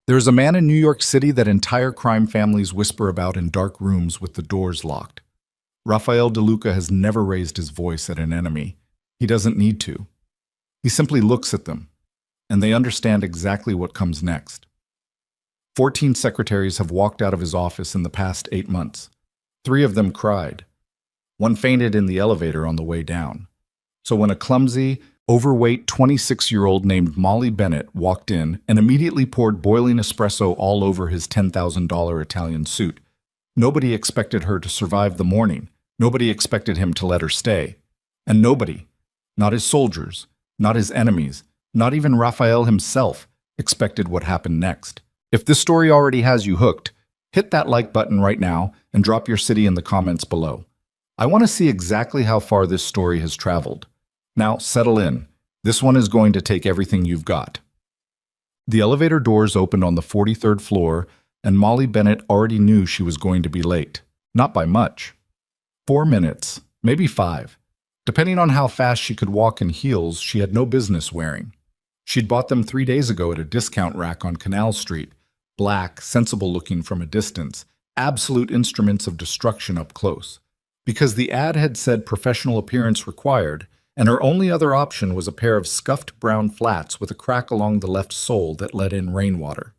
There is a man in New York City that entire crime families whisper about in dark rooms with the doors locked. Rafael DeLuca has never raised his voice at an enemy. He doesn't need to. He simply looks at them, and they understand exactly what comes next. 14 secretaries have walked out of his office in the past 8 months. 3 of them cried. One fainted in the elevator on the way down. So when a clumsy, overweight 26-year-old named Molly Bennett walked in and immediately poured boiling espresso all over his $10,000 Italian suit, nobody expected her to survive the morning. Nobody expected him to let her stay. And nobody, not his soldiers, not his enemies, not even Raphael himself, expected what happened next. If this story already has you hooked, hit that like button right now and drop your city in the comments below. I want to see exactly how far this story has traveled. Now, settle in. This one is going to take everything you've got. The elevator doors opened on the 43rd floor, and Molly Bennett already knew she was going to be late. Not by much. 4 minutes, maybe 5. Depending on how fast she could walk in heels she had no business wearing. She'd bought them 3 days ago at a discount rack on Canal Street. Black, sensible looking from a distance, absolute instruments of destruction up close. Because the ad had said professional appearance required, and her only other option was a pair of scuffed brown flats with a crack along the left sole that let in rainwater.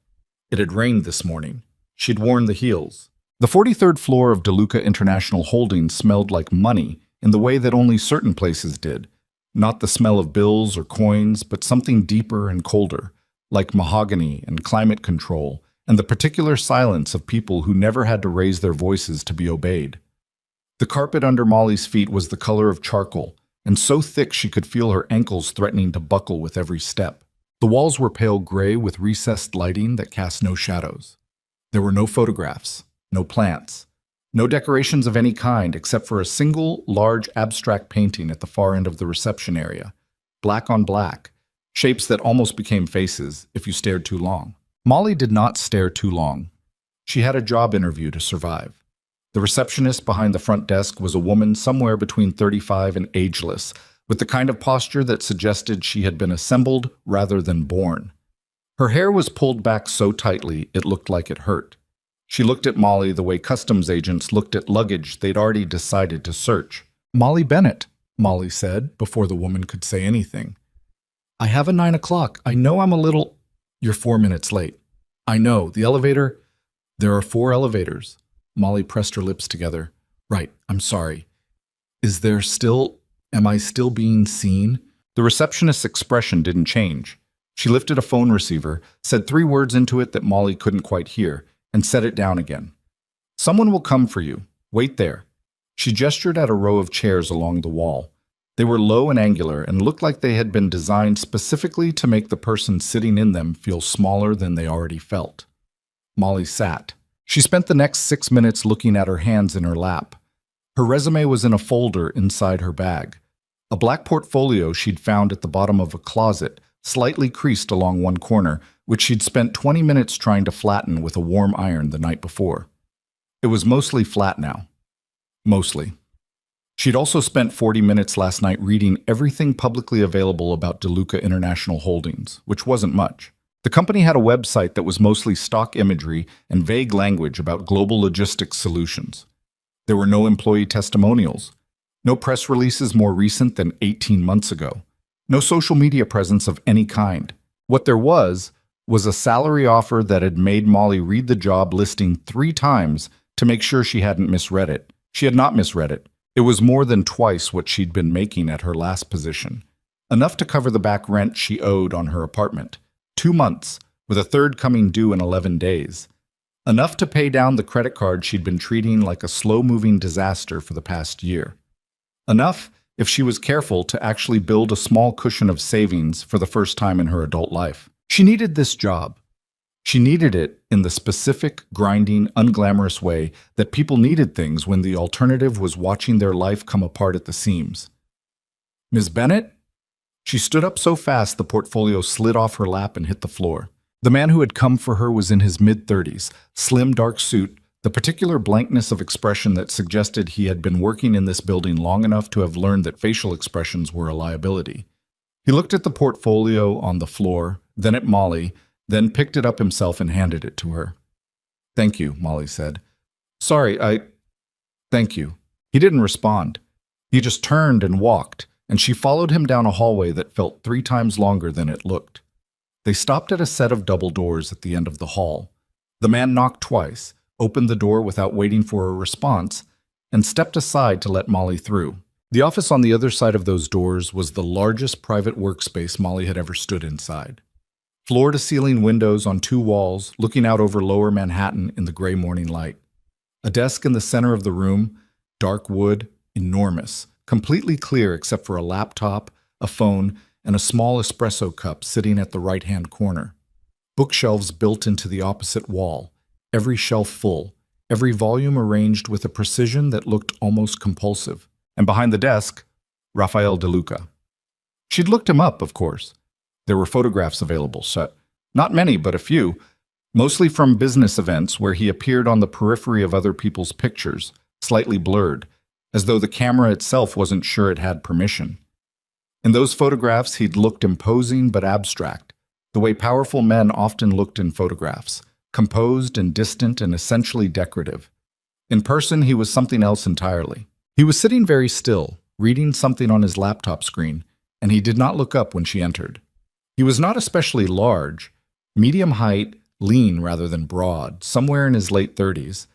It had rained this morning. She'd worn the heels. The 43rd floor of DeLuca International Holdings smelled like money in the way that only certain places did. Not the smell of bills or coins, but something deeper and colder, like mahogany and climate control, and the particular silence of people who never had to raise their voices to be obeyed. The carpet under Molly's feet was the color of charcoal, and so thick she could feel her ankles threatening to buckle with every step. The walls were pale gray with recessed lighting that cast no shadows. There were no photographs, no plants, no decorations of any kind except for a single, large, abstract painting at the far end of the reception area, black on black, shapes that almost became faces if you stared too long. Molly did not stare too long. She had a job interview to survive. The receptionist behind the front desk was a woman somewhere between 35 and ageless, with the kind of posture that suggested she had been assembled rather than born. Her hair was pulled back so tightly it looked like it hurt. She looked at Molly the way customs agents looked at luggage they'd already decided to search. "Molly Bennett," Molly said before the woman could say anything. "I have a 9 o'clock. I know I'm a little—" "You're 4 minutes late." "I know. The elevator—" "There are 4 elevators." Molly pressed her lips together. "Right, I'm sorry. Am I still being seen?" The receptionist's expression didn't change. She lifted a phone receiver, said 3 words into it that Molly couldn't quite hear, and set it down again. "Someone will come for you. Wait there." She gestured at a row of chairs along the wall. They were low and angular and looked like they had been designed specifically to make the person sitting in them feel smaller than they already felt. Molly sat. She spent the next 6 minutes looking at her hands in her lap. Her resume was in a folder inside her bag. A black portfolio she'd found at the bottom of a closet, slightly creased along one corner, which she'd spent 20 minutes trying to flatten with a warm iron the night before. It was mostly flat now. Mostly. She'd also spent 40 minutes last night reading everything publicly available about DeLuca International Holdings, which wasn't much. The company had a website that was mostly stock imagery and vague language about global logistics solutions. There were no employee testimonials, no press releases more recent than 18 months ago, no social media presence of any kind. What there was a salary offer that had made Molly read the job listing 3 times to make sure she hadn't misread it. She had not misread it. It was more than twice what she'd been making at her last position. Enough to cover the back rent she owed on her apartment. 2 months, with a third coming due in 11 days. Enough to pay down the credit card she'd been treating like a slow-moving disaster for the past year. Enough, if she was careful, to actually build a small cushion of savings for the first time in her adult life. She needed this job. She needed it in the specific, grinding, unglamorous way that people needed things when the alternative was watching their life come apart at the seams. "Ms. Bennett?" She stood up so fast the portfolio slid off her lap and hit the floor. The man who had come for her was in his mid-30s, slim, dark suit, the particular blankness of expression that suggested he had been working in this building long enough to have learned that facial expressions were a liability. He looked at the portfolio on the floor, then at Molly, then picked it up himself and handed it to her. "Thank you," Molly said. "Sorry, Thank you." He didn't respond. He just turned and walked, and she followed him down a hallway that felt 3 times longer than it looked. They stopped at a set of double doors at the end of the hall. The man knocked twice, opened the door without waiting for a response, and stepped aside to let Molly through. The office on the other side of those doors was the largest private workspace Molly had ever stood inside. Floor-to-ceiling windows on 2 walls, looking out over lower Manhattan in the gray morning light. A desk in the center of the room, dark wood, enormous, completely clear except for a laptop, a phone, and a small espresso cup sitting at the right-hand corner. Bookshelves built into the opposite wall, every shelf full, every volume arranged with a precision that looked almost compulsive. And behind the desk, Rafael De Luca. She'd looked him up, of course. There were photographs available, so not many, but a few, mostly from business events where he appeared on the periphery of other people's pictures, slightly blurred, as though the camera itself wasn't sure it had permission. In those photographs, he'd looked imposing but abstract, the way powerful men often looked in photographs, composed and distant and essentially decorative. In person, he was something else entirely. He was sitting very still, reading something on his laptop screen, and he did not look up when she entered. He was not especially large, medium height, lean rather than broad, somewhere in his late 30s,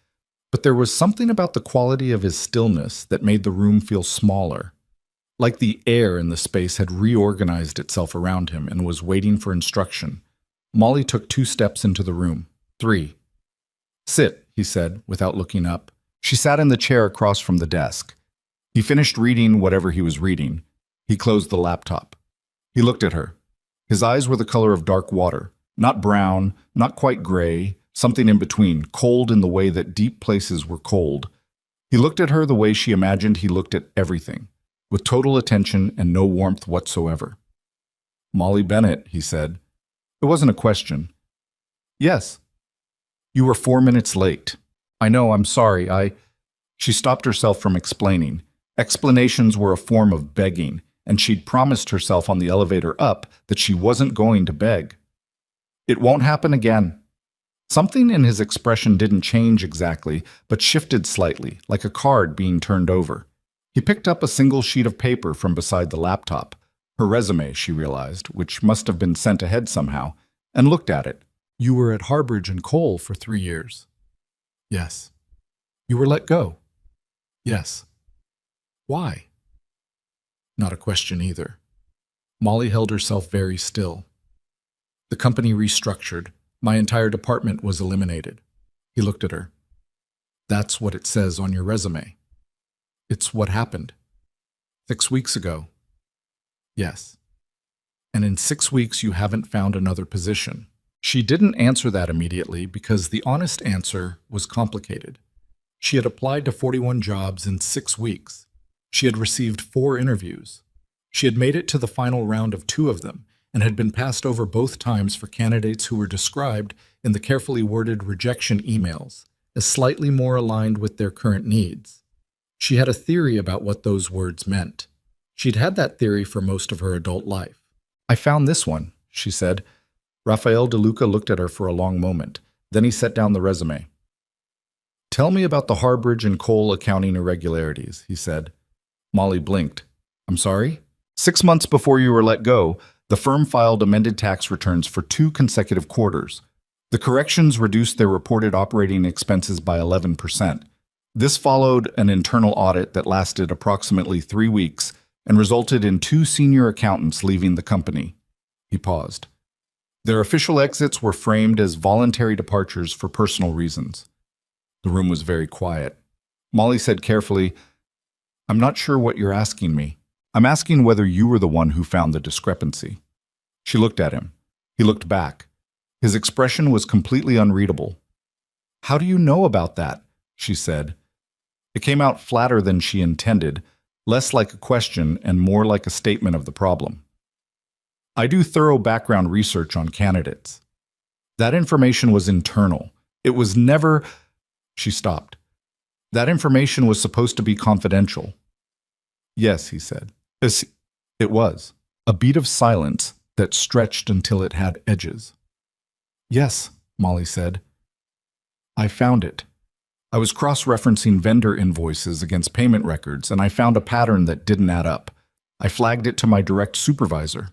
but there was something about the quality of his stillness that made the room feel smaller, like the air in the space had reorganized itself around him and was waiting for instruction. Molly took 2 steps into the room. 3. "Sit," he said, without looking up. She sat in the chair across from the desk. He finished reading whatever he was reading. He closed the laptop. He looked at her. His eyes were the color of dark water, not brown, not quite gray, something in between, cold in the way that deep places were cold. He looked at her the way she imagined he looked at everything, with total attention and no warmth whatsoever. "Molly Bennett," he said. It wasn't a question. "Yes." "You were 4 minutes late." "I know, I'm sorry, She stopped herself from explaining. Explanations were a form of begging, and she'd promised herself on the elevator up that she wasn't going to beg. "It won't happen again." Something in his expression didn't change exactly, but shifted slightly, like a card being turned over. He picked up a single sheet of paper from beside the laptop, her resume, she realized, which must have been sent ahead somehow, and looked at it. "You were at Harbridge and Cole for 3 years." "Yes." "You were let go." "Yes." "Why?" Not a question either. Molly held herself very still. "The company restructured. My entire department was eliminated." He looked at her. "That's what it says on your resume." "It's what happened." 6 weeks ago." "Yes." "And in 6 weeks you haven't found another position." She didn't answer that immediately because the honest answer was complicated. She had applied to 41 jobs in 6 weeks. She had received 4 interviews. She had made it to the final round of 2 of them and had been passed over both times for candidates who were described in the carefully worded rejection emails as slightly more aligned with their current needs. She had a theory about what those words meant. She'd had that theory for most of her adult life. "I found this one," she said. Rafael De Luca looked at her for a long moment. Then he set down the resume. "Tell me about the Harbridge and Cole accounting irregularities," he said. Molly blinked. "I'm sorry?" 6 months before you were let go, the firm filed amended tax returns for 2 consecutive quarters. The corrections reduced their reported operating expenses by 11%. This followed an internal audit that lasted approximately 3 weeks and resulted in 2 senior accountants leaving the company. He paused. Their official exits were framed as voluntary departures for personal reasons. The room was very quiet. Molly said carefully, "I'm not sure what you're asking me. I'm asking whether you were the one who found the discrepancy." She looked at him. He looked back. His expression was completely unreadable. "How do you know about that?" she said. It came out flatter than she intended, less like a question and more like a statement of the problem. "I do thorough background research on candidates." That information was internal. It was never... She stopped. "That information was supposed to be confidential." "Yes," he said. It was. A beat of silence that stretched until it had edges. Yes, Molly said. I found it. I was cross-referencing vendor invoices against payment records, and I found a pattern that didn't add up. I flagged it to my direct supervisor.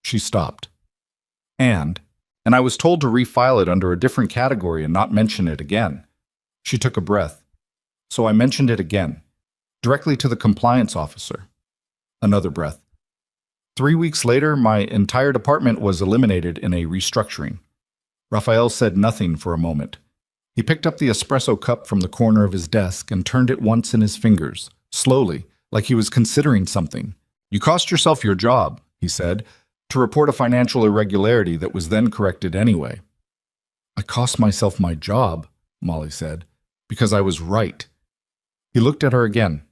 She stopped. And I was told to refile it under a different category and not mention it again. She took a breath. So I mentioned it again, directly to the compliance officer. Another breath. 3 weeks later, my entire department was eliminated in a restructuring. Raphael said nothing for a moment. He picked up the espresso cup from the corner of his desk and turned it once in his fingers, slowly, like he was considering something. You cost yourself your job, he said, to report a financial irregularity that was then corrected anyway. I cost myself my job, Molly said, because I was right. He looked at her again,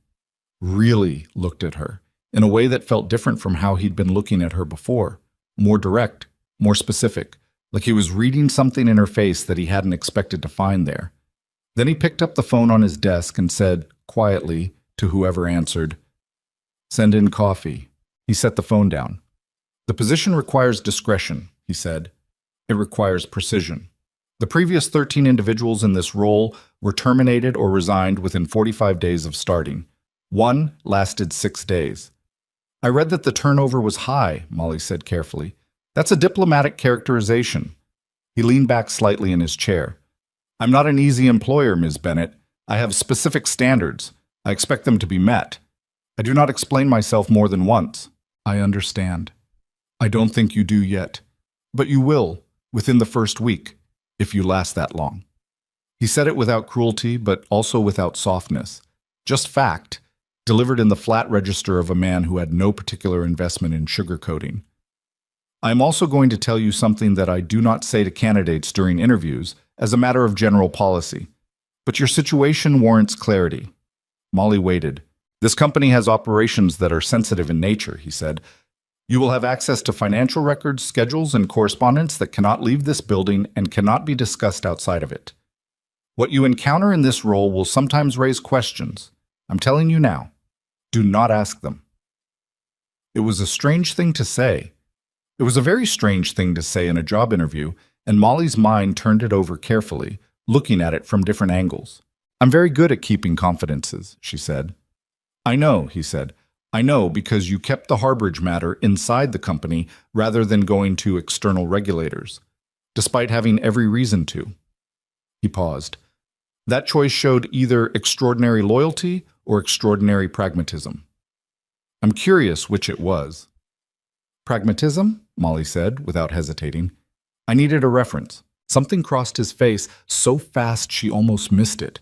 really looked at her, in a way that felt different from how he'd been looking at her before, more direct, more specific, like he was reading something in her face that he hadn't expected to find there. Then he picked up the phone on his desk and said, quietly, to whoever answered, "Send in coffee." He set the phone down. "The position requires discretion," he said. "It requires precision. The previous 13 individuals in this role were terminated or resigned within 45 days of starting. One lasted 6 days. I read that the turnover was high," Molly said carefully. "That's a diplomatic characterization." He leaned back slightly in his chair. "I'm not an easy employer, Ms. Bennett. I have specific standards. I expect them to be met. I do not explain myself more than once." "I understand. I don't think you do yet. But you will, within the first week, if you last that long." He said it without cruelty, but also without softness. Just fact, delivered in the flat register of a man who had no particular investment in sugarcoating. "I am also going to tell you something that I do not say to candidates during interviews as a matter of general policy. But your situation warrants clarity." Molly waited. "This company has operations that are sensitive in nature," he said. "You will have access to financial records, schedules, and correspondence that cannot leave this building and cannot be discussed outside of it. What you encounter in this role will sometimes raise questions. I'm telling you now, do not ask them." It was a strange thing to say. It was a very strange thing to say in a job interview, and Molly's mind turned it over carefully, looking at it from different angles. "I'm very good at keeping confidences," she said. "I know," he said. "I know because you kept the Harbridge matter inside the company rather than going to external regulators, despite having every reason to." He paused. "That choice showed either extraordinary loyalty or extraordinary pragmatism. I'm curious which it was." "Pragmatism?" Molly said, without hesitating. "I needed a reference." Something crossed his face so fast she almost missed it.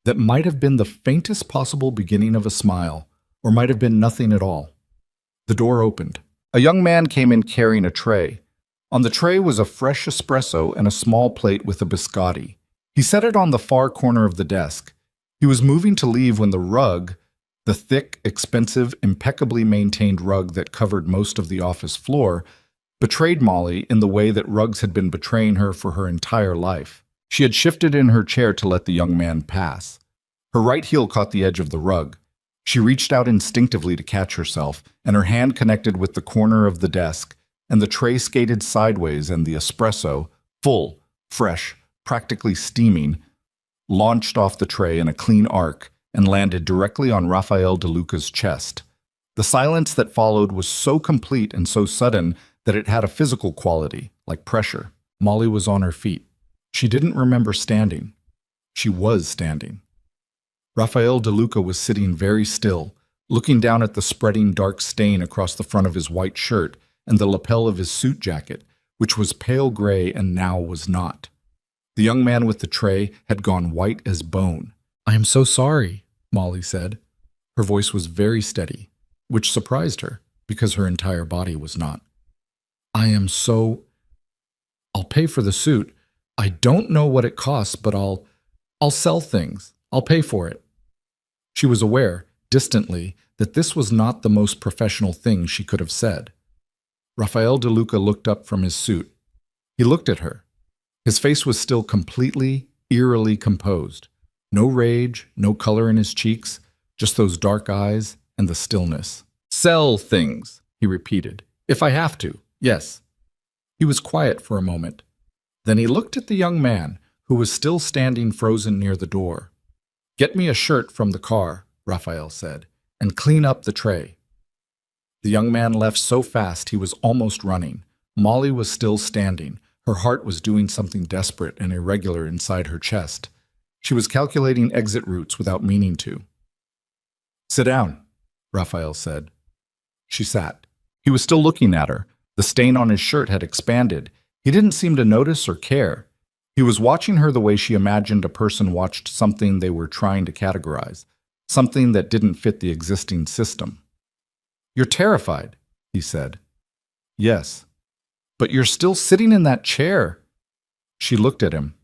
That might have been the faintest possible beginning of a smile, or might have been nothing at all. The door opened. A young man came in carrying a tray. On the tray was a fresh espresso and a small plate with a biscotti. He set it on the far corner of the desk. He was moving to leave when the rug, the thick, expensive, impeccably maintained rug that covered most of the office floor, betrayed Molly in the way that rugs had been betraying her for her entire life. She had shifted in her chair to let the young man pass. Her right heel caught the edge of the rug. She reached out instinctively to catch herself, and her hand connected with the corner of the desk, and the tray skated sideways, and the espresso, full, fresh, practically steaming, launched off the tray in a clean arc and landed directly on Raphael DeLuca's chest. The silence that followed was so complete and so sudden that it had a physical quality, like pressure. Molly was on her feet. She didn't remember standing. She was standing. Raphael DeLuca was sitting very still, looking down at the spreading dark stain across the front of his white shirt and the lapel of his suit jacket, which was pale gray and now was not. The young man with the tray had gone white as bone. "I am so sorry," Molly said. Her voice was very steady, which surprised her, because her entire body was not. I'll pay for the suit. I don't know what it costs, but I'll sell things. I'll pay for it." She was aware, distantly, that this was not the most professional thing she could have said. Raphael DeLuca looked up from his suit. He looked at her. His face was still completely, eerily composed. No rage, no color in his cheeks, just those dark eyes and the stillness. "Sell things," he repeated. "If I have to, yes." He was quiet for a moment. Then he looked at the young man, who was still standing frozen near the door. "Get me a shirt from the car," Raphael said, "and clean up the tray." The young man left so fast he was almost running. Molly was still standing. Her heart was doing something desperate and irregular inside her chest. She was calculating exit routes without meaning to. "Sit down," Raphael said. She sat. He was still looking at her. The stain on his shirt had expanded. He didn't seem to notice or care. He was watching her the way she imagined a person watched something they were trying to categorize, something that didn't fit the existing system. "You're terrified," he said. "Yes." "But you're still sitting in that chair." She looked at him.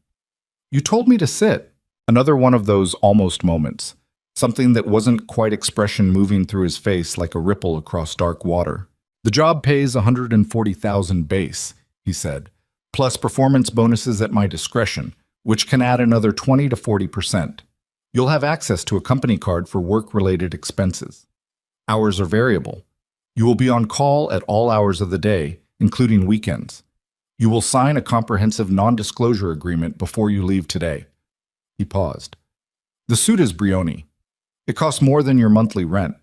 "You told me to sit." Another one of those almost moments. Something that wasn't quite expression moving through his face like a ripple across dark water. "The job pays $140,000 base," he said, "plus performance bonuses at my discretion, which can add another 20 to 40%. You'll have access to a company card for work-related expenses. Hours are variable. You will be on call at all hours of the day, including weekends. You will sign a comprehensive non-disclosure agreement before you leave today." He paused. "The suit is Brioni. It costs more than your monthly rent.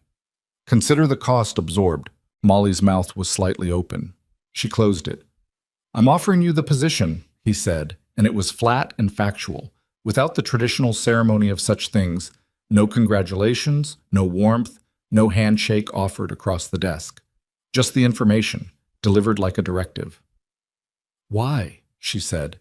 Consider the cost absorbed." Molly's mouth was slightly open. She closed it. "I'm offering you the position," he said, and it was flat and factual, without the traditional ceremony of such things. No congratulations, no warmth, no handshake offered across the desk. Just the information, delivered like a directive. "Why?" she said.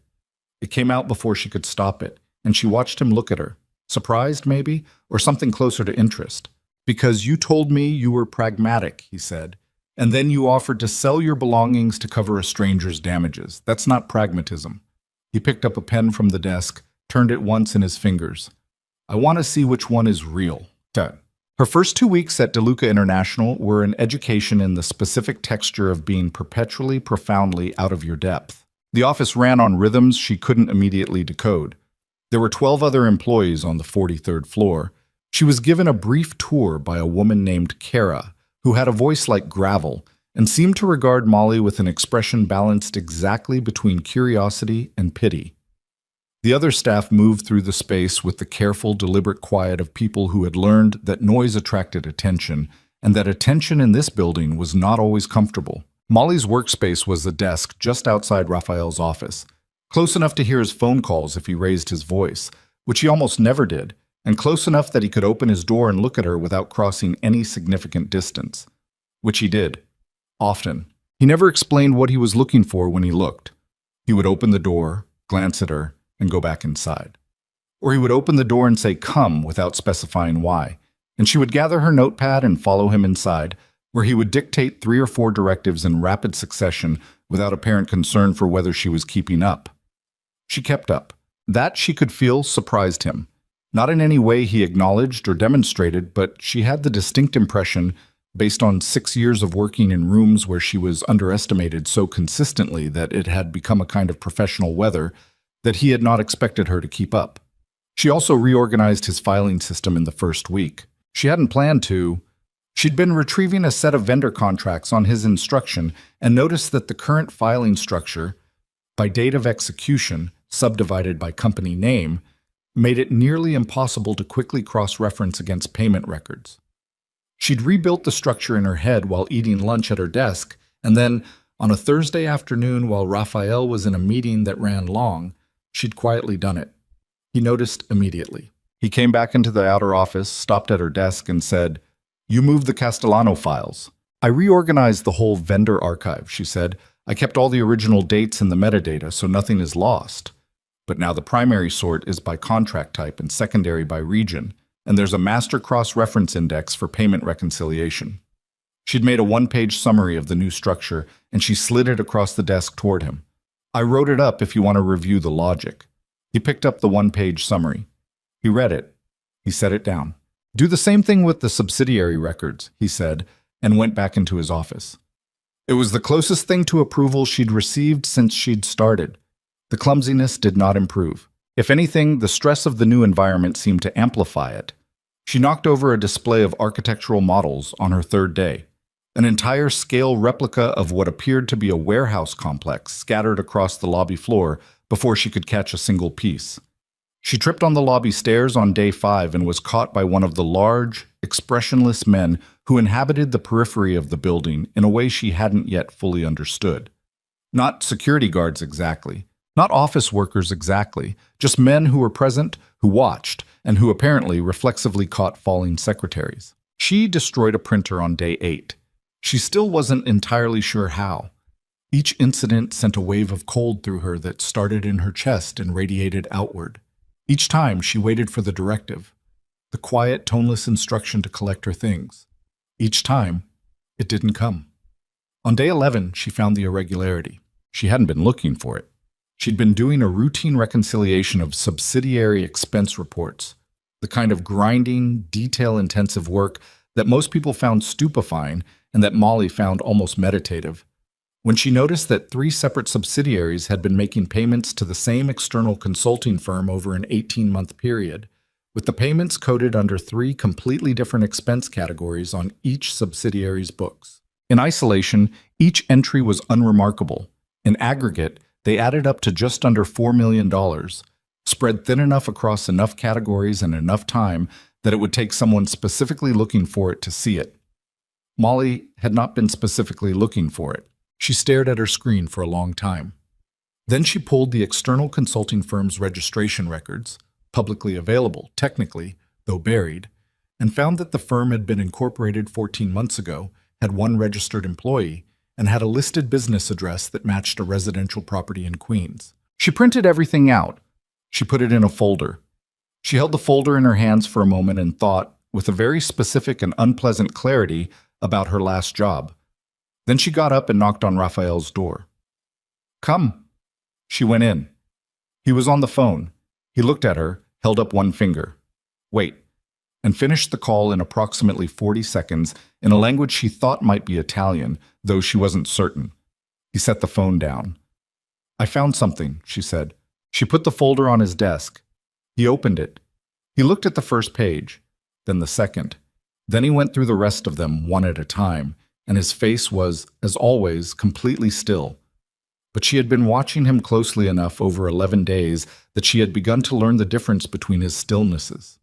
It came out before she could stop it, and she watched him look at her. Surprised, maybe, or something closer to interest. "Because you told me you were pragmatic," he said, "and then you offered to sell your belongings to cover a stranger's damages. That's not pragmatism." He picked up a pen from the desk, turned it once in his fingers. "I want to see which one is real." Done. Her first 2 weeks at DeLuca International were an education in the specific texture of being perpetually, profoundly out of your depth. The office ran on rhythms she couldn't immediately decode. There were 12 other employees on the 43rd floor. She was given a brief tour by a woman named Kara, who had a voice like gravel and seemed to regard Molly with an expression balanced exactly between curiosity and pity. The other staff moved through the space with the careful, deliberate quiet of people who had learned that noise attracted attention, and that attention in this building was not always comfortable. Molly's workspace was the desk just outside Raphael's office, close enough to hear his phone calls if he raised his voice, which he almost never did, and close enough that he could open his door and look at her without crossing any significant distance, which he did, often. He never explained what he was looking for when he looked. He would open the door, glance at her, and go back inside. Or he would open the door and say, "Come," without specifying why, and she would gather her notepad and follow him inside, where he would dictate 3 or 4 directives in rapid succession without apparent concern for whether she was keeping up. She kept up. That, she could feel, surprised him. Not in any way he acknowledged or demonstrated, but she had the distinct impression, based on 6 years of working in rooms where she was underestimated so consistently that it had become a kind of professional weather, that he had not expected her to keep up. She also reorganized his filing system in the first week. She hadn't planned to. She'd been retrieving a set of vendor contracts on his instruction and noticed that the current filing structure, by date of execution, subdivided by company name, made it nearly impossible to quickly cross-reference against payment records. She'd rebuilt the structure in her head while eating lunch at her desk, and then, on a Thursday afternoon while Raphael was in a meeting that ran long, she'd quietly done it. He noticed immediately. He came back into the outer office, stopped at her desk, and said, "You moved the Castellano files." "I reorganized the whole vendor archive," she said. "I kept all the original dates in the metadata so nothing is lost. But now the primary sort is by contract type and secondary by region, and there's a master cross-reference index for payment reconciliation." She'd made a 1-page summary of the new structure, and she slid it across the desk toward him. "I wrote it up if you want to review the logic." He picked up the 1-page summary. He read it. He set it down. "Do the same thing with the subsidiary records," he said, and went back into his office. It was the closest thing to approval she'd received since she'd started. The clumsiness did not improve. If anything, the stress of the new environment seemed to amplify it. She knocked over a display of architectural models on her 3rd day. An entire scale replica of what appeared to be a warehouse complex scattered across the lobby floor, before she could catch a single piece. She tripped on the lobby stairs on day 5 and was caught by one of the large, expressionless men who inhabited the periphery of the building in a way she hadn't yet fully understood. Not security guards exactly, not office workers exactly, just men who were present, who watched, and who apparently reflexively caught falling secretaries. She destroyed a printer on day 8. She still wasn't entirely sure how. Each incident sent a wave of cold through her that started in her chest and radiated outward. Each time she waited for the directive, the quiet, toneless instruction to collect her things. Each time, it didn't come. On day 11, she found the irregularity. She hadn't been looking for it. She'd been doing a routine reconciliation of subsidiary expense reports, the kind of grinding, detail-intensive work that most people found stupefying and that Molly found almost meditative. When she noticed that 3 separate subsidiaries had been making payments to the same external consulting firm over an 18-month period, with the payments coded under 3 completely different expense categories on each subsidiary's books. In isolation, each entry was unremarkable. In aggregate, they added up to just under $4 million, spread thin enough across enough categories and enough time that it would take someone specifically looking for it to see it. Molly had not been specifically looking for it. She stared at her screen for a long time. Then she pulled the external consulting firm's registration records, publicly available, technically, though buried, and found that the firm had been incorporated 14 months ago, had 1 registered employee, and had a listed business address that matched a residential property in Queens. She printed everything out. She put it in a folder. She held the folder in her hands for a moment and thought, with a very specific and unpleasant clarity, about her last job. Then she got up and knocked on Raphael's door. "Come." She went in. He was on the phone. He looked at her, held up one finger. "Wait," and finished the call in approximately 40 seconds in a language she thought might be Italian, though she wasn't certain. He set the phone down. "I found something," she said. She put the folder on his desk. He opened it. He looked at the first page, then the second. Then he went through the rest of them one at a time, and his face was, as always, completely still. But she had been watching him closely enough over 11 days that she had begun to learn the difference between his stillnesses.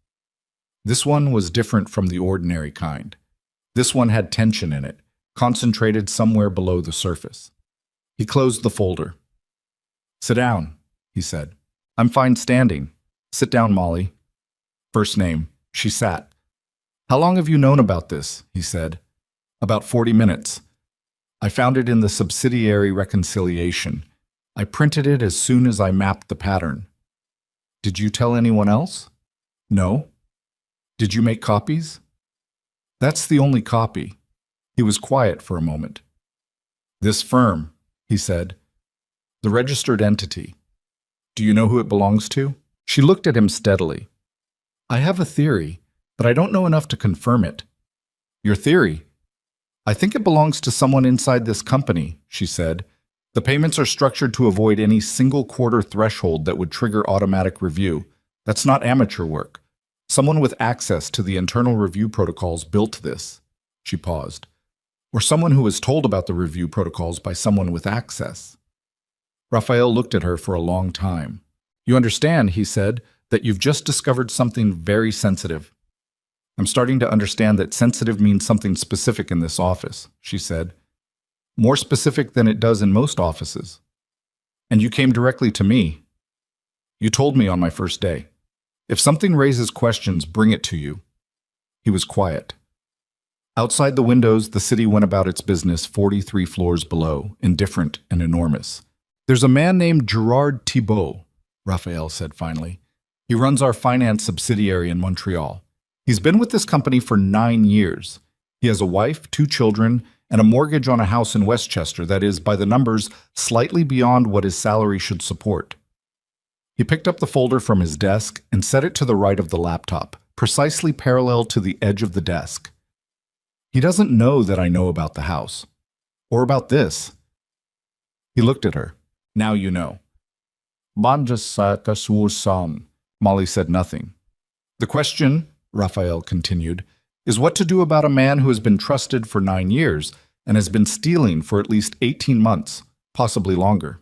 This one was different from the ordinary kind. This one had tension in it, concentrated somewhere below the surface. He closed the folder. "Sit down," he said. "I'm fine standing. Sit down, Molly." First name. She sat. "How long have you known about this?" he said. "About 40 minutes. I found it in the subsidiary reconciliation. I printed it as soon as I mapped the pattern." "Did you tell anyone else?" "No." "Did you make copies?" "That's the only copy." He was quiet for a moment. "This firm," he said. "The registered entity. Do you know who it belongs to?" She looked at him steadily. "I have a theory, but I don't know enough to confirm it." "Your theory?" "I think it belongs to someone inside this company," she said. "The payments are structured to avoid any single quarter threshold that would trigger automatic review. That's not amateur work. Someone with access to the internal review protocols built this." She paused. "Or someone who was told about the review protocols by someone with access." Raphael looked at her for a long time. "You understand," he said, "that you've just discovered something very sensitive." "I'm starting to understand that sensitive means something specific in this office," she said. "More specific than it does in most offices. And you came directly to me. You told me on my first day. If something raises questions, bring it to you." He was quiet. Outside the windows, the city went about its business 43 floors below, indifferent and enormous. "There's a man named Gerard Thibault," Raphael said finally. "He runs our finance subsidiary in Montreal. He's been with this company for 9 years. He has a wife, 2 children, and a mortgage on a house in Westchester that is, by the numbers, slightly beyond what his salary should support." He picked up the folder from his desk and set it to the right of the laptop, precisely parallel to the edge of the desk. "He doesn't know that I know about the house. Or about this." He looked at her. "Now you know." Molly said nothing. "The question," Raphael continued, "is what to do about a man who has been trusted for 9 years and has been stealing for at least 18 months, possibly longer."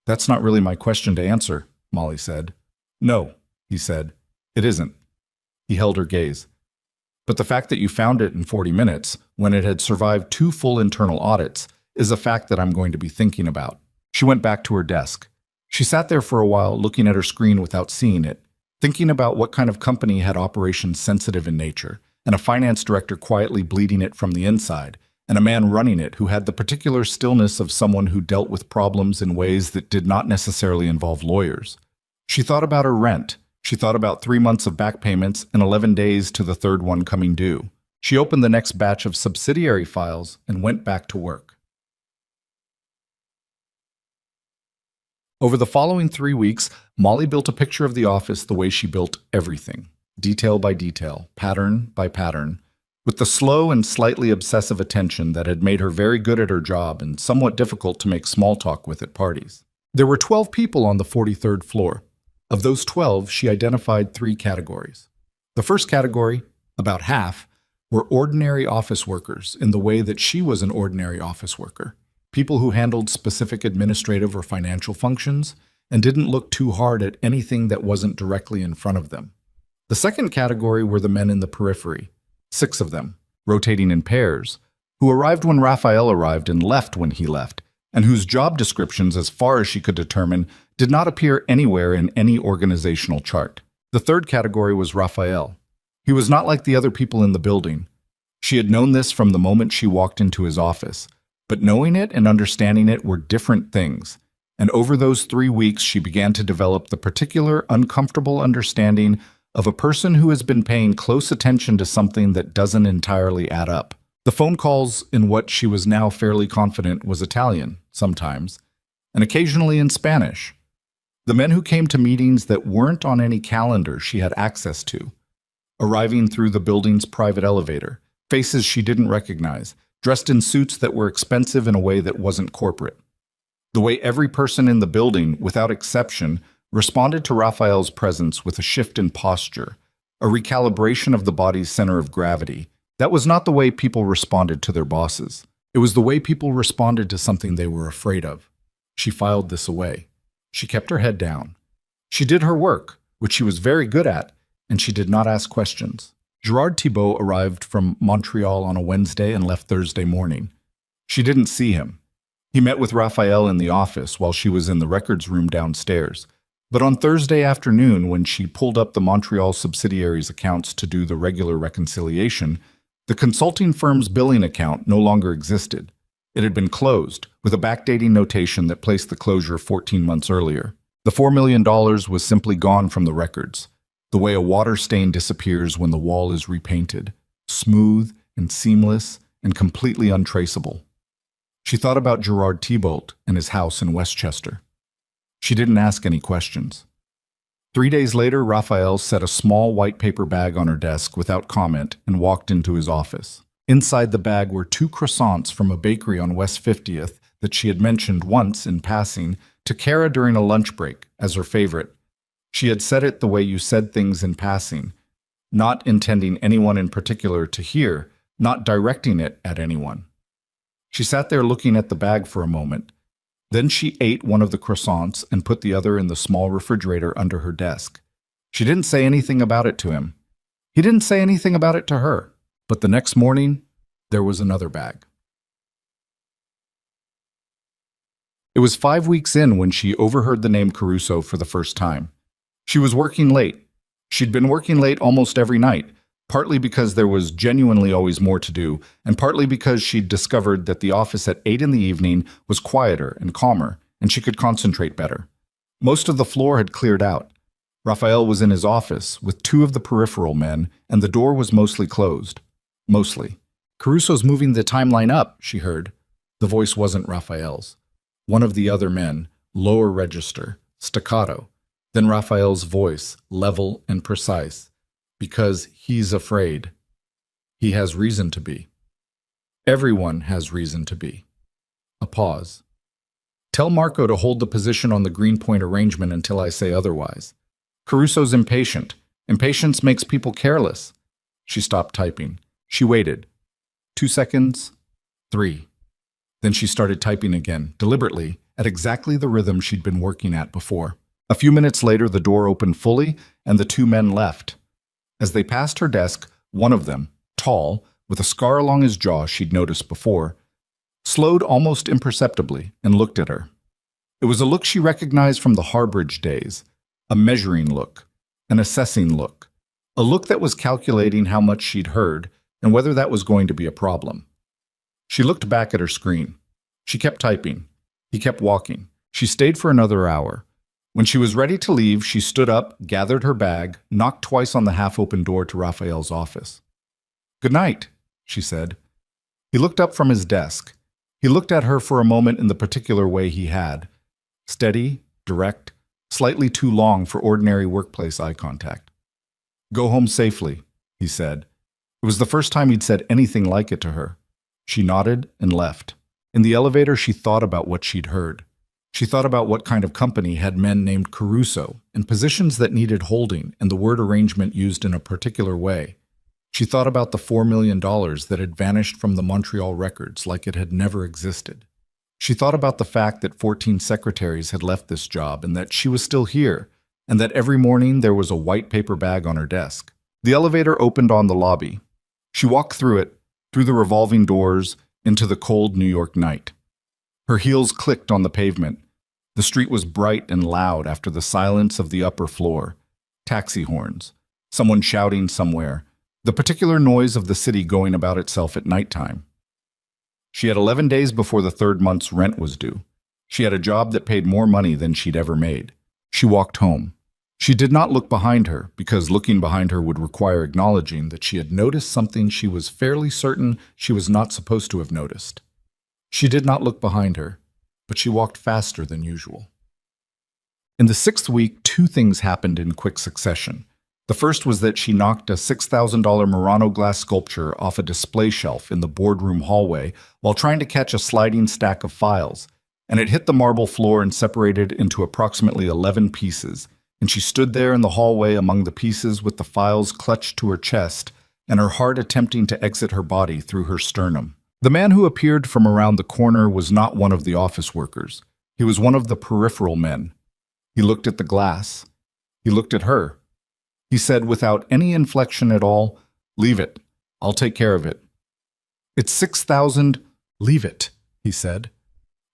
That's not really my question to answer, Molly said. No, he said. It isn't. He held her gaze. But the fact that you found it in 40 minutes, when it had survived 2 full internal audits, is a fact that I'm going to be thinking about. She went back to her desk. She sat there for a while, looking at her screen without seeing it, thinking about what kind of company had operations sensitive in nature, and a finance director quietly bleeding it from the inside, and a man running it who had the particular stillness of someone who dealt with problems in ways that did not necessarily involve lawyers. She thought about her rent. She thought about 3 months of back payments and 11 days to the third one coming due. She opened the next batch of subsidiary files and went back to work. Over the following 3 weeks, Molly built a picture of the office the way she built everything, detail by detail, pattern by pattern, with the slow and slightly obsessive attention that had made her very good at her job and somewhat difficult to make small talk with at parties. There were 12 people on the 43rd floor. Of those 12, she identified 3 categories. The first category, about half, were ordinary office workers in the way that she was an ordinary office worker. People who handled specific administrative or financial functions and didn't look too hard at anything that wasn't directly in front of them. The second category were the men in the periphery, 6 of them, rotating in pairs, who arrived when Raphael arrived and left when he left, and whose job descriptions, as far as she could determine, did not appear anywhere in any organizational chart. The third category was Raphael. He was not like the other people in the building. She had known this from the moment she walked into his office, but knowing it and understanding it were different things, and over those 3 weeks she began to develop the particular uncomfortable understanding of a person who has been paying close attention to something that doesn't entirely add up. The phone calls in what she was now fairly confident was Italian, sometimes, and occasionally in Spanish. The men who came to meetings that weren't on any calendar she had access to, arriving through the building's private elevator, faces she didn't recognize, dressed in suits that were expensive in a way that wasn't corporate. The way every person in the building, without exception, responded to Raphael's presence with a shift in posture, a recalibration of the body's center of gravity. That was not the way people responded to their bosses. It was the way people responded to something they were afraid of. She filed this away. She kept her head down. She did her work, which she was very good at, and she did not ask questions. Gerard Thibault arrived from Montreal on a Wednesday and left Thursday morning. She didn't see him. He met with Raphael in the office while she was in the records room downstairs. But on Thursday afternoon, when she pulled up the Montreal subsidiary's accounts to do the regular reconciliation, the consulting firm's billing account no longer existed. It had been closed, with a backdating notation that placed the closure 14 months earlier. The $4 million was simply gone from the records, the way a water stain disappears when the wall is repainted, smooth and seamless and completely untraceable. She thought about Gerard Thibault and his house in Westchester. She didn't ask any questions. 3 days later, Raphael set a small white paper bag on her desk without comment and walked into his office. Inside the bag were 2 croissants from a bakery on West 50th that she had mentioned once in passing to Kara during a lunch break as her favorite. She had said it the way you said things in passing, not intending anyone in particular to hear, not directing it at anyone. She sat there looking at the bag for a moment. Then she ate one of the croissants and put the other in the small refrigerator under her desk. She didn't say anything about it to him. He didn't say anything about it to her. But the next morning, there was another bag. It was 5 weeks in when she overheard the name Caruso for the first time. She was working late. She'd been working late almost every night, partly because there was genuinely always more to do, and partly because she'd discovered that the office at 8 in the evening was quieter and calmer, and she could concentrate better. Most of the floor had cleared out. Raphael was in his office with 2 of the peripheral men, and the door was mostly closed. Mostly. Caruso's moving the timeline up, she heard. The voice wasn't Raphael's. One of the other men, lower register, staccato. Then Raphael's voice, level and precise. Because he's afraid. He has reason to be. Everyone has reason to be. A pause. Tell Marco to hold the position on the green-point arrangement until I say otherwise. Caruso's impatient. Impatience makes people careless. She stopped typing. She waited. 2 seconds. 3. Then she started typing again, deliberately, at exactly the rhythm she'd been working at before. A few minutes later, the door opened fully, and the two men left. As they passed her desk, one of them, tall, with a scar along his jaw she'd noticed before, slowed almost imperceptibly and looked at her. It was a look she recognized from the Harbridge days, a measuring look, an assessing look, a look that was calculating how much she'd heard and whether that was going to be a problem. She looked back at her screen. She kept typing. He kept walking. She stayed for another hour. When she was ready to leave, she stood up, gathered her bag, knocked twice on the half-open door to Raphael's office. "Good night," she said. He looked up from his desk. He looked at her for a moment in the particular way he had. Steady, direct, slightly too long for ordinary workplace eye contact. "Go home safely," he said. It was the first time he'd said anything like it to her. She nodded and left. In the elevator, she thought about what she'd heard. She thought about what kind of company had men named Caruso, and positions that needed holding, and the word arrangement used in a particular way. She thought about the $4 million that had vanished from the Montreal records like it had never existed. She thought about the fact that 14 secretaries had left this job and that she was still here, and that every morning there was a white paper bag on her desk. The elevator opened on the lobby. She walked through it, through the revolving doors, into the cold New York night. Her heels clicked on the pavement. The street was bright and loud after the silence of the upper floor. Taxi horns, someone shouting somewhere, the particular noise of the city going about itself at nighttime. She had 11 days before the third month's rent was due. She had a job that paid more money than she'd ever made. She walked home. She did not look behind her, because looking behind her would require acknowledging that she had noticed something she was fairly certain she was not supposed to have noticed. She did not look behind her, but she walked faster than usual. In the 6th week, 2 things happened in quick succession. The first was that she knocked a $6,000 Murano glass sculpture off a display shelf in the boardroom hallway while trying to catch a sliding stack of files, and it hit the marble floor and separated into approximately 11 pieces, and she stood there in the hallway among the pieces with the files clutched to her chest and her heart attempting to exit her body through her sternum. The man who appeared from around the corner was not one of the office workers. He was one of the peripheral men. He looked at the glass. He looked at her. He said without any inflection at all, "Leave it. I'll take care of it." "It's 6,000. Leave it," he said.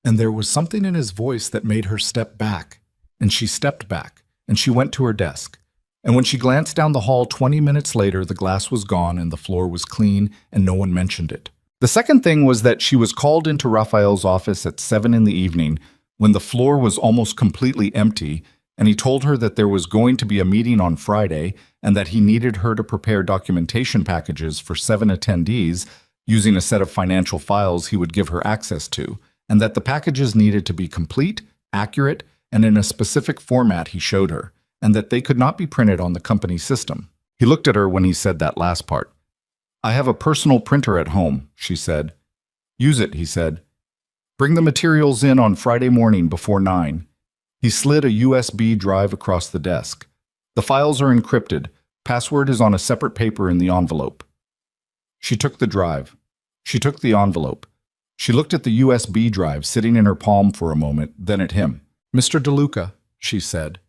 And there was something in his voice that made her step back. And she stepped back, and she went to her desk. And when she glanced down the hall 20 minutes later, the glass was gone and the floor was clean, and no one mentioned it. The second thing was that she was called into Raphael's office at 7 in the evening when the floor was almost completely empty, and he told her that there was going to be a meeting on Friday and that he needed her to prepare documentation packages for 7 attendees using a set of financial files he would give her access to, and that the packages needed to be complete, accurate, and in a specific format he showed her, and that they could not be printed on the company system. He looked at her when he said that last part. "I have a personal printer at home," she said. "Use it," he said. "Bring the materials in on Friday morning before 9. He slid a USB drive across the desk. "The files are encrypted. Password is on a separate paper in the envelope." She took the drive. She took the envelope. She looked at the USB drive sitting in her palm for a moment, then at him. "Mr. DeLuca," she said,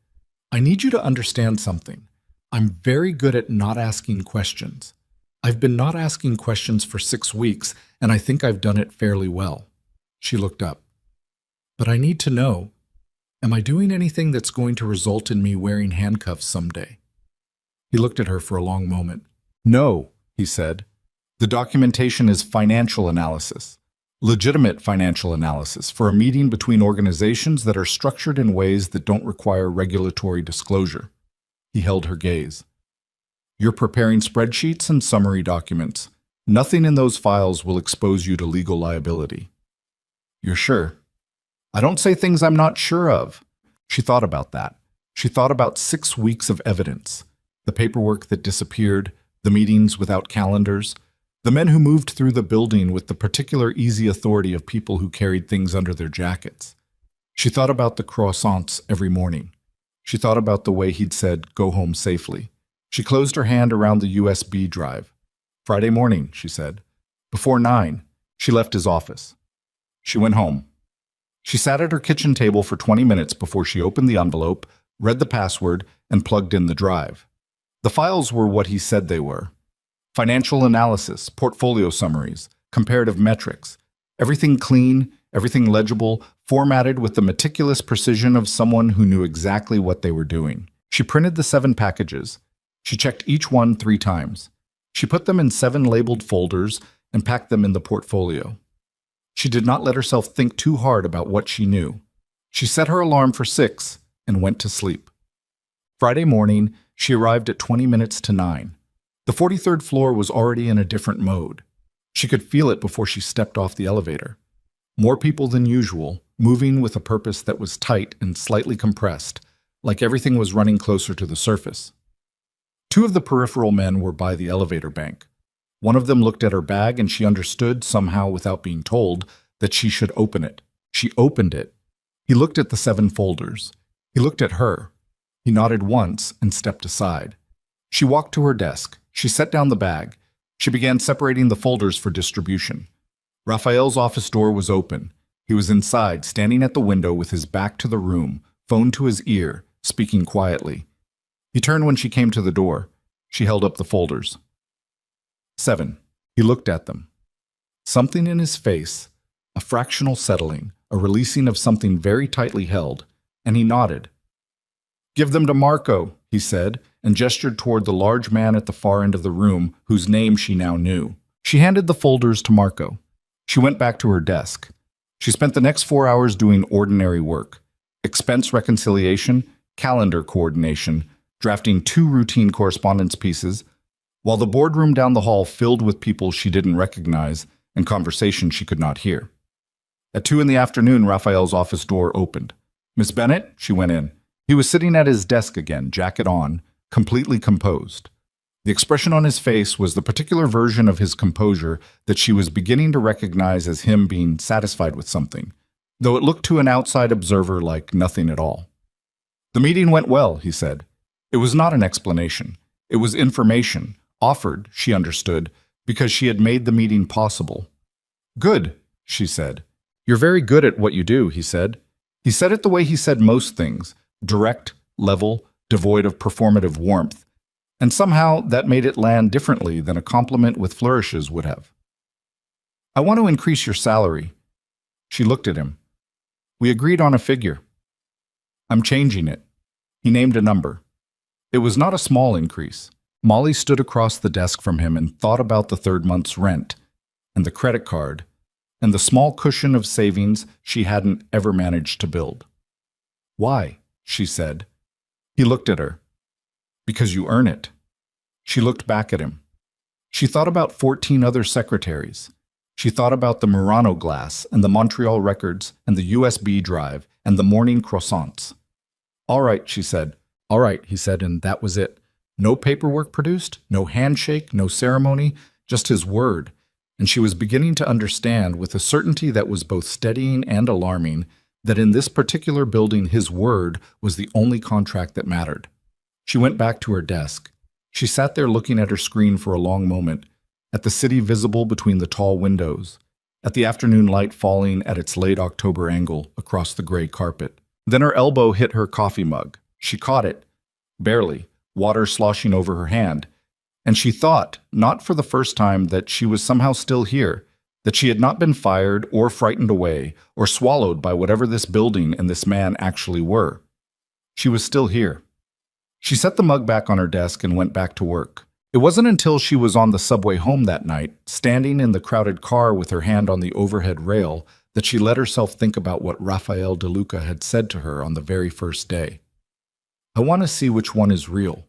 "I need you to understand something. I'm very good at not asking questions. I've been not asking questions for 6 weeks, and I think I've done it fairly well." She looked up. "But I need to know, am I doing anything that's going to result in me wearing handcuffs someday?" He looked at her for a long moment. "No," he said. "The documentation is financial analysis. Legitimate financial analysis for a meeting between organizations that are structured in ways that don't require regulatory disclosure." He held her gaze. "You're preparing spreadsheets and summary documents. Nothing in those files will expose you to legal liability." "You're sure?" "I don't say things I'm not sure of." She thought about that. She thought about 6 weeks of evidence, the paperwork that disappeared, the meetings without calendars, the men who moved through the building with the particular easy authority of people who carried things under their jackets. She thought about the croissants every morning. She thought about the way he'd said, "Go home safely." She closed her hand around the USB drive. "Friday morning," she said. Before 9, she left his office. She went home. She sat at her kitchen table for 20 minutes before she opened the envelope, read the password, and plugged in the drive. The files were what he said they were. Financial analysis, portfolio summaries, comparative metrics. Everything clean, everything legible, formatted with the meticulous precision of someone who knew exactly what they were doing. She printed the 7 packages. She checked each one 3 times. She put them in 7 labeled folders and packed them in the portfolio. She did not let herself think too hard about what she knew. She set her alarm for 6 and went to sleep. Friday morning, she arrived at 20 minutes to 9. The 43rd floor was already in a different mode. She could feel it before she stepped off the elevator. More people than usual, moving with a purpose that was tight and slightly compressed, like everything was running closer to the surface. 2 of the peripheral men were by the elevator bank. One of them looked at her bag and she understood, somehow without being told, that she should open it. She opened it. He looked at the 7 folders. He looked at her. He nodded once and stepped aside. She walked to her desk. She set down the bag. She began separating the folders for distribution. Raphael's office door was open. He was inside, standing at the window with his back to the room, phone to his ear, speaking quietly. He turned when she came to the door. She held up the folders. 7. He looked at them. Something in his face, a fractional settling, a releasing of something very tightly held, and he nodded. "Give them to Marco," he said, and gestured toward the large man at the far end of the room, whose name she now knew. She handed the folders to Marco. She went back to her desk. She spent the next 4 hours doing ordinary work: expense reconciliation, calendar coordination, drafting 2 routine correspondence pieces, while the boardroom down the hall filled with people she didn't recognize and conversations she could not hear. At 2 in the afternoon, Raphael's office door opened. "Miss Bennett?" She went in. He was sitting at his desk again, jacket on, completely composed. The expression on his face was the particular version of his composure that she was beginning to recognize as him being satisfied with something, though it looked to an outside observer like nothing at all. "The meeting went well," he said. It was not an explanation. It was information, offered, she understood, because she had made the meeting possible. "Good," she said. "You're very good at what you do," he said. He said it the way he said most things, direct, level, devoid of performative warmth, and somehow that made it land differently than a compliment with flourishes would have. "I want to increase your salary." She looked at him. "We agreed on a figure." "I'm changing it." He named a number. It was not a small increase. Molly stood across the desk from him and thought about the 3rd month's rent, and the credit card, and the small cushion of savings she hadn't ever managed to build. "Why?" she said. He looked at her. "Because you earn it." She looked back at him. She thought about 14 other secretaries. She thought about the Murano glass and the Montreal records and the USB drive and the morning croissants. "All right," she said. "All right," he said, and that was it. No paperwork produced, no handshake, no ceremony, just his word. And she was beginning to understand, with a certainty that was both steadying and alarming, that in this particular building his word was the only contract that mattered. She went back to her desk. She sat there looking at her screen for a long moment, at the city visible between the tall windows, at the afternoon light falling at its late October angle across the gray carpet. Then her elbow hit her coffee mug. She caught it, barely, water sloshing over her hand, and she thought, not for the first time, that she was somehow still here, that she had not been fired or frightened away or swallowed by whatever this building and this man actually were. She was still here. She set the mug back on her desk and went back to work. It wasn't until she was on the subway home that night, standing in the crowded car with her hand on the overhead rail, that she let herself think about what Raphael De Luca had said to her on the very first day. "I want to see which one is real."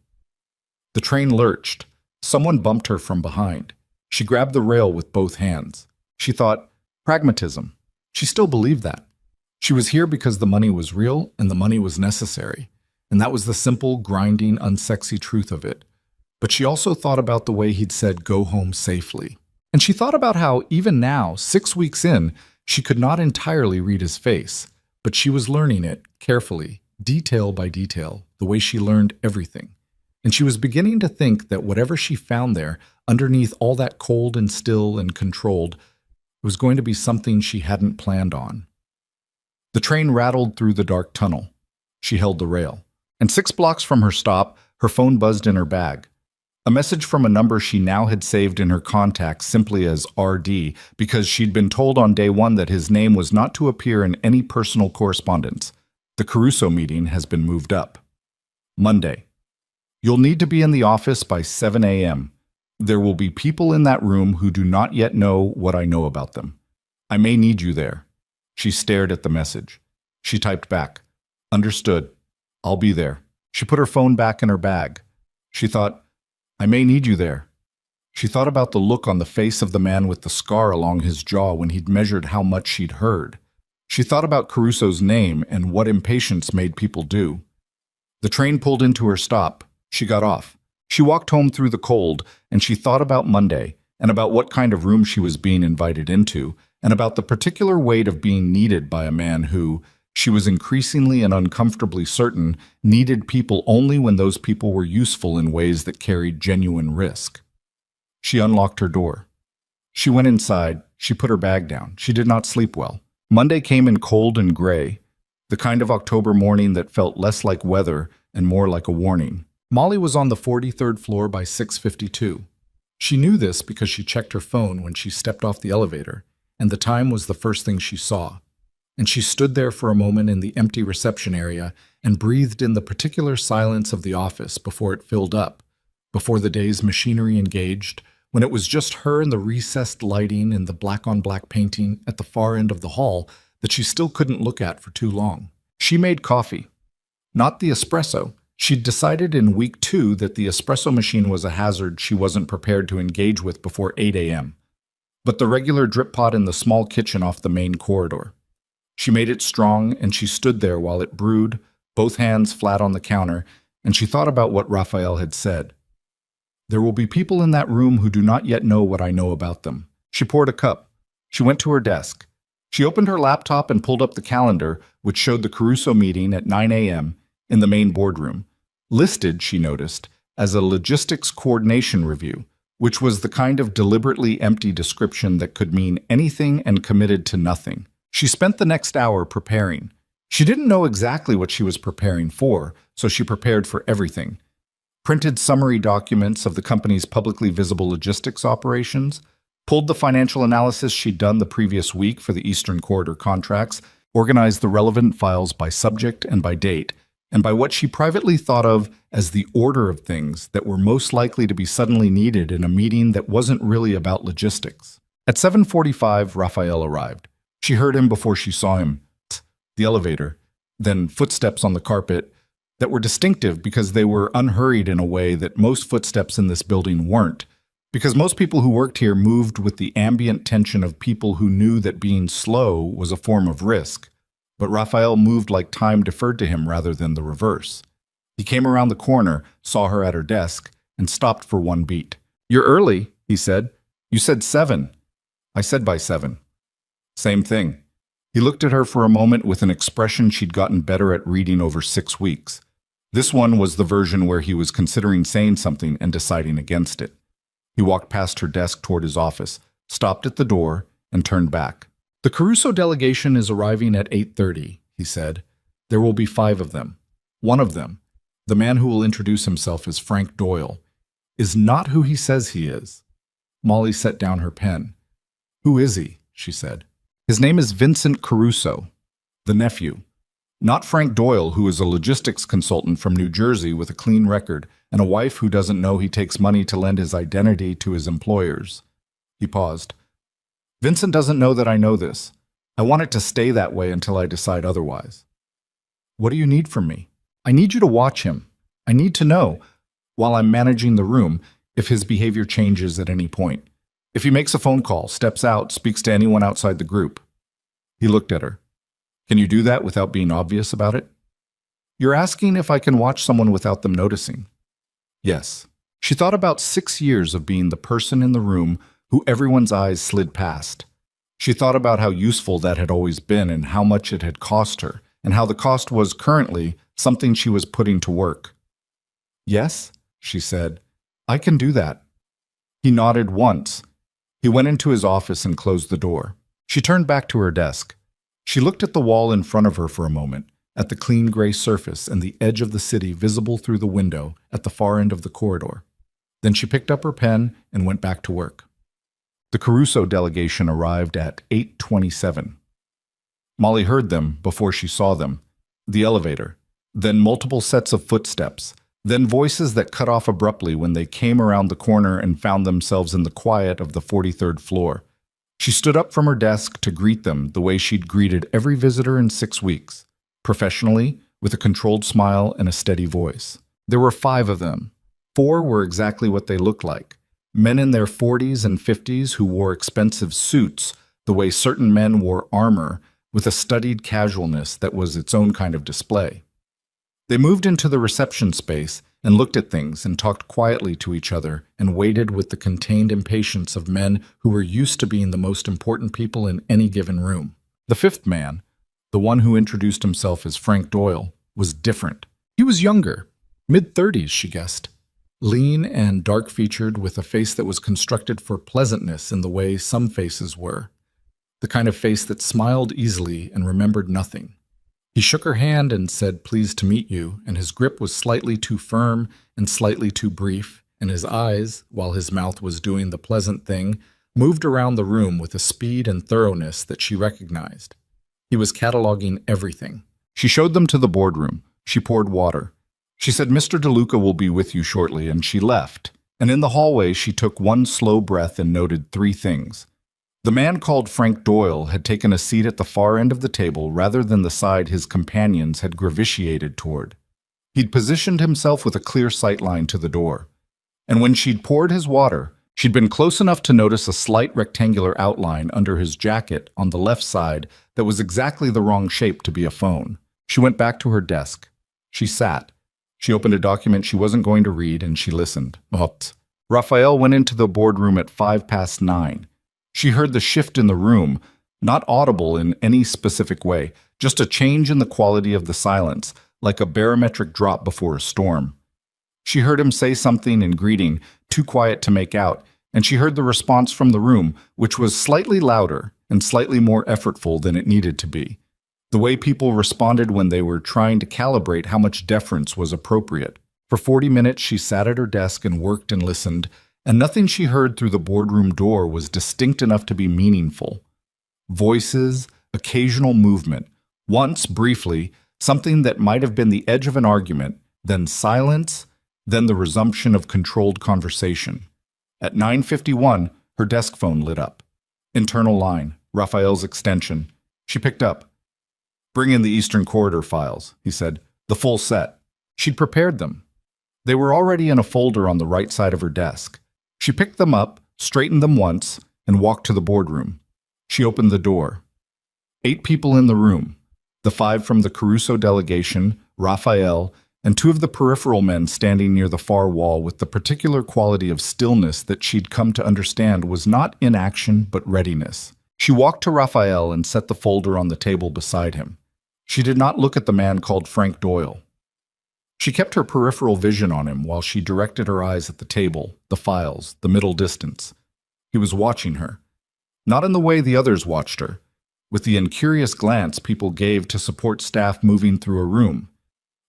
The train lurched. Someone bumped her from behind. She grabbed the rail with both hands. She thought, pragmatism. She still believed that. She was here because the money was real and the money was necessary. And that was the simple, grinding, unsexy truth of it. But she also thought about the way he'd said, "Go home safely." And she thought about how, even now, 6 weeks in, she could not entirely read his face, but she was learning it carefully, detail by detail, the way she learned everything. And she was beginning to think that whatever she found there, underneath all that cold and still and controlled, was going to be something she hadn't planned on. The train rattled through the dark tunnel. She held the rail. And 6 blocks from her stop, her phone buzzed in her bag. A message from a number she now had saved in her contacts simply as RD, because she'd been told on day 1 that his name was not to appear in any personal correspondence. The Caruso meeting has been moved up. Monday. You'll need to be in the office by 7 a.m. There will be people in that room who do not yet know what I know about them. I may need you there. She stared at the message. She typed back, "Understood. I'll be there." She put her phone back in her bag. She thought, "I may need you there." She thought about the look on the face of the man with the scar along his jaw when he'd measured how much she'd heard. She thought about Caruso's name and what impatience made people do. The train pulled into her stop. She got off. She walked home through the cold, and she thought about Monday, and about what kind of room she was being invited into, and about the particular weight of being needed by a man who, she was increasingly and uncomfortably certain, needed people only when those people were useful in ways that carried genuine risk. She unlocked her door. She went inside. She put her bag down. She did not sleep well. Monday came in cold and gray, the kind of October morning that felt less like weather and more like a warning. Molly was on the 43rd floor by 6:52. She knew this because she checked her phone when she stepped off the elevator, and the time was the first thing she saw. And she stood there for a moment in the empty reception area and breathed in the particular silence of the office before it filled up, before the day's machinery engaged, when it was just her and the recessed lighting and the black-on-black painting at the far end of the hall that she still couldn't look at for too long. She made coffee. Not the espresso. She'd decided in week 2 that the espresso machine was a hazard she wasn't prepared to engage with before 8 a.m., but the regular drip pot in the small kitchen off the main corridor. She made it strong, and she stood there while it brewed, both hands flat on the counter, and she thought about what Raphael had said. There will be people in that room who do not yet know what I know about them. She poured a cup. She went to her desk. She opened her laptop and pulled up the calendar, which showed the Caruso meeting at 9 a.m. in the main boardroom. Listed, she noticed, as a logistics coordination review, which was the kind of deliberately empty description that could mean anything and committed to nothing. She spent the next hour preparing. She didn't know exactly what she was preparing for, so she prepared for everything. Printed summary documents of the company's publicly visible logistics operations, pulled the financial analysis she'd done the previous week for the Eastern Corridor contracts, organized the relevant files by subject and by date, and by what she privately thought of as the order of things that were most likely to be suddenly needed in a meeting that wasn't really about logistics. At 7:45, Raphael arrived. She heard him before she saw him. The elevator, then footsteps on the carpet that were distinctive because they were unhurried in a way that most footsteps in this building weren't, because most people who worked here moved with the ambient tension of people who knew that being slow was a form of risk. But Raphael moved like time deferred to him rather than the reverse. He came around the corner, saw her at her desk, and stopped for one beat. "You're early," he said. "You said 7. "I said by 7. "Same thing." He looked at her for a moment with an expression she'd gotten better at reading over 6 weeks. This one was the version where he was considering saying something and deciding against it. He walked past her desk toward his office, stopped at the door, and turned back. "The Caruso delegation is arriving at 8:30, he said. "There will be 5 of them. One of them, the man who will introduce himself as Frank Doyle, is not who he says he is." Molly set down her pen. "Who is he?" she said. "His name is Vincent Caruso, the nephew. Not Frank Doyle, who is a logistics consultant from New Jersey with a clean record and a wife who doesn't know he takes money to lend his identity to his employers." He paused. "Vincent doesn't know that I know this. I want it to stay that way until I decide otherwise." "What do you need from me?" "I need you to watch him. I need to know, while I'm managing the room, if his behavior changes at any point. If he makes a phone call, steps out, speaks to anyone outside the group." He looked at her. "Can you do that without being obvious about it?" "You're asking if I can watch someone without them noticing?" "Yes." She thought about 6 years of being the person in the room who everyone's eyes slid past. She thought about how useful that had always been and how much it had cost her, and how the cost was currently something she was putting to work. "Yes," she said. "I can do that." He nodded once. He went into his office and closed the door. She turned back to her desk. She looked at the wall in front of her for a moment, at the clean gray surface and the edge of the city visible through the window at the far end of the corridor. Then she picked up her pen and went back to work. The Caruso delegation arrived at 8:27. Molly heard them before she saw them. The elevator, then multiple sets of footsteps, then voices that cut off abruptly when they came around the corner and found themselves in the quiet of the 43rd floor. She stood up from her desk to greet them the way she'd greeted every visitor in 6 weeks, professionally, with a controlled smile and a steady voice. There were 5 of them. 4 were exactly what they looked like. Men in their 40s and 50s who wore expensive suits the way certain men wore armor, with a studied casualness that was its own kind of display. They moved into the reception space and looked at things and talked quietly to each other and waited with the contained impatience of men who were used to being the most important people in any given room. The 5th man, the one who introduced himself as Frank Doyle, was different. He was younger, mid-30s, she guessed. Lean and dark-featured with a face that was constructed for pleasantness in the way some faces were. The kind of face that smiled easily and remembered nothing. He shook her hand and said, "Pleased to meet you," and his grip was slightly too firm and slightly too brief, and his eyes, while his mouth was doing the pleasant thing, moved around the room with a speed and thoroughness that she recognized. He was cataloging everything. She showed them to the boardroom. She poured water. She said, "Mr. DeLuca will be with you shortly," and she left. And in the hallway, she took one slow breath and noted 3 things. The man called Frank Doyle had taken a seat at the far end of the table rather than the side his companions had gravitated toward. He'd positioned himself with a clear sightline to the door. And when she'd poured his water, she'd been close enough to notice a slight rectangular outline under his jacket on the left side that was exactly the wrong shape to be a phone. She went back to her desk. She sat. She opened a document she wasn't going to read, and she listened. Raphael went into the boardroom at 9:05. She heard the shift in the room, not audible in any specific way, just a change in the quality of the silence, like a barometric drop before a storm. She heard him say something in greeting, too quiet to make out, and she heard the response from the room, which was slightly louder and slightly more effortful than it needed to be. The way people responded when they were trying to calibrate how much deference was appropriate. For 40 minutes, she sat at her desk and worked and listened, and nothing she heard through the boardroom door was distinct enough to be meaningful. Voices, occasional movement, once, briefly, something that might have been the edge of an argument, then silence, then the resumption of controlled conversation. At 9:51, her desk phone lit up. Internal line, Raphael's extension. She picked up. "Bring in the Eastern Corridor files," he said. "The full set." She'd prepared them. They were already in a folder on the right side of her desk. She picked them up, straightened them once, and walked to the boardroom. She opened the door. 8 people in the room. The 5 from the Caruso delegation, Raphael, and 2 of the peripheral men standing near the far wall with the particular quality of stillness that she'd come to understand was not inaction but readiness. She walked to Raphael and set the folder on the table beside him. She did not look at the man called Frank Doyle. She kept her peripheral vision on him while she directed her eyes at the table, the files, the middle distance. He was watching her. Not in the way the others watched her, with the incurious glance people gave to support staff moving through a room.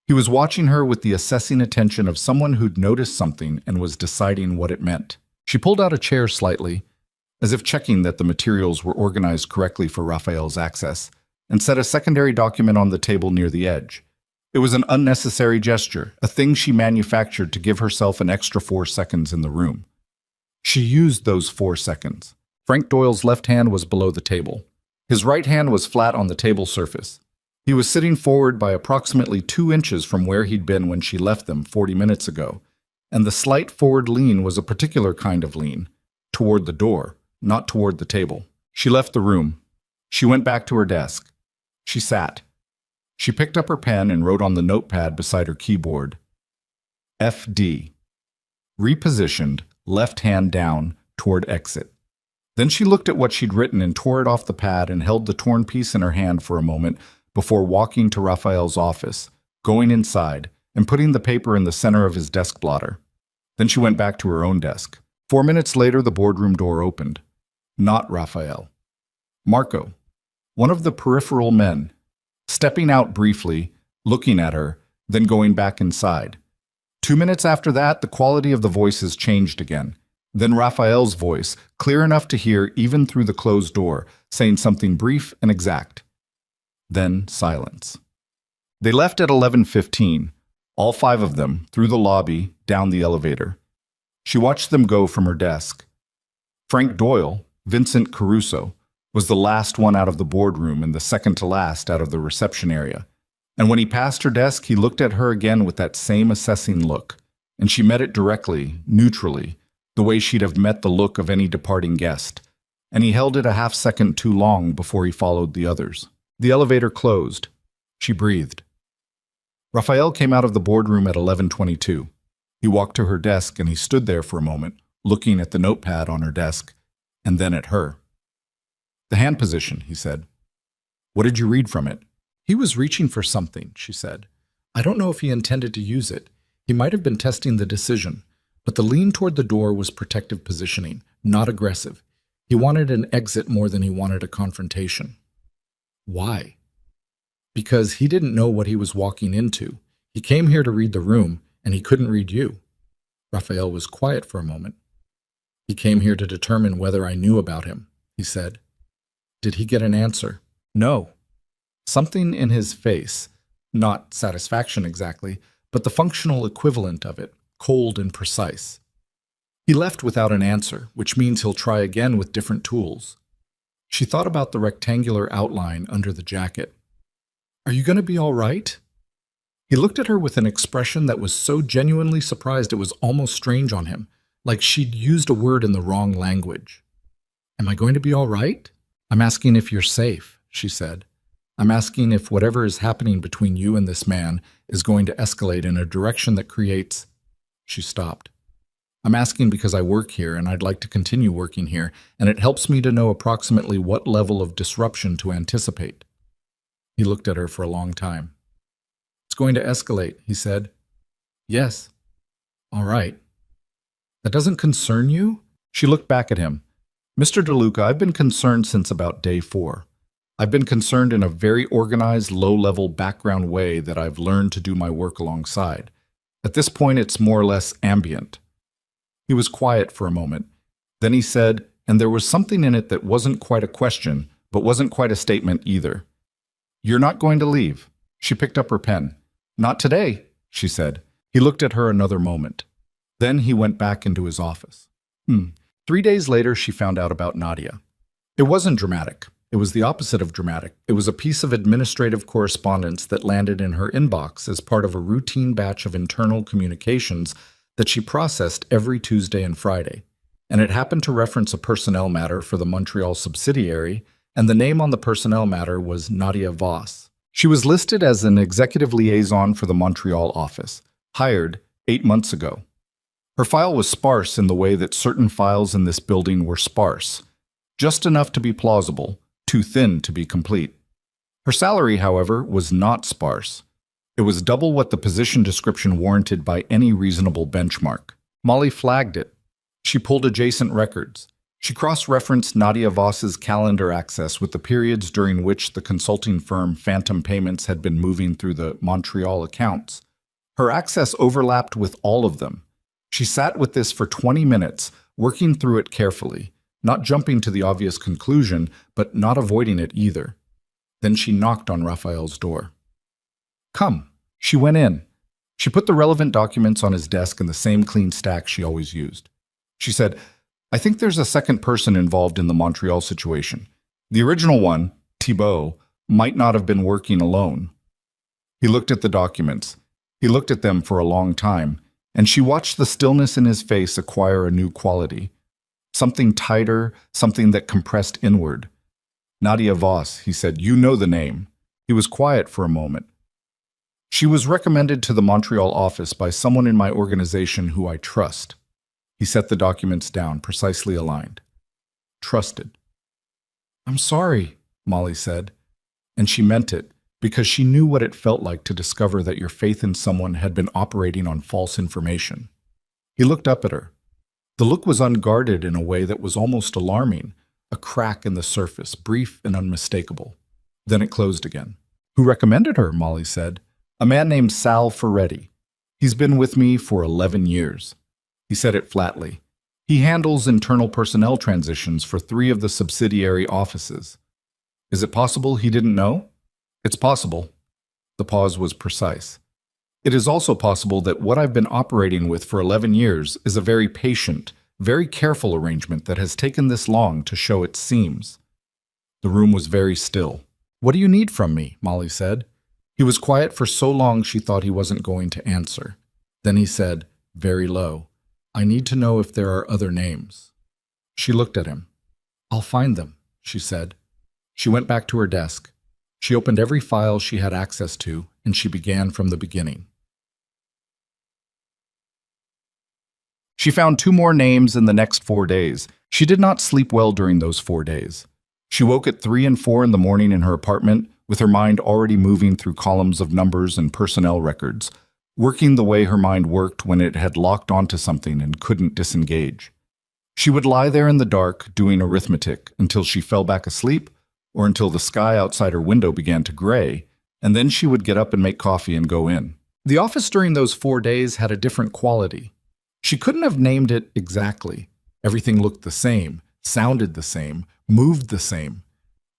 He was watching her with the assessing attention of someone who'd noticed something and was deciding what it meant. She pulled out a chair slightly, as if checking that the materials were organized correctly for Raphael's access, and set a secondary document on the table near the edge. It was an unnecessary gesture, a thing she manufactured to give herself an extra 4 seconds in the room. She used those 4 seconds. Frank Doyle's left hand was below the table. His right hand was flat on the table surface. He was sitting forward by approximately 2 inches from where he'd been when she left them 40 minutes ago, and the slight forward lean was a particular kind of lean, toward the door, not toward the table. She left the room. She went back to her desk. She sat. She picked up her pen and wrote on the notepad beside her keyboard, FD. Repositioned, left hand down, toward exit. Then she looked at what she'd written and tore it off the pad and held the torn piece in her hand for a moment before walking to Raphael's office, going inside, and putting the paper in the center of his desk blotter. Then she went back to her own desk. 4 minutes later, the boardroom door opened. Not Raphael. Marco. one of the peripheral men, stepping out briefly, looking at her, then going back inside. 2 minutes after that, the quality of the voices changed again. Then Raphael's voice, clear enough to hear even through the closed door, saying something brief and exact. Then silence. They left at 11:15, all 5 of them, through the lobby, down the elevator. She watched them go from her desk. Frank Doyle, Vincent Caruso, was the last one out of the boardroom and the second to last out of the reception area. And when he passed her desk, he looked at her again with that same assessing look, and she met it directly, neutrally, the way she'd have met the look of any departing guest, and he held it a half-second too long before he followed the others. The elevator closed. She breathed. Raphael came out of the boardroom at 11:22. He walked to her desk and he stood there for a moment, looking at the notepad on her desk, and then at her. "The hand position," he said. "What did you read from it?" "He was reaching for something," she said. "I don't know if he intended to use it. He might have been testing the decision. But the lean toward the door was protective positioning, not aggressive. He wanted an exit more than he wanted a confrontation." "Why?" "Because he didn't know what he was walking into. He came here to read the room, and he couldn't read you." Raphael was quiet for a moment. "He came here to determine whether I knew about him," he said. "Did he get an answer?" "No." Something in his face, not satisfaction exactly, but the functional equivalent of it, cold and precise. "He left without an answer, which means he'll try again with different tools." She thought about the rectangular outline under the jacket. "Are you going to be all right?" He looked at her with an expression that was so genuinely surprised it was almost strange on him, like she'd used a word in the wrong language. "Am I going to be all right?" "I'm asking if you're safe," she said. "I'm asking if whatever is happening between you and this man is going to escalate in a direction that creates—" She stopped. "I'm asking because I work here and I'd like to continue working here, and it helps me to know approximately what level of disruption to anticipate." He looked at her for a long time. "It's going to escalate," he said. "Yes." "All right." "That doesn't concern you?" She looked back at him. "Mr. DeLuca, I've been concerned since about day 4. I've been concerned in a very organized, low-level background way that I've learned to do my work alongside. At this point, it's more or less ambient." He was quiet for a moment. Then he said, and there was something in it that wasn't quite a question, but wasn't quite a statement either. "You're not going to leave." She picked up her pen. "Not today," she said. He looked at her another moment. Then he went back into his office. 3 days later, she found out about Nadia. It wasn't dramatic. It was the opposite of dramatic. It was a piece of administrative correspondence that landed in her inbox as part of a routine batch of internal communications that she processed every Tuesday and Friday. And it happened to reference a personnel matter for the Montreal subsidiary, and the name on the personnel matter was Nadia Voss. She was listed as an executive liaison for the Montreal office, hired 8 months ago. Her file was sparse in the way that certain files in this building were sparse, just enough to be plausible, too thin to be complete. Her salary, however, was not sparse. It was double what the position description warranted by any reasonable benchmark. Molly flagged it. She pulled adjacent records. She cross-referenced Nadia Voss's calendar access with the periods during which the consulting firm Phantom Payments had been moving through the Montreal accounts. Her access overlapped with all of them. She sat with this for 20 minutes, working through it carefully, not jumping to the obvious conclusion, but not avoiding it either. Then she knocked on Raphael's door. "Come." She went in. She put the relevant documents on his desk in the same clean stack she always used. She said, "I think there's a second person involved in the Montreal situation. The original one, Thibault, might not have been working alone." He looked at the documents. He looked at them for a long time, and she watched the stillness in his face acquire a new quality. Something tighter, something that compressed inward. "Nadia Voss," he said, "you know the name." He was quiet for a moment. "She was recommended to the Montreal office by someone in my organization who I trust." He set the documents down, precisely aligned. "Trusted." "I'm sorry," Molly said. And she meant it, because she knew what it felt like to discover that your faith in someone had been operating on false information. He looked up at her. The look was unguarded in a way that was almost alarming, a crack in the surface, brief and unmistakable. Then it closed again. Who recommended her? Molly said. A man named Sal Ferretti. He's been with me for 11 years. He said it flatly. He handles internal personnel transitions for 3 of the subsidiary offices. Is it possible he didn't know? It's possible. The pause was precise. It is also possible that what I've been operating with for 11 years is a very patient, very careful arrangement that has taken this long to show its seams. The room was very still. What do you need from me? Molly said. He was quiet for so long she thought he wasn't going to answer. Then he said, very low, I need to know if there are other names. She looked at him. I'll find them, she said. She went back to her desk. She opened every file she had access to, and she began from the beginning. She found 2 more names in the next 4 days. She did not sleep well during those 4 days. She woke at 3 and 4 in the morning in her apartment, with her mind already moving through columns of numbers and personnel records, working the way her mind worked when it had locked onto something and couldn't disengage. She would lie there in the dark doing arithmetic until she fell back asleep or until the sky outside her window began to gray, and then she would get up and make coffee and go in. The office during those 4 days had a different quality. She couldn't have named it exactly. Everything looked the same, sounded the same, moved the same.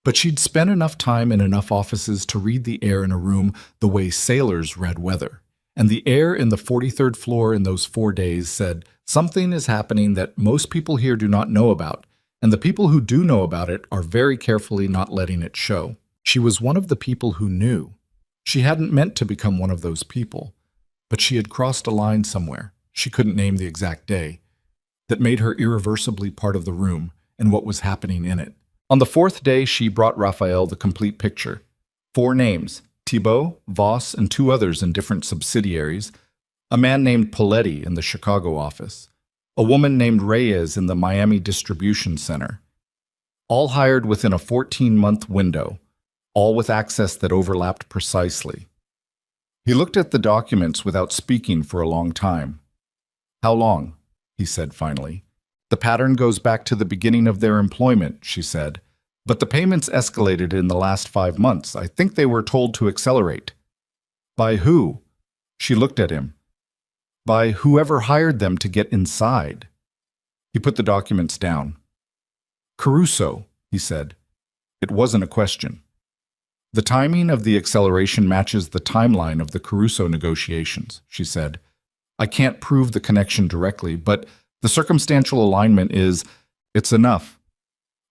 But she'd spent enough time in enough offices to read the air in a room the way sailors read weather. And the air in the 43rd floor in those 4 days said, something is happening that most people here do not know about, and the people who do know about it are very carefully not letting it show. She was one of the people who knew. She hadn't meant to become one of those people, but she had crossed a line somewhere, she couldn't name the exact day, that made her irreversibly part of the room and what was happening in it. On the 4th day, she brought Raphael the complete picture. 4 names, Thibault, Voss, and 2 others in different subsidiaries, a man named Poletti in the Chicago office, a woman named Reyes in the Miami distribution center, all hired within a 14-month window, all with access that overlapped precisely. He looked at the documents without speaking for a long time. How long? He said finally. The pattern goes back to the beginning of their employment, she said. But the payments escalated in the last 5 months. I think they were told to accelerate. By who? She looked at him. By whoever hired them to get inside. He put the documents down. Caruso, he said. It wasn't a question. The timing of the acceleration matches the timeline of the Caruso negotiations, she said. I can't prove the connection directly, but the circumstantial alignment is, it's enough.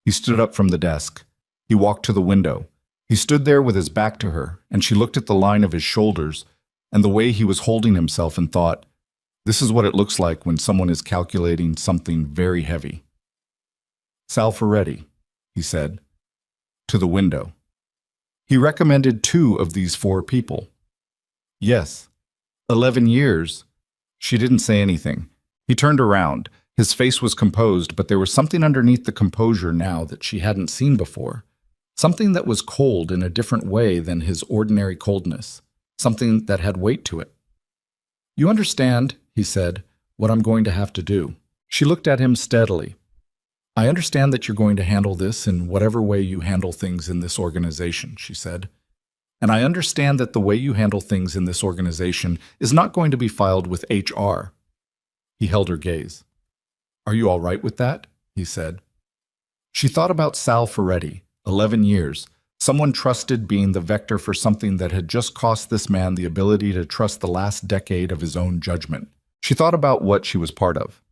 He stood up from the desk. He walked to the window. He stood there with his back to her, and she looked at the line of his shoulders and the way he was holding himself and thought, this is what it looks like when someone is calculating something very heavy. Sal Ferretti, he said, to the window. He recommended 2 of these 4 people. Yes, 11 years. She didn't say anything. He turned around. His face was composed, but there was something underneath the composure now that she hadn't seen before. Something that was cold in a different way than his ordinary coldness. Something that had weight to it. You understand, he said, what I'm going to have to do. She looked at him steadily. I understand that you're going to handle this in whatever way you handle things in this organization, she said. And I understand that the way you handle things in this organization is not going to be filed with HR. He held her gaze. Are you all right with that? He said. She thought about Sal Ferretti, 11 years, someone trusted being the vector for something that had just cost this man the ability to trust the last decade of his own judgment. She thought about what she was part of.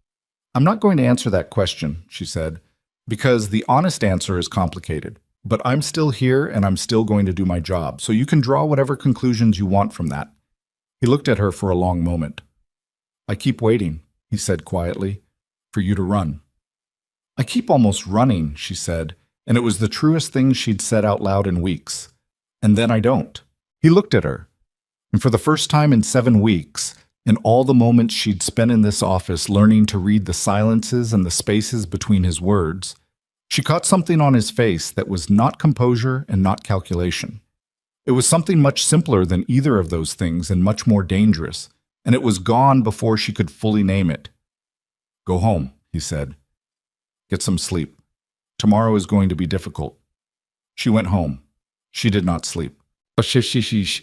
I'm not going to answer that question, she said, because the honest answer is complicated. But I'm still here and I'm still going to do my job, so you can draw whatever conclusions you want from that. He looked at her for a long moment. I keep waiting, he said quietly, for you to run. I keep almost running, she said, and it was the truest thing she'd said out loud in weeks. And then I don't. He looked at her, and for the first time in 7 weeks, in all the moments she'd spent in this office learning to read the silences and the spaces between his words, she caught something on his face that was not composure and not calculation. It was something much simpler than either of those things and much more dangerous, and it was gone before she could fully name it. Go home, he said. Get some sleep. Tomorrow is going to be difficult. She went home. She did not sleep. The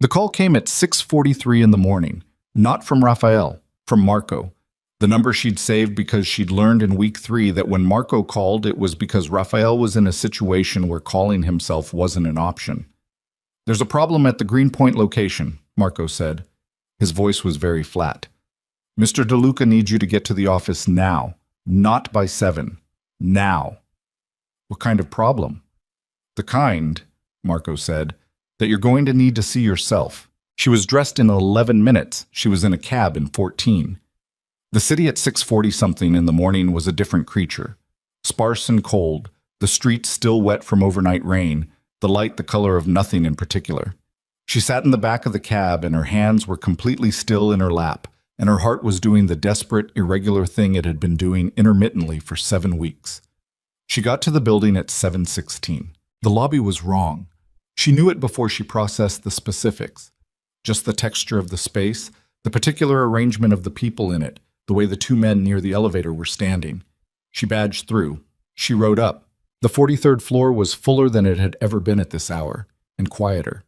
call came at 6:43 in the morning, not from Raphael, from Marco. The number she'd saved because she'd learned in week 3 that when Marco called, it was because Raphael was in a situation where calling himself wasn't an option. "There's a problem at the Greenpoint location," Marco said. His voice was very flat. "Mr. DeLuca needs you to get to the office now, not by 7. Now." "What kind of problem?" "The kind," Marco said, "that you're going to need to see yourself." She was dressed in 11 minutes. She was in a cab in 14. The city at 6:40-something in the morning was a different creature. Sparse and cold, the streets still wet from overnight rain, the light the color of nothing in particular. She sat in the back of the cab and her hands were completely still in her lap, and her heart was doing the desperate, irregular thing it had been doing intermittently for 7 weeks. She got to the building at 7:16. The lobby was wrong. She knew it before she processed the specifics. Just the texture of the space, the particular arrangement of the people in it, the way the 2 men near the elevator were standing. She badged through. She rode up. The 43rd floor was fuller than it had ever been at this hour, and quieter.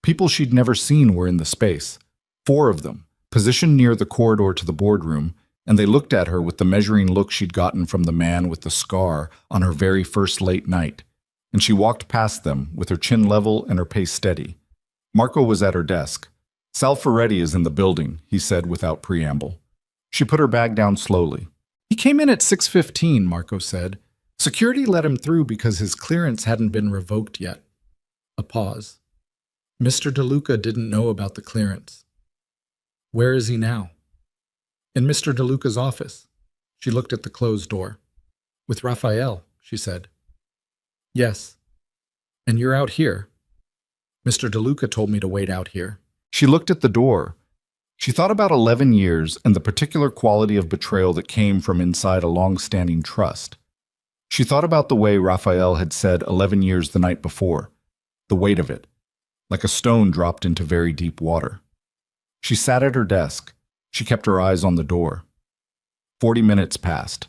People she'd never seen were in the space. 4 of them, positioned near the corridor to the boardroom, and they looked at her with the measuring look she'd gotten from the man with the scar on her very first late night. And she walked past them, with her chin level and her pace steady. Marco was at her desk. "Sal Ferretti is in the building," he said without preamble. She put her bag down slowly. "He came in at 6:15, Marco said. "Security let him through because his clearance hadn't been revoked yet." A pause. "Mr. DeLuca didn't know about the clearance." "Where is he now?" "In Mr. DeLuca's office." She looked at the closed door. "With Raphael," she said. "Yes. And you're out here?" "Mr. DeLuca told me to wait out here." She looked at the door. She thought about 11 years and the particular quality of betrayal that came from inside a long-standing trust. She thought about the way Raphael had said 11 years the night before, the weight of it, like a stone dropped into very deep water. She sat at her desk. She kept her eyes on the door. 40 minutes passed.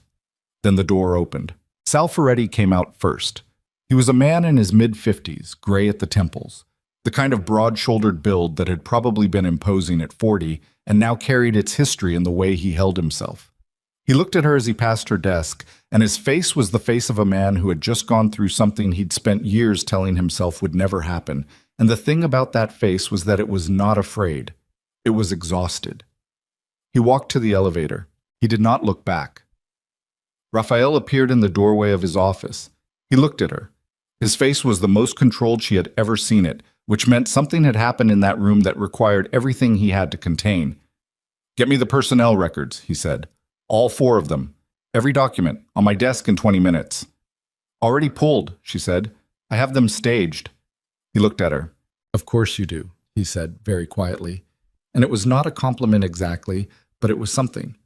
Then the door opened. Sal Ferretti came out first. He was a man in his mid-50s, gray at the temples, the kind of broad-shouldered build that had probably been imposing at 40 and now carried its history in the way he held himself. He looked at her as he passed her desk, and his face was the face of a man who had just gone through something he'd spent years telling himself would never happen, and the thing about that face was that it was not afraid. It was exhausted. He walked to the elevator. He did not look back. Raphael appeared in the doorway of his office. He looked at her. His face was the most controlled she had ever seen it, which meant something had happened in that room that required everything he had to contain. "Get me the personnel records," he said. "All 4 of them. Every document, on my desk in 20 minutes. "Already pulled," she said. "I have them staged." He looked at her. "Of course you do," he said, very quietly. And it was not a compliment exactly, but it was something.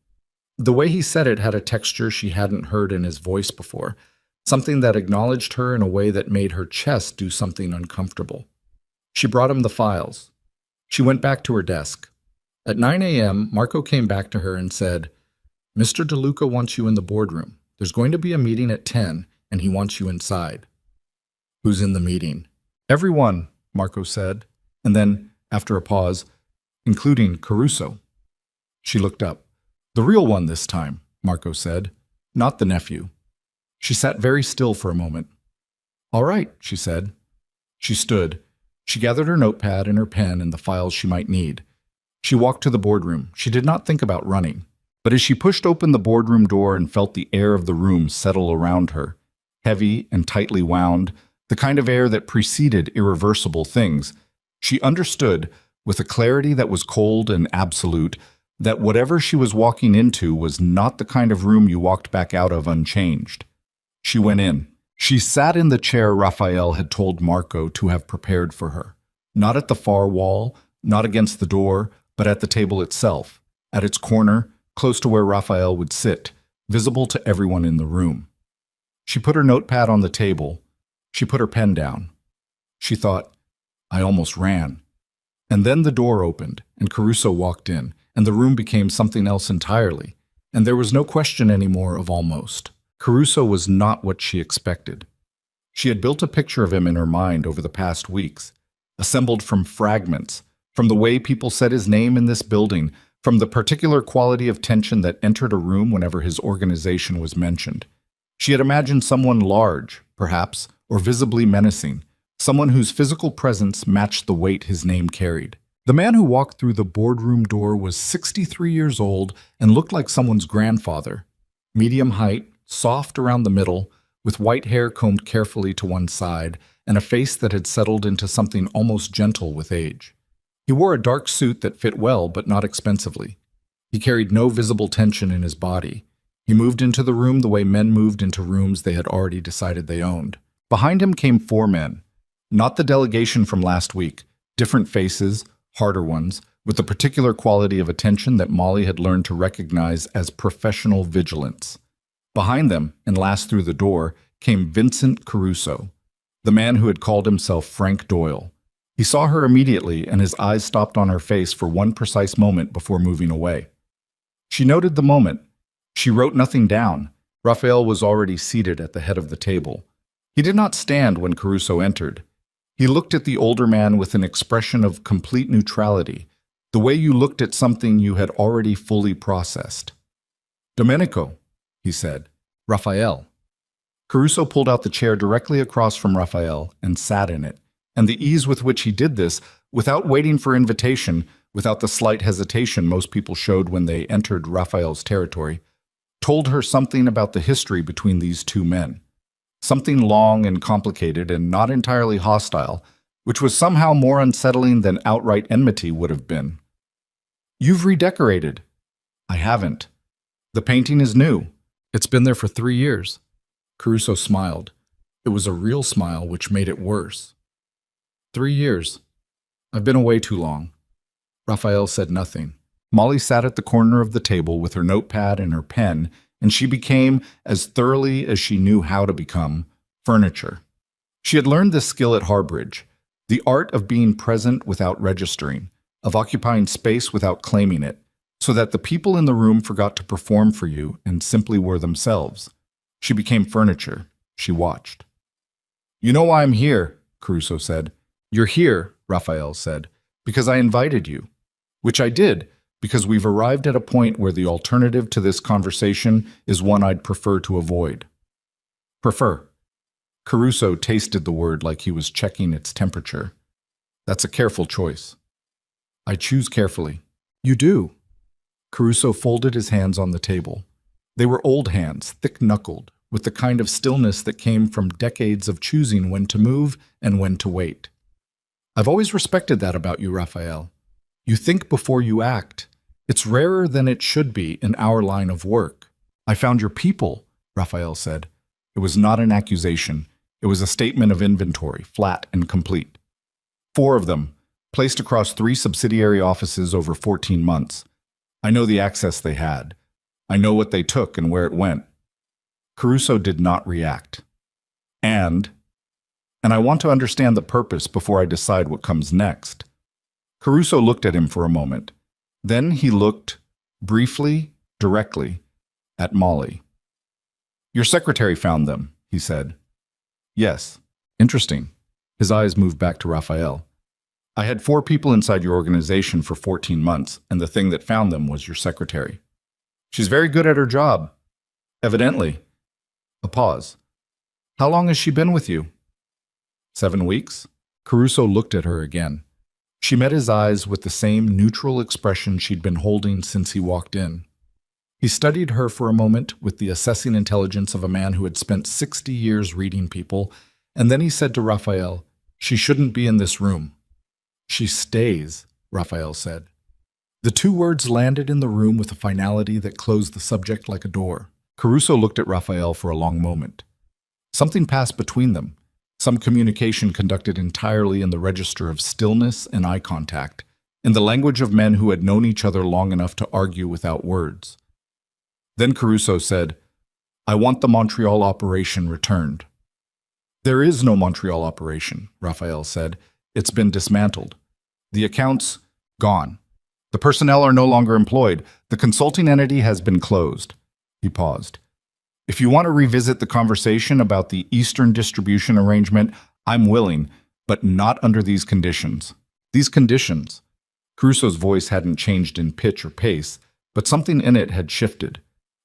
The way he said it had a texture she hadn't heard in his voice before, something that acknowledged her in a way that made her chest do something uncomfortable. She brought him the files. She went back to her desk. At 9 a.m., Marco came back to her and said, "Mr. DeLuca wants you in the boardroom. There's going to be a meeting at 10, and he wants you inside." "Who's in the meeting?" "Everyone," Marco said, and then, after a pause, "including Caruso." She looked up. "The real one this time," Marco said, "not the nephew." She sat very still for a moment. "All right," she said. She stood. She gathered her notepad and her pen and the files she might need. She walked to the boardroom. She did not think about running. But as she pushed open the boardroom door and felt the air of the room settle around her, heavy and tightly wound, the kind of air that preceded irreversible things, she understood, with a clarity that was cold and absolute, that whatever she was walking into was not the kind of room you walked back out of unchanged. She went in. She sat in the chair Raphael had told Marco to have prepared for her. Not at the far wall, not against the door, but at the table itself, at its corner, close to where Raphael would sit, visible to everyone in the room. She put her notepad on the table. She put her pen down. She thought, "I almost ran." And then the door opened, and Caruso walked in, and the room became something else entirely, and there was no question anymore of almost. Caruso was not what she expected. She had built a picture of him in her mind over the past weeks, assembled from fragments, from the way people said his name in this building, from the particular quality of tension that entered a room whenever his organization was mentioned. She had imagined someone large, perhaps, or visibly menacing, someone whose physical presence matched the weight his name carried. The man who walked through the boardroom door was 63 years old and looked like someone's grandfather. Medium height, soft around the middle, with white hair combed carefully to one side, and a face that had settled into something almost gentle with age. He wore a dark suit that fit well but not expensively. He carried no visible tension in his body. He moved into the room the way men moved into rooms they had already decided they owned. Behind him came 4 men. Not the delegation from last week, different faces, harder ones, with the particular quality of attention that Molly had learned to recognize as professional vigilance. Behind them, and last through the door, came Vincent Caruso, the man who had called himself Frank Doyle. He saw her immediately, and his eyes stopped on her face for one precise moment before moving away. She noted the moment. She wrote nothing down. Raphael was already seated at the head of the table. He did not stand when Caruso entered. He looked at the older man with an expression of complete neutrality, the way you looked at something you had already fully processed. "Domenico," he said. "Raphael." Caruso pulled out the chair directly across from Raphael and sat in it, and the ease with which he did this, without waiting for invitation, without the slight hesitation most people showed when they entered Raphael's territory, told her something about the history between these 2 men. Something long and complicated and not entirely hostile, which was somehow more unsettling than outright enmity would have been. "You've redecorated." "I haven't. The painting is new. It's been there for 3 years. Caruso smiled. It was a real smile, which made it worse. 3 years. I've been away too long." Raphael said nothing. Molly sat at the corner of the table with her notepad and her pen, and she became, as thoroughly as she knew how to become, furniture. She had learned this skill at Harbridge, the art of being present without registering, of occupying space without claiming it, so that the people in the room forgot to perform for you and simply were themselves. She became furniture. She watched. "You know why I'm here," Caruso said. "You're here," Raphael said, "because I invited you." "Which I did, because we've arrived at a point where the alternative to this conversation is one I'd prefer to avoid." "Prefer." Caruso tasted the word like he was checking its temperature. "That's a careful choice." "I choose carefully." "You do." Caruso folded his hands on the table. They were old hands, thick-knuckled, with the kind of stillness that came from decades of choosing when to move and when to wait. "I've always respected that about you, Raphael. You think before you act. It's rarer than it should be in our line of work." "I found your people," Raphael said. It was not an accusation. It was a statement of inventory, flat and complete. 4 of them, placed across 3 subsidiary offices over 14 months. I know the access they had. I know what they took and where it went. Caruso did not react. And I want to understand the purpose before I decide what comes next. Caruso looked at him for a moment. Then he looked, briefly, directly, at Molly. "Your secretary found them," he said. "Yes. Interesting." His eyes moved back to Raphael. "I had 4 people inside your organization for 14 months, and the thing that found them was your secretary. She's very good at her job. Evidently." A pause. "How long has she been with you?" 7 weeks. Caruso looked at her again. She met his eyes with the same neutral expression she'd been holding since he walked in. He studied her for a moment with the assessing intelligence of a man who had spent 60 years reading people, and then he said to Raphael, "She shouldn't be in this room." "She stays," Raphael said. The 2 words landed in the room with a finality that closed the subject like a door. Caruso looked at Raphael for a long moment. Something passed between them, some communication conducted entirely in the register of stillness and eye contact, in the language of men who had known each other long enough to argue without words. Then Caruso said, "I want the Montreal operation returned." "There is no Montreal operation," Raphael said. "It's been dismantled. The accounts, gone. The personnel are no longer employed. The consulting entity has been closed." He paused. If you want to revisit the conversation about the Eastern distribution arrangement, I'm willing, but not under these conditions. These conditions. Caruso's voice hadn't changed in pitch or pace, but something in it had shifted.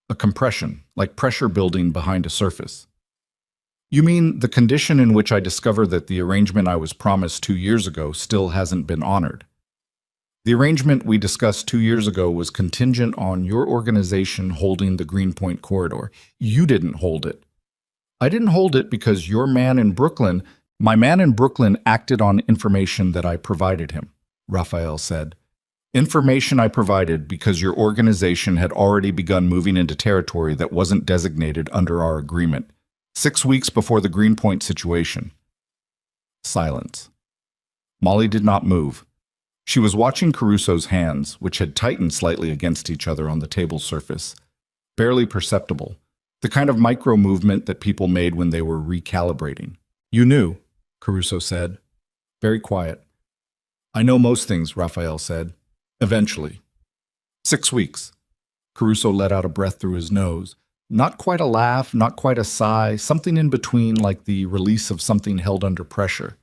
A compression, like pressure building behind a surface. You mean the condition in which I discover that the arrangement I was promised 2 years ago still hasn't been honored? The arrangement we discussed 2 years ago was contingent on your organization holding the Greenpoint corridor. You didn't hold it. I didn't hold it because my man in Brooklyn acted on information that I provided him, Raphael said. Information I provided because your organization had already begun moving into territory that wasn't designated under our agreement, 6 weeks before the Greenpoint situation. Silence. Molly did not move. She was watching Caruso's hands, which had tightened slightly against each other on the table surface. Barely perceptible. The kind of micro-movement that people made when they were recalibrating. You knew, Caruso said. Very quiet. I know most things, Raphael said. Eventually. 6 weeks. Caruso let out a breath through his nose. Not quite a laugh, not quite a sigh, something in between, like the release of something held under pressure.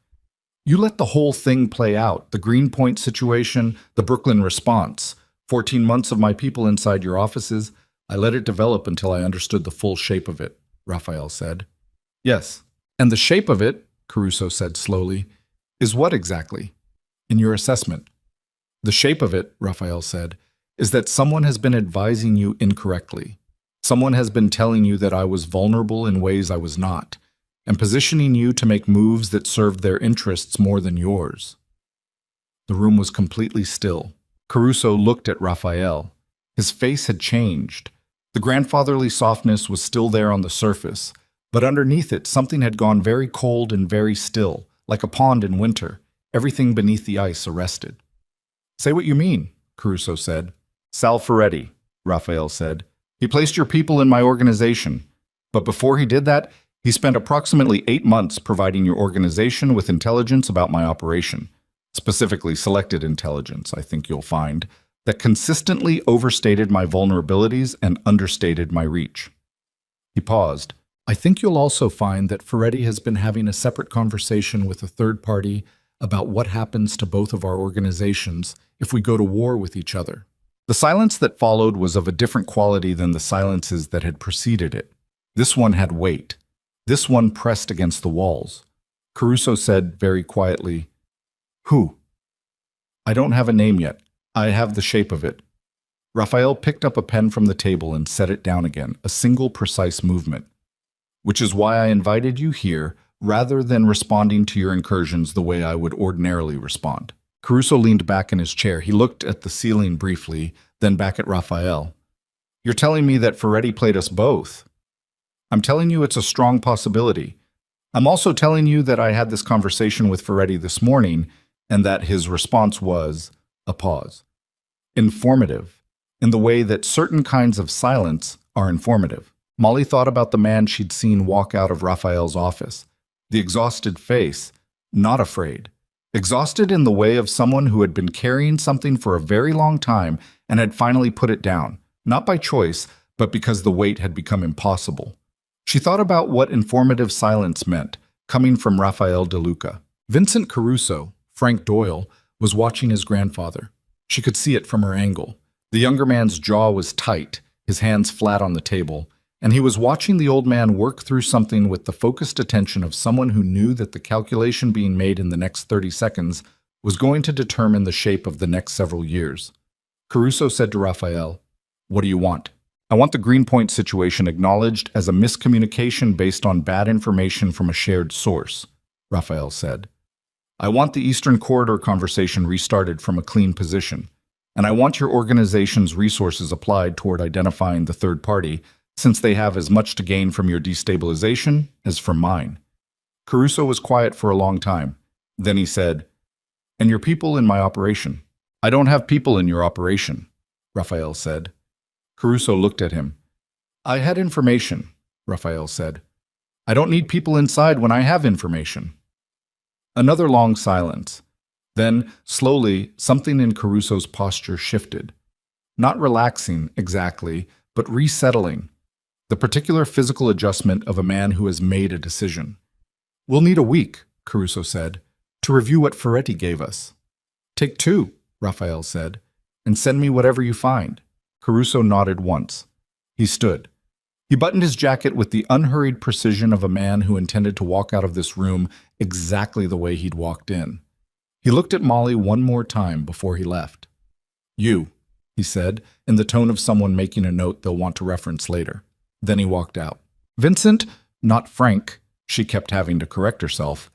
You let the whole thing play out, the Greenpoint situation, the Brooklyn response. 14 months of my people inside your offices. I let it develop until I understood the full shape of it, Raphael said. Yes, and the shape of it, Caruso said slowly, is what exactly? In your assessment. The shape of it, Raphael said, is that someone has been advising you incorrectly. Someone has been telling you that I was vulnerable in ways I was not, and positioning you to make moves that served their interests more than yours. The room was completely still. Caruso looked at Raphael. His face had changed. The grandfatherly softness was still there on the surface, but underneath it something had gone very cold and very still, like a pond in winter, everything beneath the ice arrested. Say what you mean, Caruso said. Sal Ferretti, Raphael said. He placed your people in my organization, but before he did that, he spent approximately 8 months providing your organization with intelligence about my operation, specifically selected intelligence, I think you'll find, that consistently overstated my vulnerabilities and understated my reach. He paused. I think you'll also find that Ferretti has been having a separate conversation with a third party about what happens to both of our organizations if we go to war with each other. The silence that followed was of a different quality than the silences that had preceded it. This one had weight. This one pressed against the walls. Caruso said very quietly, Who? I don't have a name yet. I have the shape of it. Raphael picked up a pen from the table and set it down again, a single precise movement. Which is why I invited you here, rather than responding to your incursions the way I would ordinarily respond. Caruso leaned back in his chair. He looked at the ceiling briefly, then back at Raphael. You're telling me that Ferretti played us both. I'm telling you it's a strong possibility. I'm also telling you that I had this conversation with Ferretti this morning and that his response was a pause. Informative, in the way that certain kinds of silence are informative. Molly thought about the man she'd seen walk out of Raphael's office. The exhausted face, not afraid. Exhausted in the way of someone who had been carrying something for a very long time and had finally put it down, not by choice, but because the weight had become impossible. She thought about what informative silence meant, coming from Raphael De Luca. Vincent Caruso, Frank Doyle, was watching his grandfather. She could see it from her angle. The younger man's jaw was tight, his hands flat on the table, and he was watching the old man work through something with the focused attention of someone who knew that the calculation being made in the next 30 seconds was going to determine the shape of the next several years. Caruso said to Raphael, What do you want? I want the Greenpoint situation acknowledged as a miscommunication based on bad information from a shared source, Raphael said. I want the Eastern Corridor conversation restarted from a clean position, and I want your organization's resources applied toward identifying the third party, since they have as much to gain from your destabilization as from mine. Caruso was quiet for a long time. Then he said, And your people in my operation? I don't have people in your operation, Raphael said. Caruso looked at him. I had information, Raphael said. I don't need people inside when I have information. Another long silence. Then, slowly, something in Caruso's posture shifted. Not relaxing, exactly, but resettling. the particular physical adjustment of a man who has made a decision. "We'll need a week," Caruso said, "to review what Ferretti gave us." "Take 2, Raphael said, "and send me whatever you find." Caruso nodded once. He stood. He buttoned his jacket with the unhurried precision of a man who intended to walk out of this room exactly the way he'd walked in. He looked at Molly one more time before he left. "You," he said, in the tone of someone making a note they'll want to reference later. Then he walked out. Vincent, not Frank, she kept having to correct herself,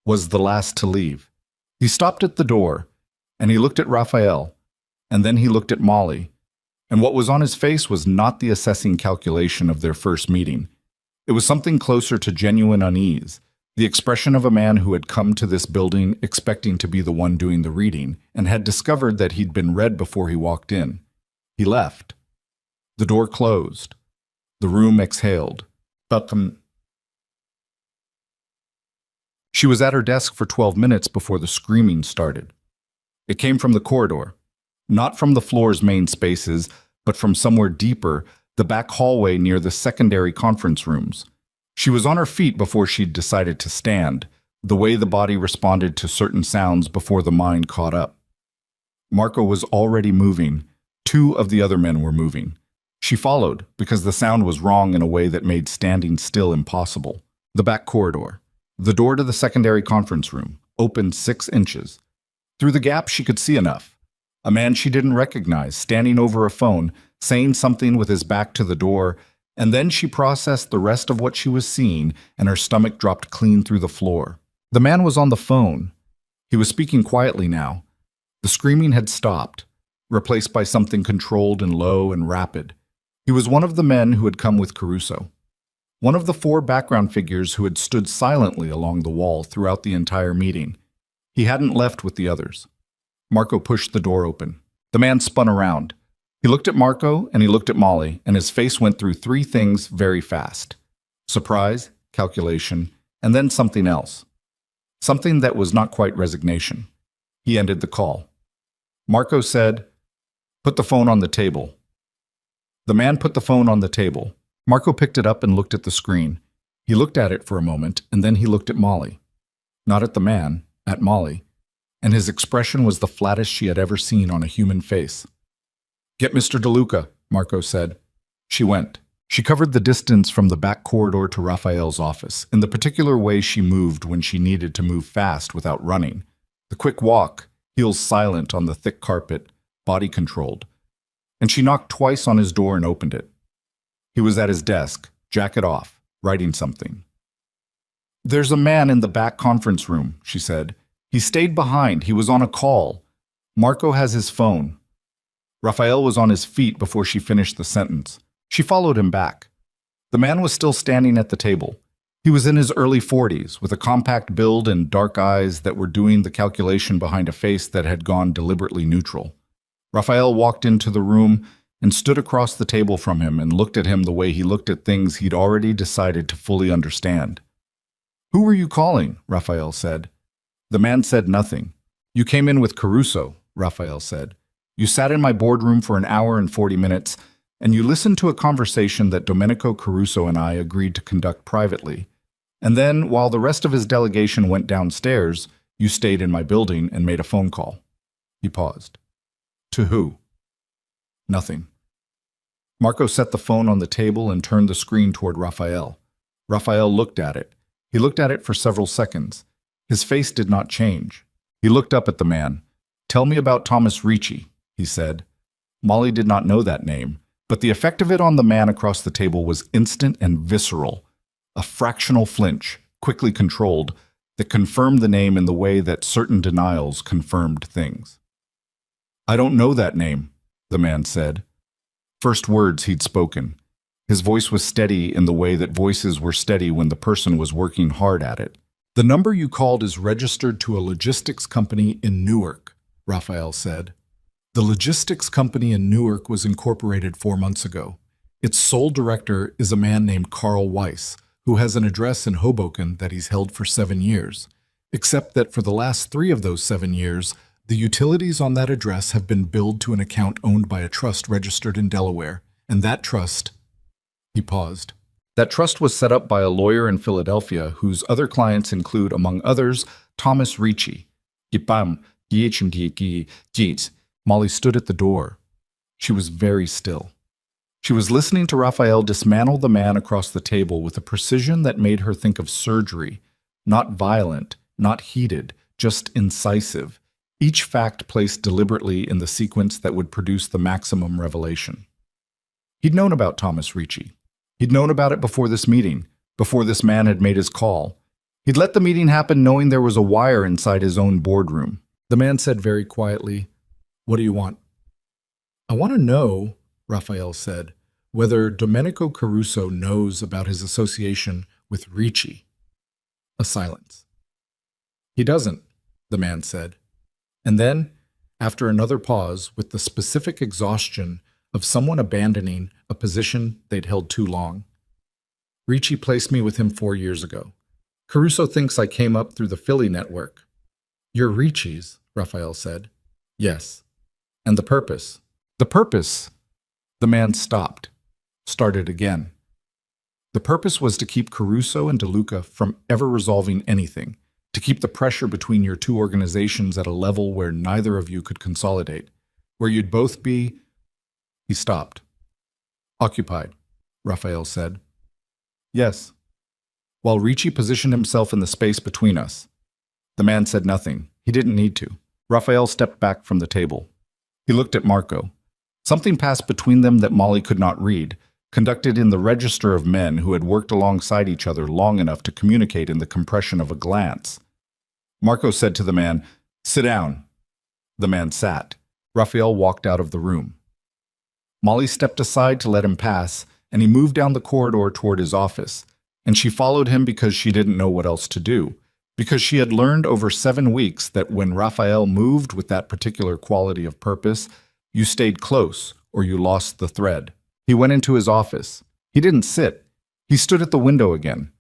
was the last to leave. He stopped at the door, and he looked at Raphael, and then he looked at Molly, and what was on his face was not the assessing calculation of their first meeting. It was something closer to genuine unease, the expression of a man who had come to this building expecting to be the one doing the reading, and had discovered that he'd been read before he walked in. He left. The door closed. The room exhaled. She was at her desk for 12 minutes before the screaming started. It came from the corridor. Not from the floor's main spaces, but from somewhere deeper, the back hallway near the secondary conference rooms. She was on her feet before she'd decided to stand, the way the body responded to certain sounds before the mind caught up. Marco was already moving. 2 of the other men were moving. She followed, because the sound was wrong in a way that made standing still impossible. The back corridor. The door to the secondary conference room, opened 6 inches. Through the gap she could see enough. A man she didn't recognize, standing over a phone, saying something with his back to the door, and then she processed the rest of what she was seeing, and her stomach dropped clean through the floor. The man was on the phone. He was speaking quietly now. The screaming had stopped, replaced by something controlled and low and rapid. He was one of the men who had come with Caruso. One of the 4 background figures who had stood silently along the wall throughout the entire meeting. He hadn't left with the others. Marco pushed the door open. The man spun around. He looked at Marco and he looked at Molly, and his face went through 3 things very fast. Surprise, calculation, and then something else. Something that was not quite resignation. He ended the call. Marco said, "Put the phone on the table." The man put the phone on the table. Marco picked it up and looked at the screen. He looked at it for a moment, and then he looked at Molly. Not at the man, at Molly. And his expression was the flattest she had ever seen on a human face. "Get Mr. DeLuca," Marco said. She went. She covered the distance from the back corridor to Raphael's office, in the particular way she moved when she needed to move fast without running. The quick walk, heels silent on the thick carpet, body controlled. And she knocked twice on his door and opened it. He was at his desk, jacket off, writing something. "There's a man in the back conference room," she said. "He stayed behind. He was on a call. Marco has his phone." Raphael was on his feet before she finished the sentence. She followed him back. The man was still standing at the table. He was in his early 40s, with a compact build and dark eyes that were doing the calculation behind a face that had gone deliberately neutral. Raphael walked into the room and stood across the table from him and looked at him the way he looked at things he'd already decided to fully understand. "Who were you calling?" Raphael said. The man said nothing. "You came in with Caruso," Raphael said. "You sat in my boardroom for an hour and 40 minutes, and you listened to a conversation that Domenico Caruso and I agreed to conduct privately. And then, while the rest of his delegation went downstairs, you stayed in my building and made a phone call." He paused. "To who?" "Nothing." Marco set the phone on the table and turned the screen toward Raphael. Raphael looked at it. He looked at it for several seconds. His face did not change. He looked up at the man. "Tell me about Thomas Ricci," he said. Molly did not know that name, but the effect of it on the man across the table was instant and visceral. A fractional flinch, quickly controlled, that confirmed the name in the way that certain denials confirmed things. "I don't know that name," the man said. First words he'd spoken. His voice was steady in the way that voices were steady when the person was working hard at it. "The number you called is registered to a logistics company in Newark," Raphael said. "The logistics company in Newark was incorporated 4 months ago. Its sole director is a man named Carl Weiss, who has an address in Hoboken that he's held for 7 years, except that for the last 3 of those 7 years, the utilities on that address have been billed to an account owned by a trust registered in Delaware, and that trust..." He paused. That trust was set up by a lawyer in Philadelphia whose other clients include, among others, Thomas Ricci. Molly stood at the door. She was very still. She was listening to Raphael dismantle the man across the table with a precision that made her think of surgery, not violent, not heated, just incisive, each fact placed deliberately in the sequence that would produce the maximum revelation. He'd known about Thomas Ricci. He'd known about it before this meeting, before this man had made his call. He'd let the meeting happen knowing there was a wire inside his own boardroom. The man said very quietly, "What do you want?" "I want to know," Raphael said, "whether Domenico Caruso knows about his association with Ricci." A silence. "He doesn't," the man said. And then, after another pause, with the specific exhaustion of someone abandoning a position they'd held too long, "Ricci placed me with him 4 years ago. Caruso thinks I came up through the Philly network." "You're Ricci's," Raphael said. "Yes." "And the purpose?" "The purpose?" The man stopped, started again. "The purpose was to keep Caruso and DeLuca from ever resolving anything, to keep the pressure between your two organizations at a level where neither of you could consolidate, where you'd both be—" He stopped. "Occupied," Raphael said. "Yes." "While Ricci positioned himself in the space between us." The man said nothing. He didn't need to. Raphael stepped back from the table. He looked at Marco. Something passed between them that Molly could not read, conducted in the register of men who had worked alongside each other long enough to communicate in the compression of a glance. Marco said to the man, "Sit down." The man sat. Raphael walked out of the room. Molly stepped aside to let him pass, and he moved down the corridor toward his office, and she followed him because she didn't know what else to do, because she had learned over 7 weeks that when Raphael moved with that particular quality of purpose, you stayed close or you lost the thread. He went into his office. He didn't sit. He stood at the window again.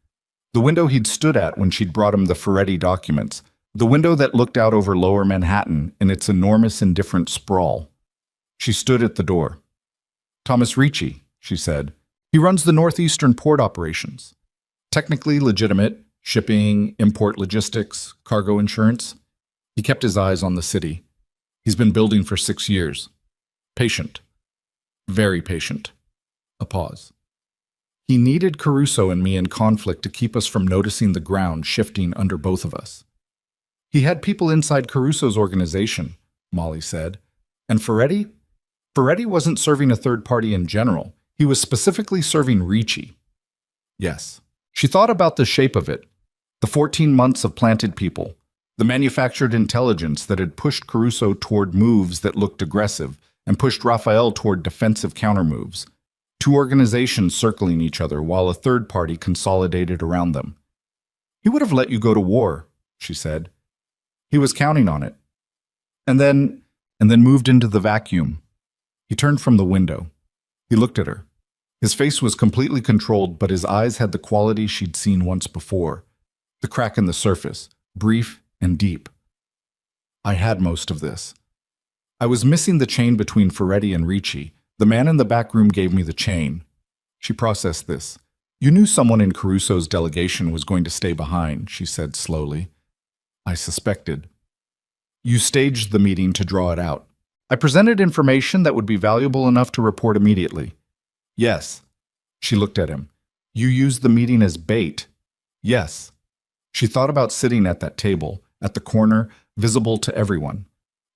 The window he'd stood at when she'd brought him the Ferretti documents, the window that looked out over lower Manhattan in its enormous indifferent sprawl. She stood at the door. "Thomas Ricci," she said. "He runs the Northeastern port operations. Technically legitimate, shipping, import logistics, cargo insurance." He kept his eyes on the city. "He's been building for 6 years. Patient. Very patient." A pause. "He needed Caruso and me in conflict to keep us from noticing the ground shifting under both of us. He had people inside Caruso's organization," Molly said. "And Ferretti? Ferretti wasn't serving a third party in general. He was specifically serving Ricci." Yes. She thought about the shape of it. The 14 months of planted people. The manufactured intelligence that had pushed Caruso toward moves that looked aggressive and pushed Raphael toward defensive countermoves. 2 organizations circling each other while a third party consolidated around them. "He would have let you go to war," she said. "He was counting on it. And then moved into the vacuum." He turned from the window. He looked at her. His face was completely controlled, but his eyes had the quality she'd seen once before. The crack in the surface, brief and deep. "I had most of this. I was missing the chain between Ferretti and Ricci. The man in the back room gave me the chain." She processed this. "You knew someone in Caruso's delegation was going to stay behind," she said slowly. "I suspected. You staged the meeting to draw it out. I presented information that would be valuable enough to report immediately." "Yes." She looked at him. "You used the meeting as bait." "Yes." She thought about sitting at that table, at the corner, visible to everyone.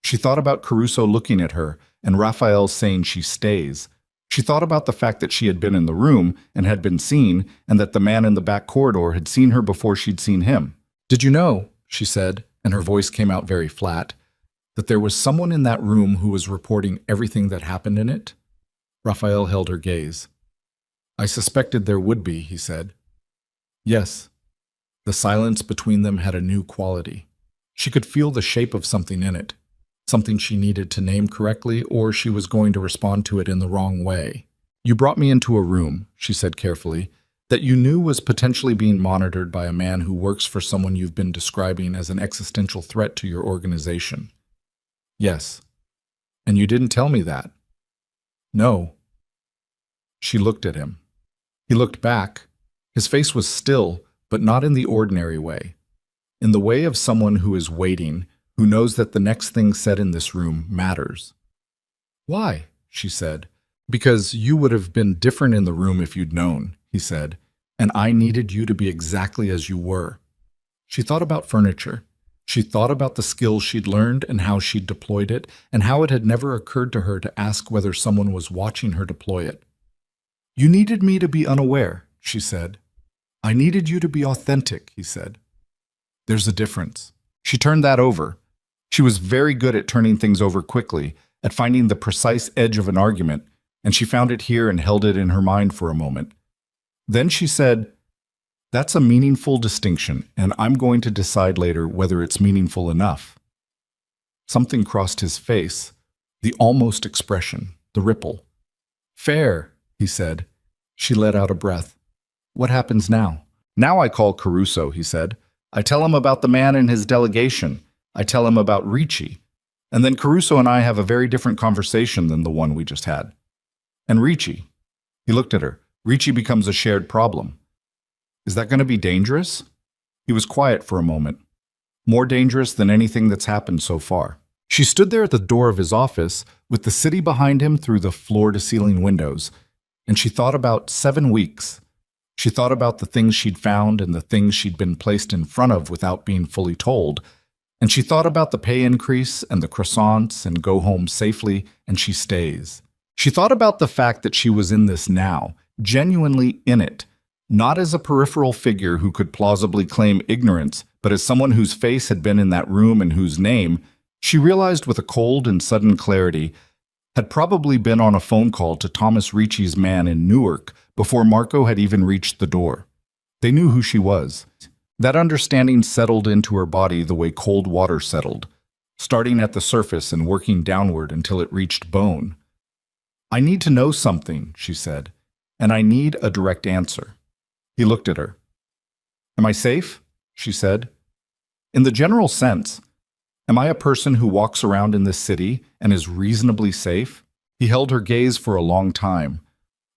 She thought about Caruso looking at her and Raphael saying she stays. She thought about the fact that she had been in the room and had been seen, and that the man in the back corridor had seen her before she'd seen him. "Did you know," she said, and her voice came out very flat, "that there was someone in that room who was reporting everything that happened in it?" Raphael held her gaze. "I suspected there would be," he said. "Yes." The silence between them had a new quality. She could feel the shape of something in it, something she needed to name correctly, or she was going to respond to it in the wrong way. "You brought me into a room," she said carefully, "that you knew was potentially being monitored by a man who works for someone you've been describing as an existential threat to your organization." "Yes." "And you didn't tell me that." "No." She looked at him. He looked back. His face was still, but not in the ordinary way. In the way of someone who is waiting, who knows that the next thing said in this room matters. "Why?" she said. "Because you would have been different in the room if you'd known," he said, "and I needed you to be exactly as you were." She thought about furniture. She thought about the skills she'd learned and how she'd deployed it, and how it had never occurred to her to ask whether someone was watching her deploy it. "You needed me to be unaware," she said. "I needed you to be authentic," he said. "There's a difference." She turned that over. She was very good at turning things over quickly, at finding the precise edge of an argument, and she found it here and held it in her mind for a moment. Then she said, "That's a meaningful distinction, and I'm going to decide later whether it's meaningful enough." Something crossed his face, the almost expression, the ripple. "Fair," he said. She let out a breath. "What happens now?" "Now I call Caruso," he said. "I tell him about the man and his delegation. I tell him about Ricci. And then Caruso and I have a very different conversation than the one we just had. And Ricci." He looked at her. "Ricci becomes a shared problem. Is that going to be dangerous?" He was quiet for a moment. "More dangerous than anything that's happened so far." She stood there at the door of his office, with the city behind him through the floor-to-ceiling windows, and she thought about 7 weeks. She thought about the things she'd found and the things she'd been placed in front of without being fully told. And she thought about the pay increase and the croissants and go home safely, and she stays. She thought about the fact that she was in this now, genuinely in it, not as a peripheral figure who could plausibly claim ignorance, but as someone whose face had been in that room and whose name, she realized with a cold and sudden clarity, had probably been on a phone call to Thomas Ricci's man in Newark before Marco had even reached the door. They knew who she was. That understanding settled into her body the way cold water settled, starting at the surface and working downward until it reached bone. "I need to know something," she said, "and I need a direct answer." He looked at her. "Am I safe?" she said. "In the general sense. Am I a person who walks around in this city and is reasonably safe?" He held her gaze for a long time,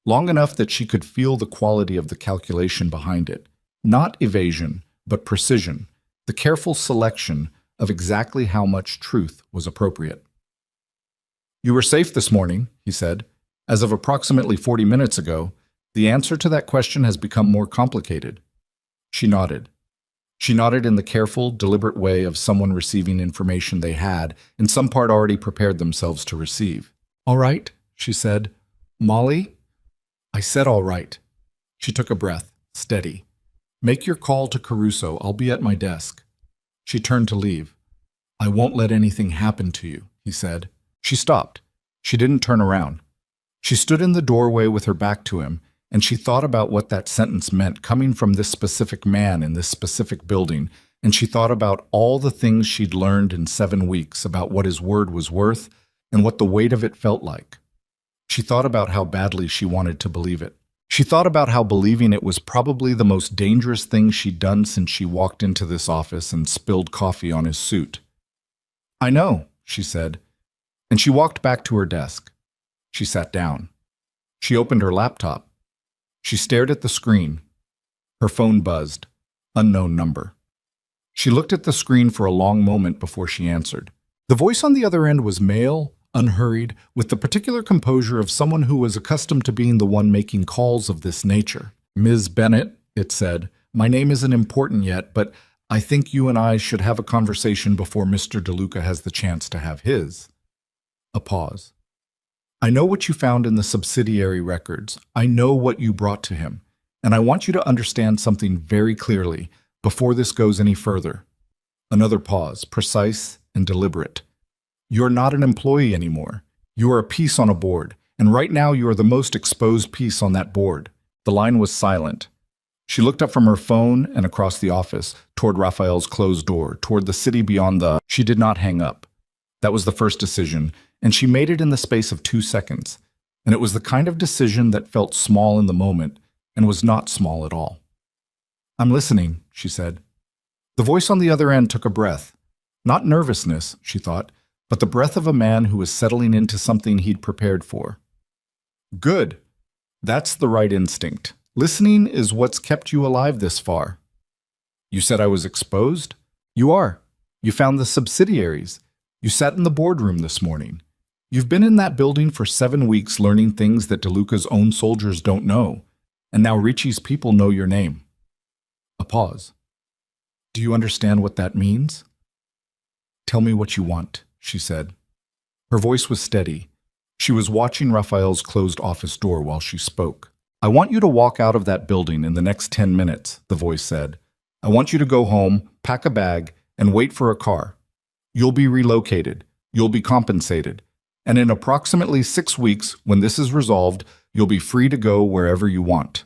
long enough that she could feel the quality of the calculation behind it. Not evasion, but precision, the careful selection of exactly how much truth was appropriate. "You were safe this morning," he said. "As of approximately 40 minutes ago, the answer to that question has become more complicated." She nodded. She nodded in the careful, deliberate way of someone receiving information they had, in some part already prepared themselves to receive. "All right," she said. "Molly?" "I said all right." She took a breath, steady. "Make your call to Caruso. I'll be at my desk." She turned to leave. "I won't let anything happen to you," he said. She stopped. She didn't turn around. She stood in the doorway with her back to him, and she thought about what that sentence meant coming from this specific man in this specific building, and she thought about all the things she'd learned in 7 weeks about what his word was worth and what the weight of it felt like. She thought about how badly she wanted to believe it. She thought about how believing it was probably the most dangerous thing she'd done since she walked into this office and spilled coffee on his suit. "I know," she said, and she walked back to her desk. She sat down. She opened her laptop. She stared at the screen. Her phone buzzed. Unknown number. She looked at the screen for a long moment before she answered. The voice on the other end was male, unhurried, with the particular composure of someone who was accustomed to being the one making calls of this nature. "Ms. Bennett," it said, "my name isn't important yet, but I think you and I should have a conversation before Mr. DeLuca has the chance to have his." A pause. "I know what you found in the subsidiary records. I know what you brought to him. And I want you to understand something very clearly before this goes any further." Another pause, precise and deliberate. "You're not an employee anymore. You are a piece on a board, and right now you are the most exposed piece on that board." The line was silent. She looked up from her phone and across the office, toward Raphael's closed door, toward the city beyond the... She did not hang up. That was the first decision, and she made it in the space of 2 seconds. And it was the kind of decision that felt small in the moment and was not small at all. "I'm listening," she said. The voice on the other end took a breath. Not nervousness, she thought, but the breath of a man who was settling into something he'd prepared for. "Good. That's the right instinct. Listening is what's kept you alive this far. You said I was exposed? You are. You found the subsidiaries. You sat in the boardroom this morning. You've been in that building for 7 weeks learning things that DeLuca's own soldiers don't know, and now Ricci's people know your name. A pause. Do you understand what that means? Tell me what you want, she said. Her voice was steady. She was watching Raphael's closed office door while she spoke. I want you to walk out of that building in the next 10 minutes, the voice said. I want you to go home, pack a bag, and wait for a car. You'll be relocated. You'll be compensated. And in approximately 6 weeks, when this is resolved, you'll be free to go wherever you want.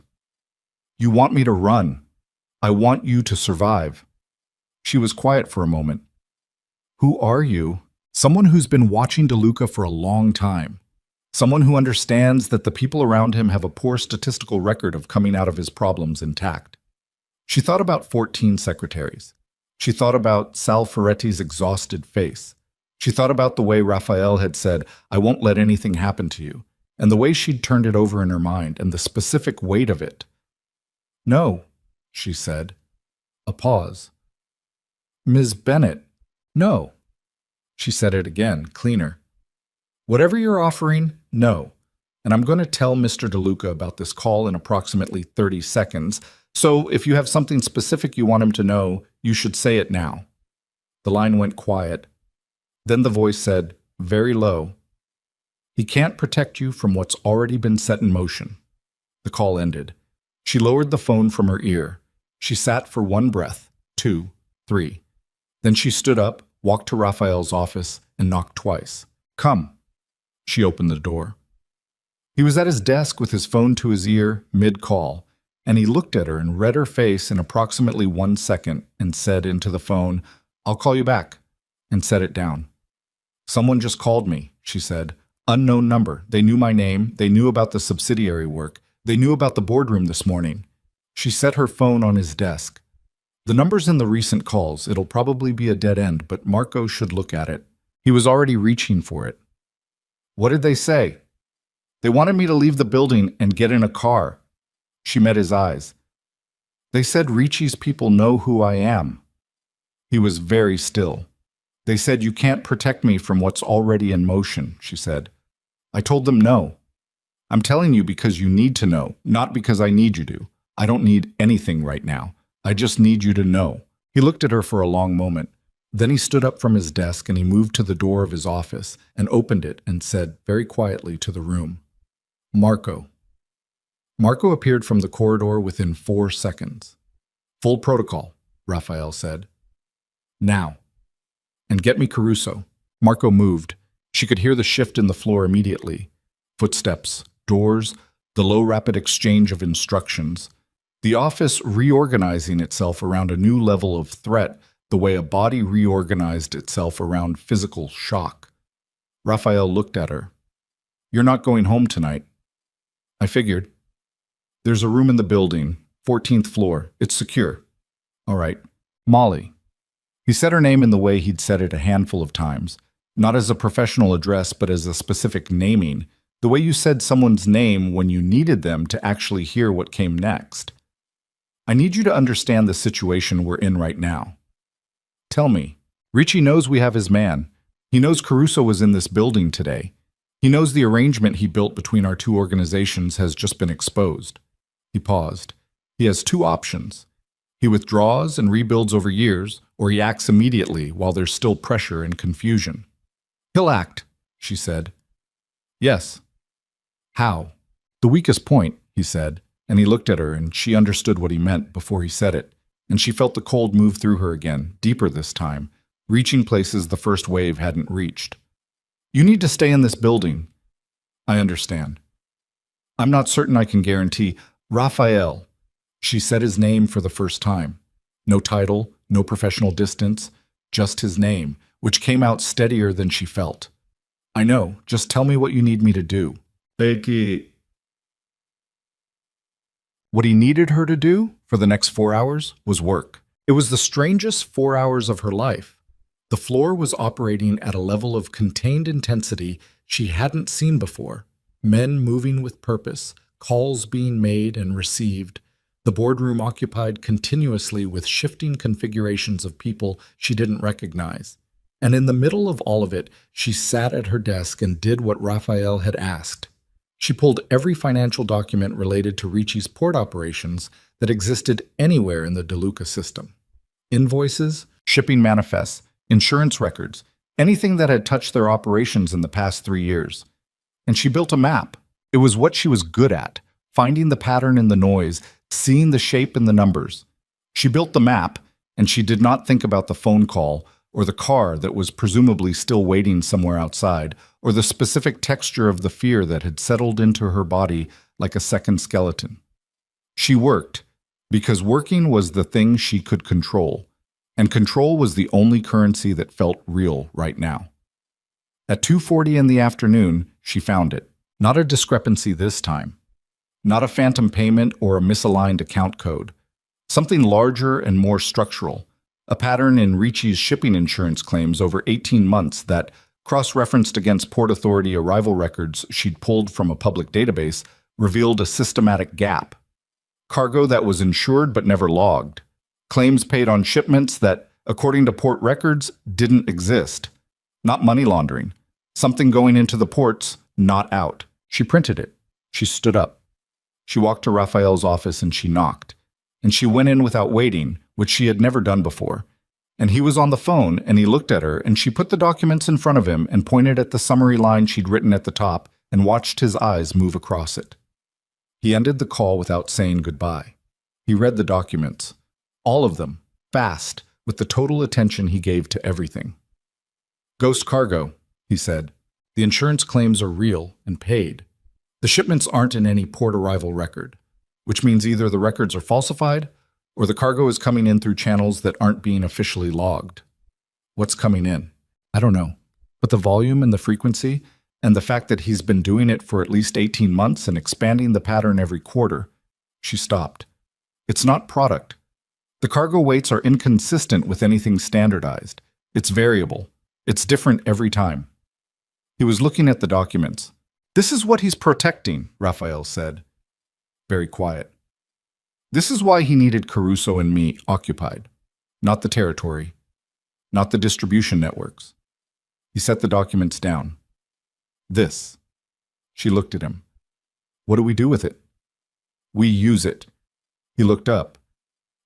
You want me to run. I want you to survive. She was quiet for a moment. Who are you? Someone who's been watching DeLuca for a long time. Someone who understands that the people around him have a poor statistical record of coming out of his problems intact. She thought about 14 secretaries. She thought about Sal Ferretti's exhausted face. She thought about the way Raphael had said, I won't let anything happen to you, and the way she'd turned it over in her mind and the specific weight of it. No, she said. A pause. Ms. Bennett, no. She said it again, cleaner. Whatever you're offering, no. And I'm going to tell Mr. DeLuca about this call in approximately 30 seconds, so if you have something specific you want him to know, you should say it now. The line went quiet. Then the voice said, very low, he can't protect you from what's already been set in motion. The call ended. She lowered the phone from her ear. She sat for 1 breath, 2, 3. Then she stood up, walked to Raphael's office, and knocked twice. Come. She opened the door. He was at his desk with his phone to his ear, mid-call, and he looked at her and read her face in approximately 1 second and said into the phone, I'll call you back, and set it down. Someone just called me, she said. Unknown number. They knew my name. They knew about the subsidiary work. They knew about the boardroom this morning. She set her phone on his desk. The number's in the recent calls. It'll probably be a dead end, but Marco should look at it. He was already reaching for it. What did they say? They wanted me to leave the building and get in a car. She met his eyes. They said Ricci's people know who I am. He was very still. They said you can't protect me from what's already in motion, she said. I told them no. I'm telling you because you need to know, not because I need you to. I don't need anything right now. I just need you to know. He looked at her for a long moment. Then he stood up from his desk and he moved to the door of his office and opened it and said very quietly to the room, Marco. Marco appeared from the corridor within 4 seconds. Full protocol, Raphael said. Now. And get me Caruso. Marco moved. She could hear the shift in the floor immediately. Footsteps, doors, the low rapid exchange of instructions. The office reorganizing itself around a new level of threat, the way a body reorganized itself around physical shock. Raphael looked at her. You're not going home tonight. I figured. There's a room in the building, 14th floor. It's secure. All right. Molly. He said her name in the way he'd said it a handful of times, not as a professional address, but as a specific naming, the way you said someone's name when you needed them to actually hear what came next. I need you to understand the situation we're in right now. Tell me, Ricci knows we have his man. He knows Caruso was in this building today. He knows the arrangement he built between our two organizations has just been exposed. He paused. He has 2 options. He withdraws and rebuilds over years, or he acts immediately while there's still pressure and confusion. He'll act, she said. Yes. How? The weakest point, he said, and he looked at her and she understood what he meant before he said it, and she felt the cold move through her again, deeper this time, reaching places the first wave hadn't reached. You need to stay in this building. I understand. I'm not certain I can guarantee. Raphael. She said his name for the first time. No title, no professional distance, just his name, which came out steadier than she felt. I know, just tell me what you need me to do. What he needed her to do for the next 4 hours was work. It was the strangest 4 hours of her life. The floor was operating at a level of contained intensity she hadn't seen before. Men moving with purpose, calls being made and received, the boardroom occupied continuously with shifting configurations of people she didn't recognize. And in the middle of all of it, she sat at her desk and did what Raphael had asked. She pulled every financial document related to Ricci's port operations that existed anywhere in the DeLuca system. Invoices, shipping manifests, insurance records, anything that had touched their operations in the past 3 years. And she built a map. It was what she was good at, finding the pattern in the noise, seeing the shape in the numbers. She built the map, and she did not think about the phone call or the car that was presumably still waiting somewhere outside, or the specific texture of the fear that had settled into her body like a second skeleton. She worked, because working was the thing she could control, and control was the only currency that felt real right now. At 2:40 in the afternoon, she found it. Not a discrepancy this time. Not a phantom payment or a misaligned account code. Something larger and more structural. A pattern in Ricci's shipping insurance claims over 18 months that, cross-referenced against Port Authority arrival records she'd pulled from a public database, revealed a systematic gap. Cargo that was insured but never logged. Claims paid on shipments that, according to port records, didn't exist. Not money laundering. Something going into the ports, not out. She printed it. She stood up. She walked to Raphael's office and she knocked. And she went in without waiting, which she had never done before. And he was on the phone, and he looked at her, and she put the documents in front of him and pointed at the summary line she'd written at the top and watched his eyes move across it. He ended the call without saying goodbye. He read the documents. All of them, fast, with the total attention he gave to everything. "Ghost cargo," he said. "The insurance claims are real and paid. The shipments aren't in any port arrival record, which means either the records are falsified or the cargo is coming in through channels that aren't being officially logged. What's coming in? I don't know. But the volume and the frequency, and the fact that he's been doing it for at least 18 months and expanding the pattern every quarter." She stopped. "It's not product. The cargo weights are inconsistent with anything standardized. It's variable. It's different every time." He was looking at the documents. "This is what he's protecting," Raphael said. Very quiet. "This is why he needed Caruso and me occupied. Not the territory. Not the distribution networks." He set the documents down. "This." She looked at him. "What do we do with it?" "We use it." He looked up.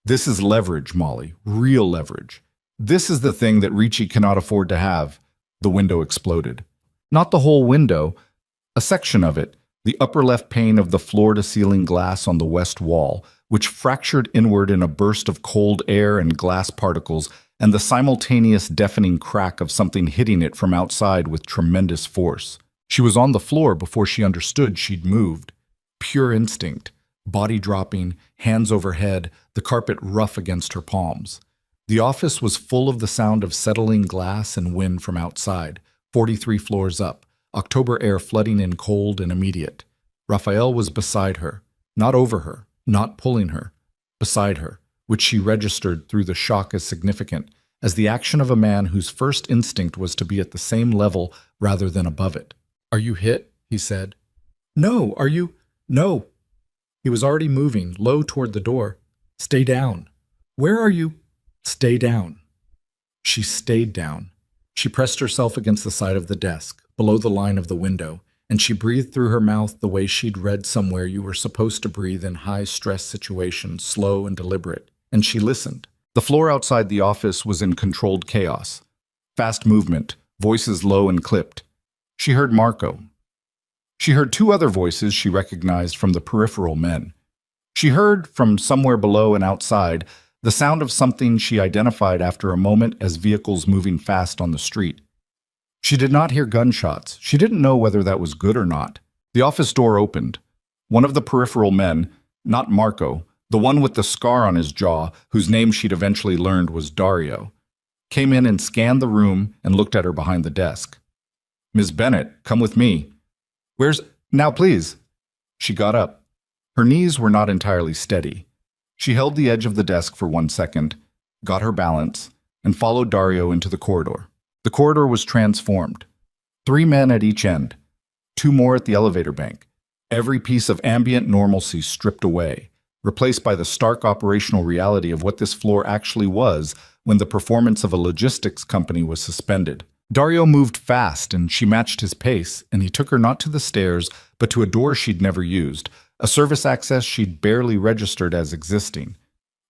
"This is leverage, Molly. Real leverage. This is the thing that Ricci cannot afford to have." The window exploded. Not the whole window, a section of it, the upper left pane of the floor-to-ceiling glass on the west wall, which fractured inward in a burst of cold air and glass particles, and the simultaneous deafening crack of something hitting it from outside with tremendous force. She was on the floor before she understood she'd moved. Pure instinct, body dropping, hands overhead, the carpet rough against her palms. The office was full of the sound of settling glass and wind from outside, 43 floors up, October air flooding in cold and immediate. Raphael was beside her, not over her, not pulling her, beside her, which she registered through the shock as significant, as the action of a man whose first instinct was to be at the same level rather than above it. "Are you hit?" he said. "No, are you? No." He was already moving, low toward the door. "Stay down." "Where are you?" "Stay down." She stayed down. She pressed herself against the side of the desk, below the line of the window, and she breathed through her mouth the way she'd read somewhere you were supposed to breathe in high-stress situations, slow and deliberate. And she listened. The floor outside the office was in controlled chaos. Fast movement, voices low and clipped. She heard Marco. She heard two other voices she recognized from the peripheral men. She heard, from somewhere below and outside, the sound of something she identified after a moment as vehicles moving fast on the street. She did not hear gunshots. She didn't know whether that was good or not. The office door opened. One of the peripheral men, not Marco, the one with the scar on his jaw, whose name she'd eventually learned was Dario, came in and scanned the room and looked at her behind the desk. "Miss Bennett, come with me." "Where's... Now, please." She got up. Her knees were not entirely steady. She held the edge of the desk for 1 second, got her balance, and followed Dario into the corridor. The corridor was transformed. 3 men at each end. 2 more at the elevator bank. Every piece of ambient normalcy stripped away, replaced by the stark operational reality of what this floor actually was when the performance of a logistics company was suspended. Dario moved fast, and she matched his pace, and he took her not to the stairs, but to a door she'd never used, a service access she'd barely registered as existing,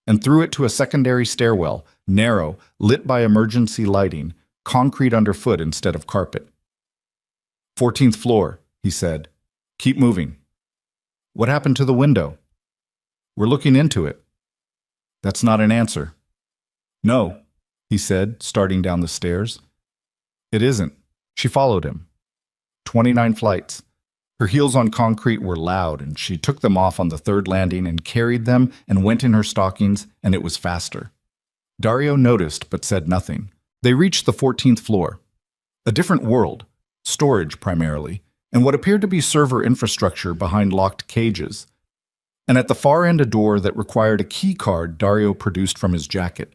and through it to a secondary stairwell, narrow, lit by emergency lighting, concrete underfoot instead of carpet. 14th floor, he said. Keep moving. What happened to the window? We're looking into it. That's not an answer. No, he said, starting down the stairs. It isn't. She followed him. 29 flights. Her heels on concrete were loud, and she took them off on the third landing and carried them and went in her stockings, and it was faster. Dario noticed but said nothing. They reached the 14th floor. A different world, storage primarily, and what appeared to be server infrastructure behind locked cages. And at the far end a door that required a key card Dario produced from his jacket.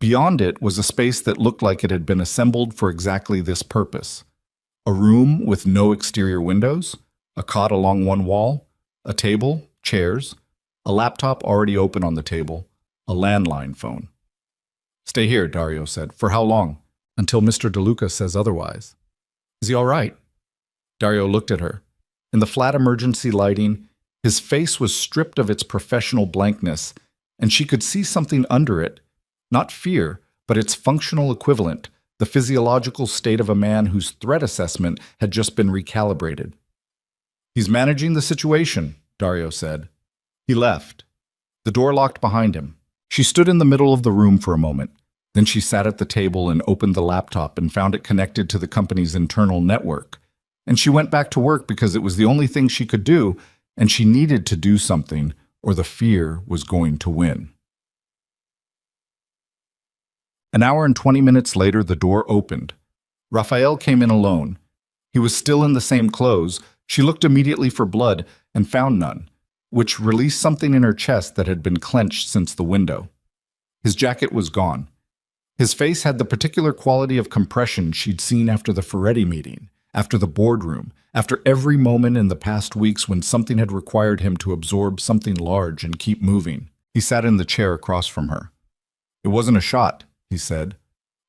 Beyond it was a space that looked like it had been assembled for exactly this purpose. A room with no exterior windows, a cot along one wall, a table, chairs, a laptop already open on the table, a landline phone. Stay here, Dario said. For how long? Until Mr. DeLuca says otherwise. Is he all right? Dario looked at her. In the flat emergency lighting, his face was stripped of its professional blankness, and she could see something under it. Not fear, but its functional equivalent, the physiological state of a man whose threat assessment had just been recalibrated. He's managing the situation, Dario said. He left. The door locked behind him. She stood in the middle of the room for a moment. Then she sat at the table and opened the laptop and found it connected to the company's internal network. And she went back to work because it was the only thing she could do, and she needed to do something, or the fear was going to win. An hour and 20 minutes later, the door opened. Raphael came in alone. He was still in the same clothes. She looked immediately for blood and found none, which released something in her chest that had been clenched since the window. His jacket was gone. His face had the particular quality of compression she'd seen after the Ferretti meeting, after the boardroom, after every moment in the past weeks when something had required him to absorb something large and keep moving. He sat in the chair across from her. It wasn't a shot, he said.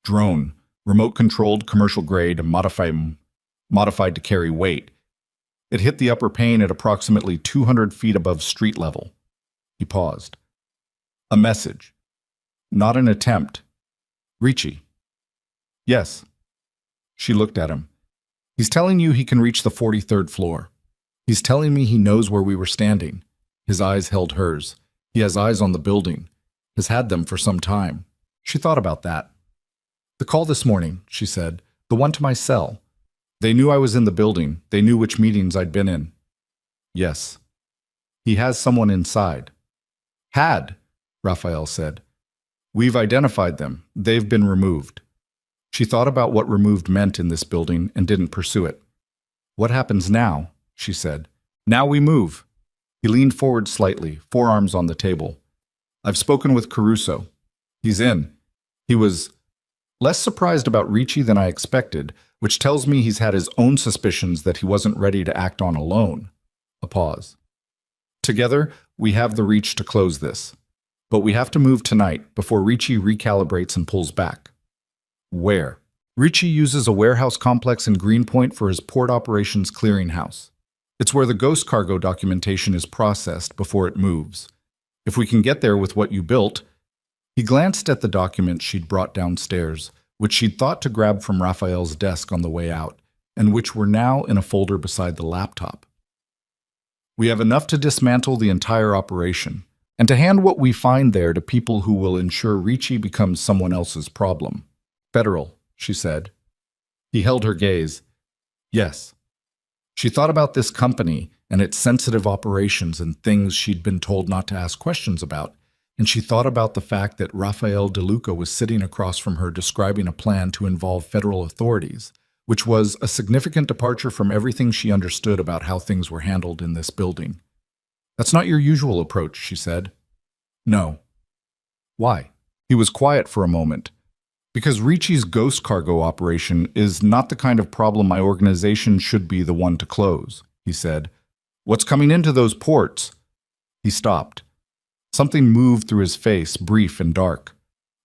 Drone, remote-controlled, commercial-grade, and modified to carry weight. It hit the upper pane at approximately 200 feet above street level. He paused. A message. Not an attempt. Ricci. Yes. She looked at him. He's telling you he can reach the 43rd floor. He's telling me he knows where we were standing. His eyes held hers. He has eyes on the building. Has had them for some time. She thought about that. The call this morning, she said, the one to my cell. They knew I was in the building. They knew which meetings I'd been in. Yes. He has someone inside. Had, Raphael said. We've identified them. They've been removed. She thought about what removed meant in this building and didn't pursue it. What happens now? She said. Now we move. He leaned forward slightly, forearms on the table. I've spoken with Caruso. He's in. He was less surprised about Ricci than I expected, which tells me he's had his own suspicions that he wasn't ready to act on alone. A pause. Together, we have the reach to close this. But we have to move tonight before Ricci recalibrates and pulls back. Where? Ricci uses a warehouse complex in Greenpoint for his port operations clearinghouse. It's where the ghost cargo documentation is processed before it moves. If we can get there with what you built. He glanced at the documents she'd brought downstairs, which she'd thought to grab from Raphael's desk on the way out, and which were now in a folder beside the laptop. We have enough to dismantle the entire operation, and to hand what we find there to people who will ensure Ricci becomes someone else's problem. Federal, she said. He held her gaze. Yes. She thought about this company and its sensitive operations and things she'd been told not to ask questions about, and she thought about the fact that Raphael DeLuca was sitting across from her describing a plan to involve federal authorities, which was a significant departure from everything she understood about how things were handled in this building. That's not your usual approach, she said. No. Why? He was quiet for a moment. Because Ricci's ghost cargo operation is not the kind of problem my organization should be the one to close, he said. What's coming into those ports? He stopped. Something moved through his face, brief and dark.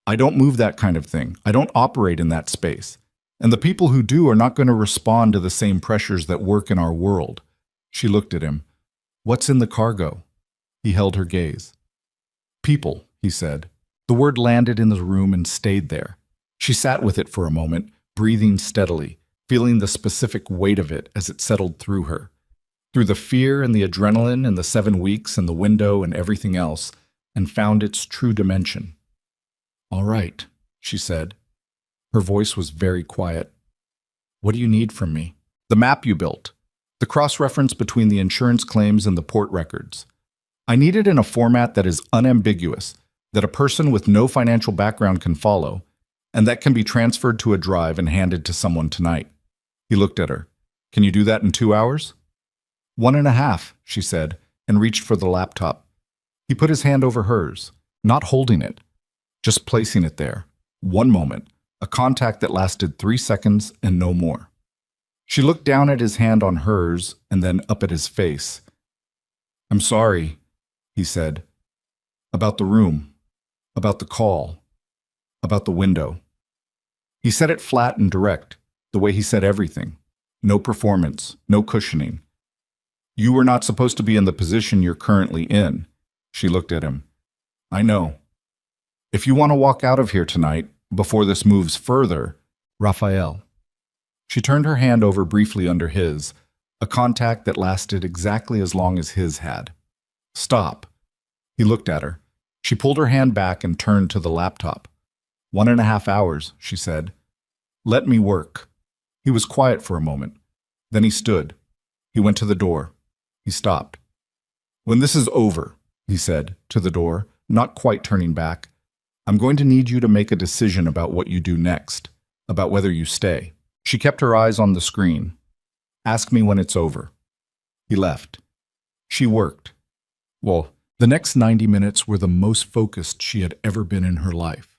I don't move that kind of thing. I don't operate in that space. And the people who do are not going to respond to the same pressures that work in our world. She looked at him. What's in the cargo? He held her gaze. People, he said. The word landed in the room and stayed there. She sat with it for a moment, breathing steadily, feeling the specific weight of it as it settled through her. Through the fear and the adrenaline and the 7 weeks and the window and everything else, and found its true dimension. All right, she said. Her voice was very quiet. What do you need from me? The map you built. The cross-reference between the insurance claims and the port records. I need it in a format that is unambiguous, that a person with no financial background can follow, and that can be transferred to a drive and handed to someone tonight. He looked at her. Can you do that in 2 hours? 1.5, she said, and reached for the laptop. He put his hand over hers, not holding it, just placing it there. 1 moment, a contact that lasted 3 seconds and no more. She looked down at his hand on hers and then up at his face. I'm sorry, he said. About the room, about the call, about the window. He said it flat and direct, the way he said everything. No performance, no cushioning. You were not supposed to be in the position you're currently in. She looked at him. I know. If you want to walk out of here tonight, before this moves further, Raphael. She turned her hand over briefly under his, a contact that lasted exactly as long as his had. Stop. He looked at her. She pulled her hand back and turned to the laptop. 1.5 hours, she said. Let me work. He was quiet for a moment. Then he stood. He went to the door. He stopped. When this is over, he said, to the door, not quite turning back, I'm going to need you to make a decision about what you do next, about whether you stay. She kept her eyes on the screen. Ask me when it's over. He left. She worked. Well, the next 90 minutes were the most focused she had ever been in her life.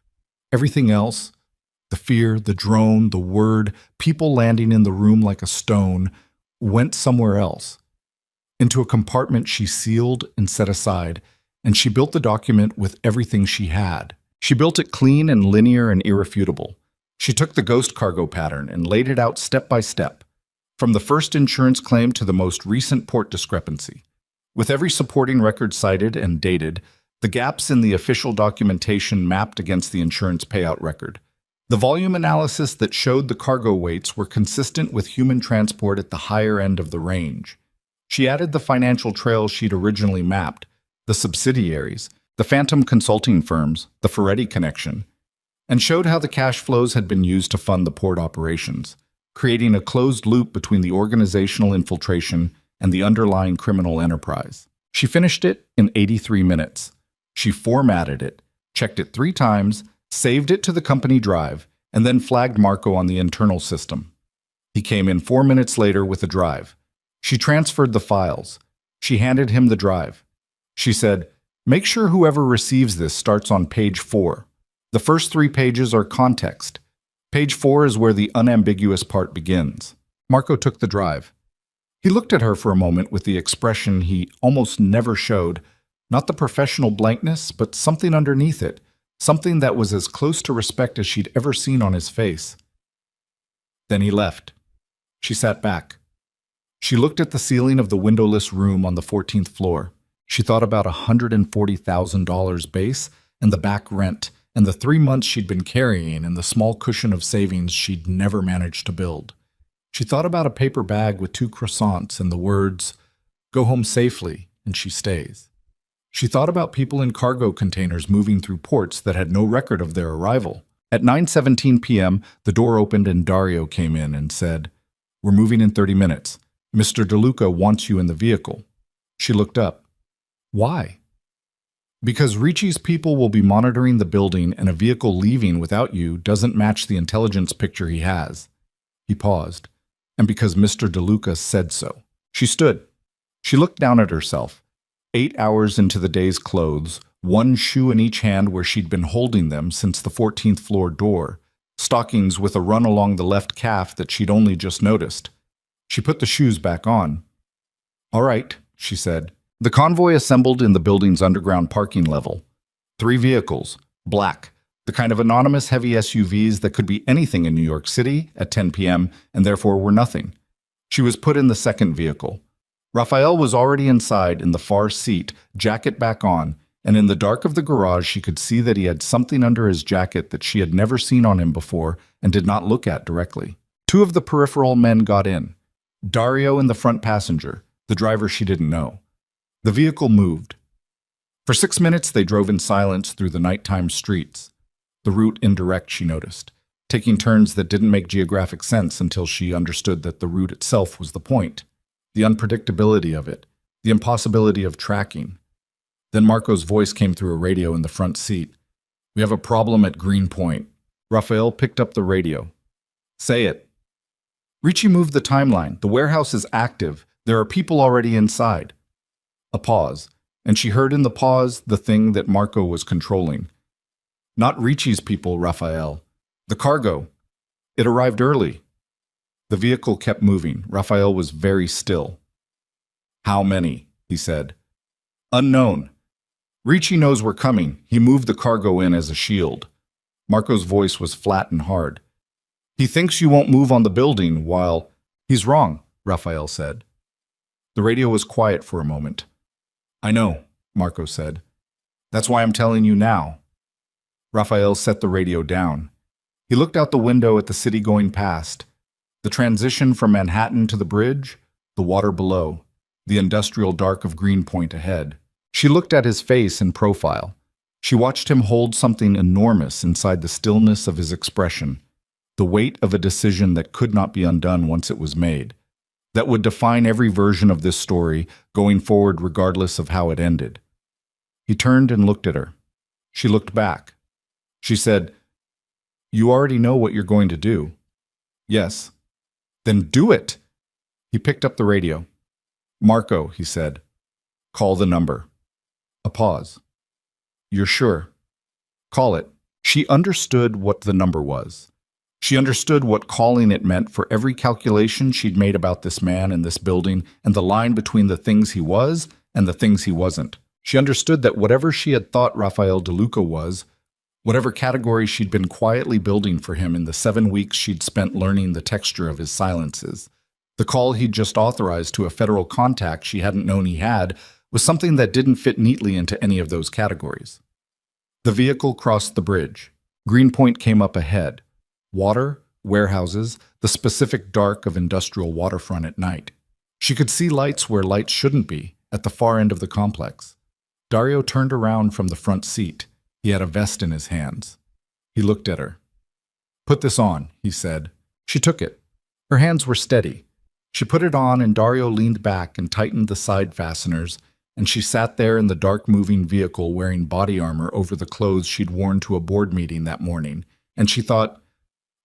Everything else, the fear, the drone, the word, people landing in the room like a stone, went somewhere else. Into a compartment she sealed and set aside, and she built the document with everything she had. She built it clean and linear and irrefutable. She took the ghost cargo pattern and laid it out step by step, from the first insurance claim to the most recent port discrepancy. With every supporting record cited and dated, the gaps in the official documentation mapped against the insurance payout record. The volume analysis that showed the cargo weights were consistent with human transport at the higher end of the range. She added the financial trails she'd originally mapped, the subsidiaries, the phantom consulting firms, the Ferretti connection, and showed how the cash flows had been used to fund the port operations, creating a closed loop between the organizational infiltration and the underlying criminal enterprise. She finished it in 83 minutes. She formatted it, checked it 3 times, saved it to the company drive, and then flagged Marco on the internal system. He came in 4 minutes later with a drive. She transferred the files. She handed him the drive. She said, make sure whoever receives this starts on page 4. The first 3 pages are context. Page 4 is where the unambiguous part begins. Marco took the drive. He looked at her for a moment with the expression he almost never showed, not the professional blankness, but something underneath it, something that was as close to respect as she'd ever seen on his face. Then he left. She sat back. She looked at the ceiling of the windowless room on the 14th floor. She thought about $140,000 base and the back rent, and the 3 months she'd been carrying and the small cushion of savings she'd never managed to build. She thought about a paper bag with 2 croissants and the words, "Go home safely," and she stays. She thought about people in cargo containers moving through ports that had no record of their arrival. At 9:17 p.m., the door opened and Dario came in and said, "We're moving in 30 minutes. Mr. DeLuca wants you in the vehicle." She looked up. Why? Because Ricci's people will be monitoring the building, and a vehicle leaving without you doesn't match the intelligence picture he has. He paused. And because Mr. DeLuca said so. She stood. She looked down at herself. 8 hours into the day's clothes, 1 shoe in each hand where she'd been holding them since the 14th floor door, stockings with a run along the left calf that she'd only just noticed. She put the shoes back on. "All right," she said. The convoy assembled in the building's underground parking level. 3 vehicles, black, the kind of anonymous heavy SUVs that could be anything in New York City at 10 p.m. and therefore were nothing. She was put in the second vehicle. Raphael was already inside in the far seat, jacket back on, and in the dark of the garage she could see that he had something under his jacket that she had never seen on him before and did not look at directly. 2 of the peripheral men got in. Dario in the front passenger, the driver she didn't know. The vehicle moved. For 6 minutes they drove in silence through the nighttime streets. The route indirect, she noticed, taking turns that didn't make geographic sense until she understood that the route itself was the point. The unpredictability of it, the impossibility of tracking. Then Marco's voice came through a radio in the front seat. "We have a problem at Greenpoint." Raphael picked up the radio. "Say it." Ricci moved the timeline. "The warehouse is active. There are people already inside." A pause, and she heard in the pause the thing that Marco was controlling. "Not Ricci's people, Raphael. The cargo. It arrived early." The vehicle kept moving. Raphael was very still. "How many?" he said. "Unknown. Ricci knows we're coming. He moved the cargo in as a shield." Marco's voice was flat and hard. "He thinks you won't move on the building while—" "He's wrong," Raphael said. The radio was quiet for a moment. "I know," Marco said. "That's why I'm telling you now." Raphael set the radio down. He looked out the window at the city going past. The transition from Manhattan to the bridge, the water below, the industrial dark of Greenpoint ahead. She looked at his face in profile. She watched him hold something enormous inside the stillness of his expression, the weight of a decision that could not be undone once it was made, that would define every version of this story going forward regardless of how it ended. He turned and looked at her. She looked back. She said, "You already know what you're going to do." "Yes." "Then do it." He picked up the radio. "Marco," he said. "Call the number." A pause. "You're sure?" "Call it." She understood what the number was. She understood what calling it meant for every calculation she'd made about this man and this building and the line between the things he was and the things he wasn't. She understood that whatever she had thought Raphael DeLuca was, whatever category she'd been quietly building for him in the 7 weeks she'd spent learning the texture of his silences, the call he'd just authorized to a federal contact she hadn't known he had, was something that didn't fit neatly into any of those categories. The vehicle crossed the bridge. Greenpoint came up ahead. Water, warehouses, the specific dark of industrial waterfront at night. She could see lights where lights shouldn't be, at the far end of the complex. Dario turned around from the front seat. He had a vest in his hands. He looked at her. "Put this on," he said. She took it. Her hands were steady. She put it on and Dario leaned back and tightened the side fasteners, and she sat there in the dark-moving vehicle wearing body armor over the clothes she'd worn to a board meeting that morning, and she thought,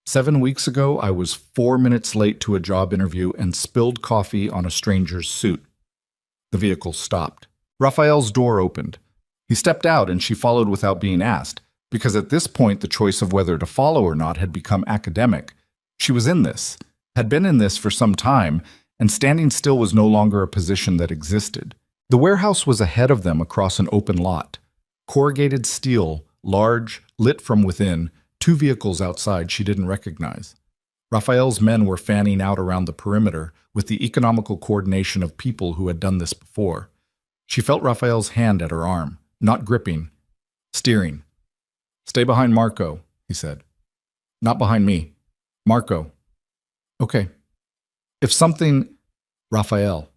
7 weeks ago I was 4 minutes late to a job interview and spilled coffee on a stranger's suit. The vehicle stopped. Raphael's door opened. He stepped out and she followed without being asked, because at this point the choice of whether to follow or not had become academic. She was in this, had been in this for some time, and standing still was no longer a position that existed. The warehouse was ahead of them across an open lot. Corrugated steel, large, lit from within, 2 vehicles outside she didn't recognize. Raphael's men were fanning out around the perimeter with the economical coordination of people who had done this before. She felt Raphael's hand at her arm, not gripping, steering. "Stay behind Marco," he said. "Not behind me. Marco." "Okay. If something—" "Raphael."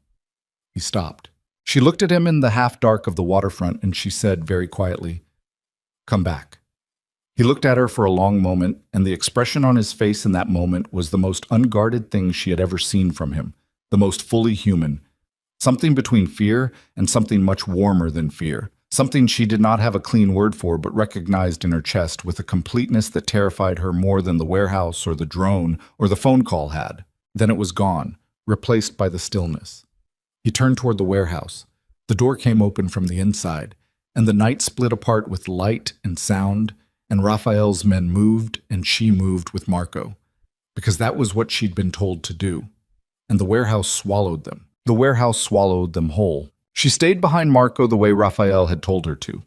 He stopped. She looked at him in the half-dark of the waterfront and she said very quietly, "Come back." He looked at her for a long moment, and the expression on his face in that moment was the most unguarded thing she had ever seen from him, the most fully human. Something between fear and something much warmer than fear. Something she did not have a clean word for but recognized in her chest with a completeness that terrified her more than the warehouse or the drone or the phone call had. Then it was gone, replaced by the stillness. He turned toward the warehouse. The door came open from the inside, and the night split apart with light and sound, and Raphael's men moved and she moved with Marco, because that was what she'd been told to do, and the warehouse swallowed them. The warehouse swallowed them whole. She stayed behind Marco the way Raphael had told her to.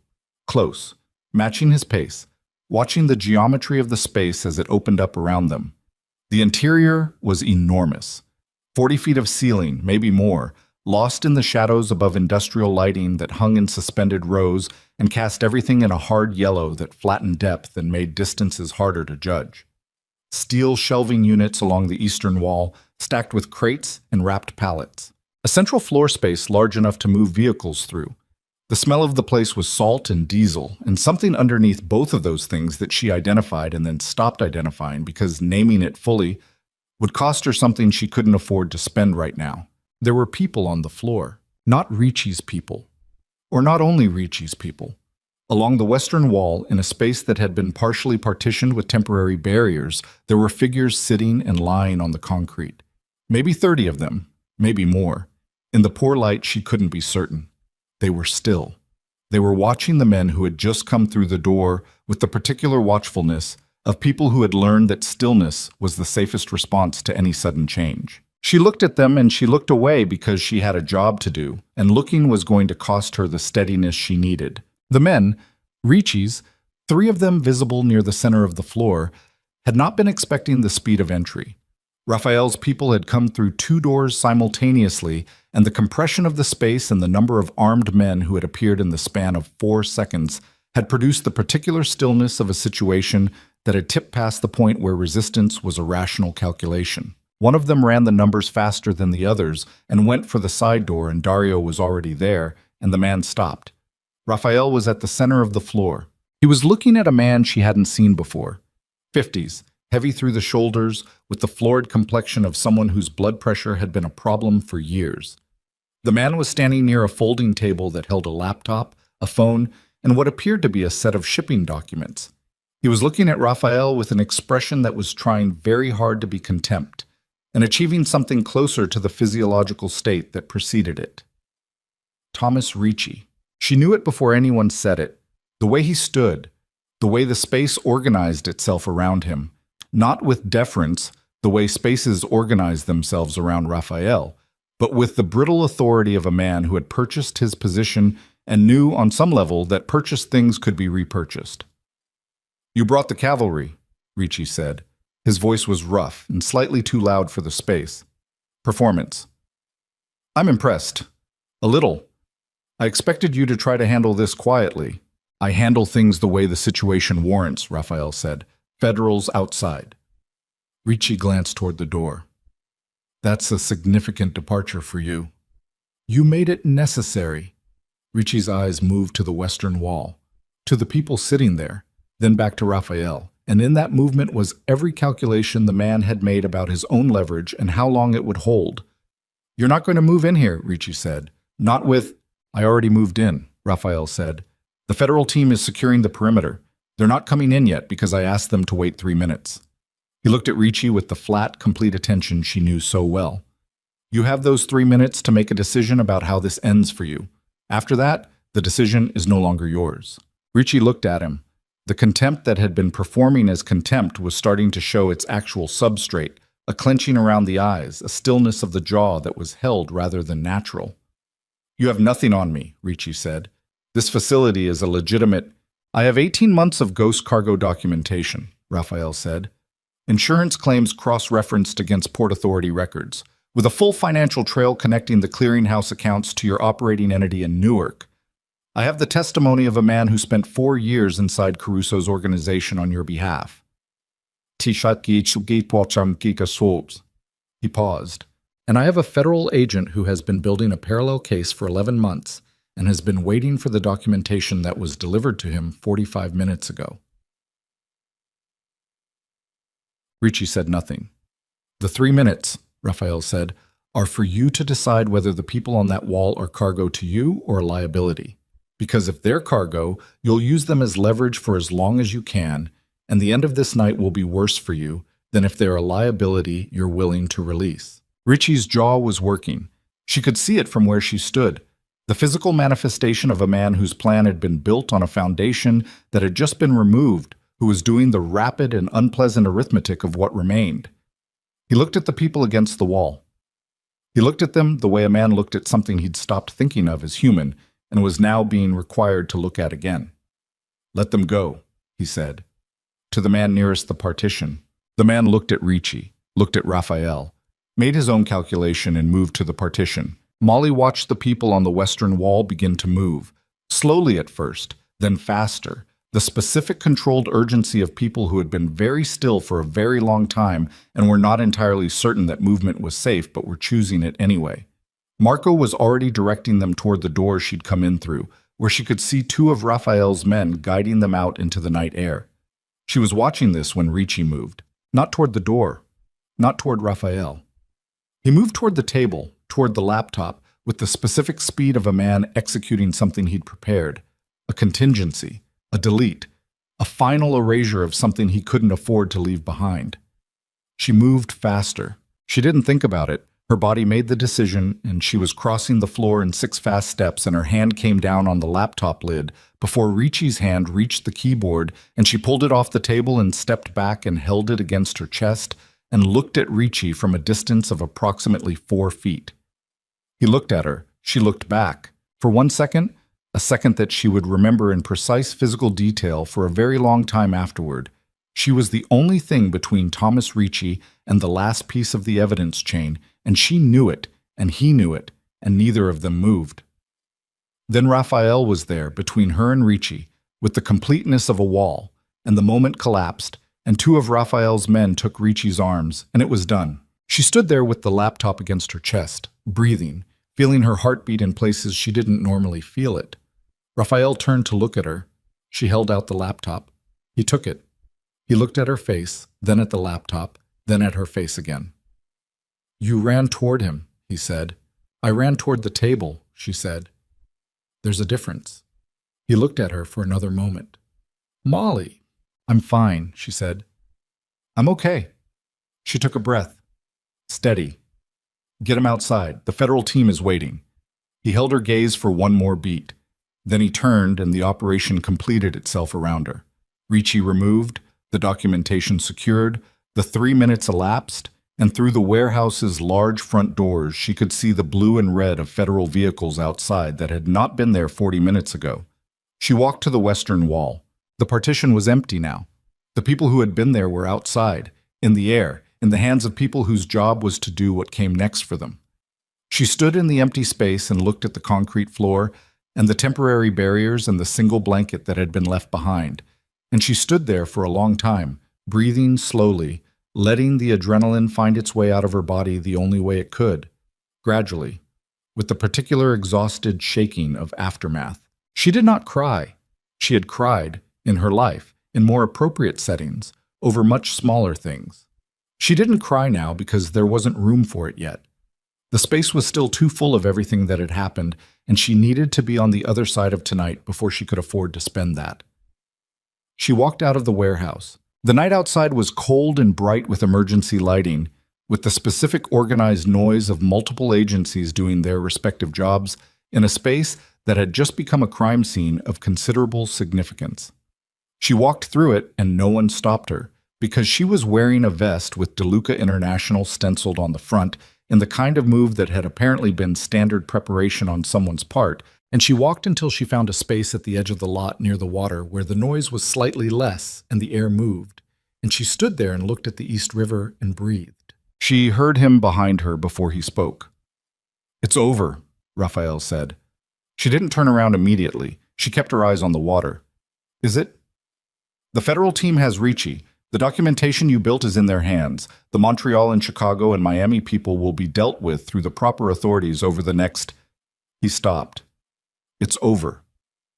Close, matching his pace, watching the geometry of the space as it opened up around them. The interior was enormous. 40 feet of ceiling, maybe more, lost in the shadows above industrial lighting that hung in suspended rows and cast everything in a hard yellow that flattened depth and made distances harder to judge. Steel shelving units along the eastern wall, stacked with crates and wrapped pallets. A central floor space large enough to move vehicles through. The smell of the place was salt and diesel, and something underneath both of those things that she identified and then stopped identifying because naming it fully would cost her something she couldn't afford to spend right now. There were people on the floor, not Ricci's people, or not only Ricci's people. Along the western wall, in a space that had been partially partitioned with temporary barriers, there were figures sitting and lying on the concrete. Maybe 30 of them, maybe more. In the poor light, she couldn't be certain. They were still. They were watching the men who had just come through the door with the particular watchfulness of people who had learned that stillness was the safest response to any sudden change. She looked at them and she looked away because she had a job to do, and looking was going to cost her the steadiness she needed. The men, Ricci's, 3 of them visible near the center of the floor, had not been expecting the speed of entry. Raphael's people had come through 2 doors simultaneously, and the compression of the space and the number of armed men who had appeared in the span of 4 seconds had produced the particular stillness of a situation that had tipped past the point where resistance was a rational calculation. One of them ran the numbers faster than the others and went for the side door, and Dario was already there, and the man stopped. Raphael was at the center of the floor. He was looking at a man she hadn't seen before. 50s, heavy through the shoulders, with the florid complexion of someone whose blood pressure had been a problem for years. The man was standing near a folding table that held a laptop, a phone, and what appeared to be a set of shipping documents. He was looking at Raphael with an expression that was trying very hard to be contempt, and achieving something closer to the physiological state that preceded it. Thomas Ricci. She knew it before anyone said it. The way he stood, the way the space organized itself around him, not with deference, the way spaces organized themselves around Raphael, but with the brittle authority of a man who had purchased his position and knew on some level that purchased things could be repurchased. "You brought the cavalry," Ricci said. His voice was rough and slightly too loud for the space. "Performance." "I'm impressed. A little. I expected you to try to handle this quietly." "I handle things the way the situation warrants," Raphael said. "Federals outside." Ricci glanced toward the door. "That's a significant departure for you." "You made it necessary." Ricci's eyes moved to the western wall, to the people sitting there, then back to Raphael, and in that movement was every calculation the man had made about his own leverage and how long it would hold. "You're not going to move in here," Ricci said. "Not with—" "I already moved in," Raphael said. "The federal team is securing the perimeter. They're not coming in yet because I asked them to wait 3 minutes." He looked at Ricci with the flat, complete attention she knew so well. "You have those 3 minutes to make a decision about how this ends for you. After that, the decision is no longer yours." Ricci looked at him. The contempt that had been performing as contempt was starting to show its actual substrate, a clenching around the eyes, a stillness of the jaw that was held rather than natural. "You have nothing on me," Ricci said. "This facility is a legitimate—" "I have 18 months of ghost cargo documentation," Raphael said. "Insurance claims cross-referenced against Port Authority records, with a full financial trail connecting the clearinghouse accounts to your operating entity in Newark. I have the testimony of a man who spent 4 years inside Caruso's organization on your behalf." He paused. "And I have a federal agent who has been building a parallel case for 11 months and has been waiting for the documentation that was delivered to him 45 minutes ago." Ricci said nothing. "The 3 minutes," Raphael said, "are for you to decide whether the people on that wall are cargo to you or a liability. Because if they're cargo, you'll use them as leverage for as long as you can, and the end of this night will be worse for you than if they're a liability you're willing to release." Ricci's jaw was working. She could see it from where she stood. The physical manifestation of a man whose plan had been built on a foundation that had just been removed, who was doing the rapid and unpleasant arithmetic of what remained. He looked at the people against the wall. He looked at them the way a man looked at something he'd stopped thinking of as human and was now being required to look at again. "Let them go," he said. To the man nearest the partition. The man looked at Ricci, looked at Raphael, made his own calculation and moved to the partition. Molly watched the people on the western wall begin to move, slowly at first, then faster. The specific controlled urgency of people who had been very still for a very long time and were not entirely certain that movement was safe but were choosing it anyway. Marco was already directing them toward the door she'd come in through, where she could see two of Raphael's men guiding them out into the night air. She was watching this when Ricci moved, not toward the door, not toward Raphael. He moved toward the table, toward the laptop, with the specific speed of a man executing something he'd prepared, a contingency, a delete, a final erasure of something he couldn't afford to leave behind. She moved faster. She didn't think about it. Her body made the decision, and she was crossing the floor in 6 fast steps, and her hand came down on the laptop lid before Ricci's hand reached the keyboard, and she pulled it off the table and stepped back and held it against her chest and looked at Ricci from a distance of approximately 4 feet. He looked at her. She looked back. For 1 second, a second that she would remember in precise physical detail for a very long time afterward. She was the only thing between Thomas Ricci and the last piece of the evidence chain, and she knew it, and he knew it, and neither of them moved. Then Raphael was there, between her and Ricci, with the completeness of a wall, and the moment collapsed, and 2 of Raphael's men took Ricci's arms, and it was done. She stood there with the laptop against her chest, breathing, feeling her heartbeat in places she didn't normally feel it. Raphael turned to look at her. She held out the laptop. He took it. He looked at her face, then at the laptop, then at her face again. "You ran toward him," he said. "I ran toward the table," she said. "There's a difference." He looked at her for another moment. "Molly." "I'm fine," she said. "I'm okay." She took a breath. "Steady. Get him outside. The federal team is waiting." He held her gaze for one more beat. Then he turned and the operation completed itself around her. Ricci removed, the documentation secured, the 3 minutes elapsed, and through the warehouse's large front doors she could see the blue and red of federal vehicles outside that had not been there 40 minutes ago. She walked to the western wall. The partition was empty now. The people who had been there were outside, in the air, in the hands of people whose job was to do what came next for them. She stood in the empty space and looked at the concrete floor and the temporary barriers and the single blanket that had been left behind. And she stood there for a long time, breathing slowly, letting the adrenaline find its way out of her body the only way it could, gradually, with the particular exhausted shaking of aftermath. She did not cry. She had cried, in her life, in more appropriate settings, over much smaller things. She didn't cry now because there wasn't room for it yet. The space was still too full of everything that had happened, and she needed to be on the other side of tonight before she could afford to spend that. She walked out of the warehouse. The night outside was cold and bright with emergency lighting, with the specific organized noise of multiple agencies doing their respective jobs in a space that had just become a crime scene of considerable significance. She walked through it and no one stopped her, because she was wearing a vest with DeLuca International stenciled on the front in the kind of move that had apparently been standard preparation on someone's part, and she walked until she found a space at the edge of the lot near the water where the noise was slightly less and the air moved, and she stood there and looked at the East River and breathed. She heard him behind her before he spoke. "It's over," Raphael said. She didn't turn around immediately. She kept her eyes on the water. "Is it?" "The federal team has Ricci. The documentation you built is in their hands. The Montreal and Chicago and Miami people will be dealt with through the proper authorities over the next—" He stopped. "It's over."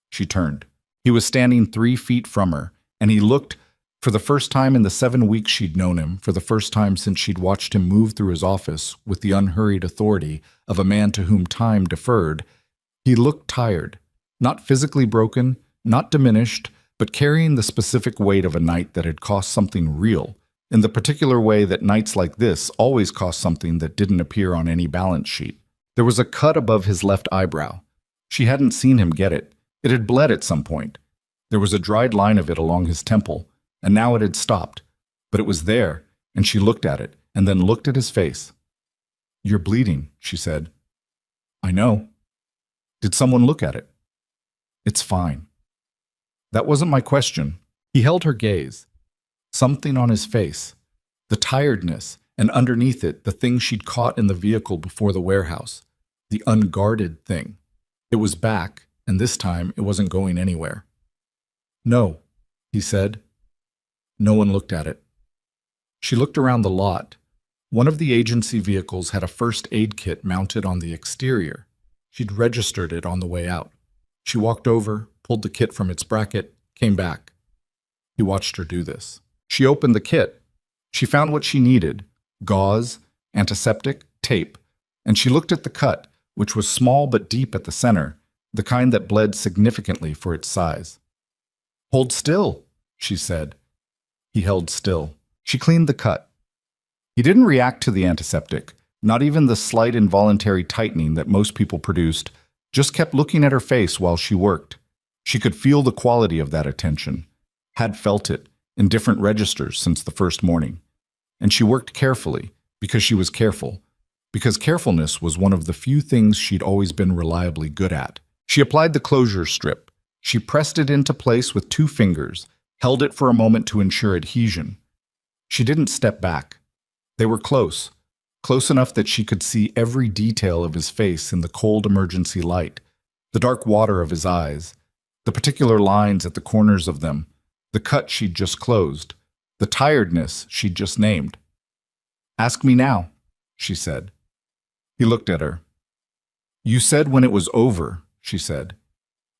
She turned. He was standing 3 feet from her, and he looked, for the first time in the 7 weeks she'd known him, for the first time since she'd watched him move through his office with the unhurried authority of a man to whom time deferred. He looked tired, not physically broken, not diminished, but carrying the specific weight of a night that had cost something real, in the particular way that nights like this always cost something that didn't appear on any balance sheet. There was a cut above his left eyebrow. She hadn't seen him get it. It had bled at some point. There was a dried line of it along his temple, and now it had stopped. But it was there, and she looked at it, and then looked at his face. You're bleeding, she said. I know. Did someone look at it? It's fine. That wasn't my question. He held her gaze. Something on his face. The tiredness, and underneath it, the thing she'd caught in the vehicle before the warehouse. The unguarded thing. It was back, and this time it wasn't going anywhere. No, he said. No one looked at it. She looked around the lot. One of the agency vehicles had a first aid kit mounted on the exterior. She'd registered it on the way out. She walked over, pulled the kit from its bracket, came back. He watched her do this. She opened the kit. She found what she needed: gauze, antiseptic, tape, and she looked at the cut, which was small but deep at the center, the kind that bled significantly for its size. Hold still, she said. He held still. She cleaned the cut. He didn't react to the antiseptic, not even the slight involuntary tightening that most people produced, just kept looking at her face while she worked. She could feel the quality of that attention, had felt it, in different registers since the first morning. And she worked carefully, because she was careful, because carefulness was one of the few things she'd always been reliably good at. She applied the closure strip. She pressed it into place with 2 fingers, held it for a moment to ensure adhesion. She didn't step back. They were close enough that she could see every detail of his face in the cold emergency light, the dark water of his eyes, the particular lines at the corners of them, the cut she'd just closed, the tiredness she'd just named. Ask me now, she said. He looked at her. You said when it was over, she said.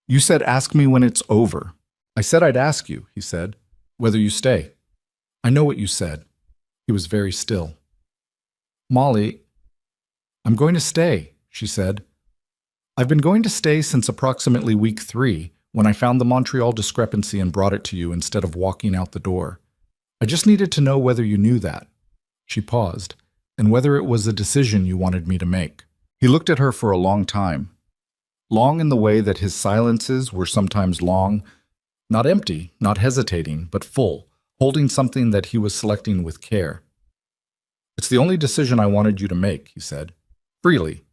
You said ask me when it's over. I said I'd ask you, he said, whether you stay. I know what you said. He was very still. Molly, I'm going to stay, she said. I've been going to stay since approximately week 3, when I found the Montreal discrepancy and brought it to you instead of walking out the door. I just needed to know whether you knew that. She paused, and whether it was a decision you wanted me to make. He looked at her for a long time. Long in the way that his silences were sometimes long, not empty, not hesitating, but full, holding something that he was selecting with care. It's the only decision I wanted you to make, he said, freely,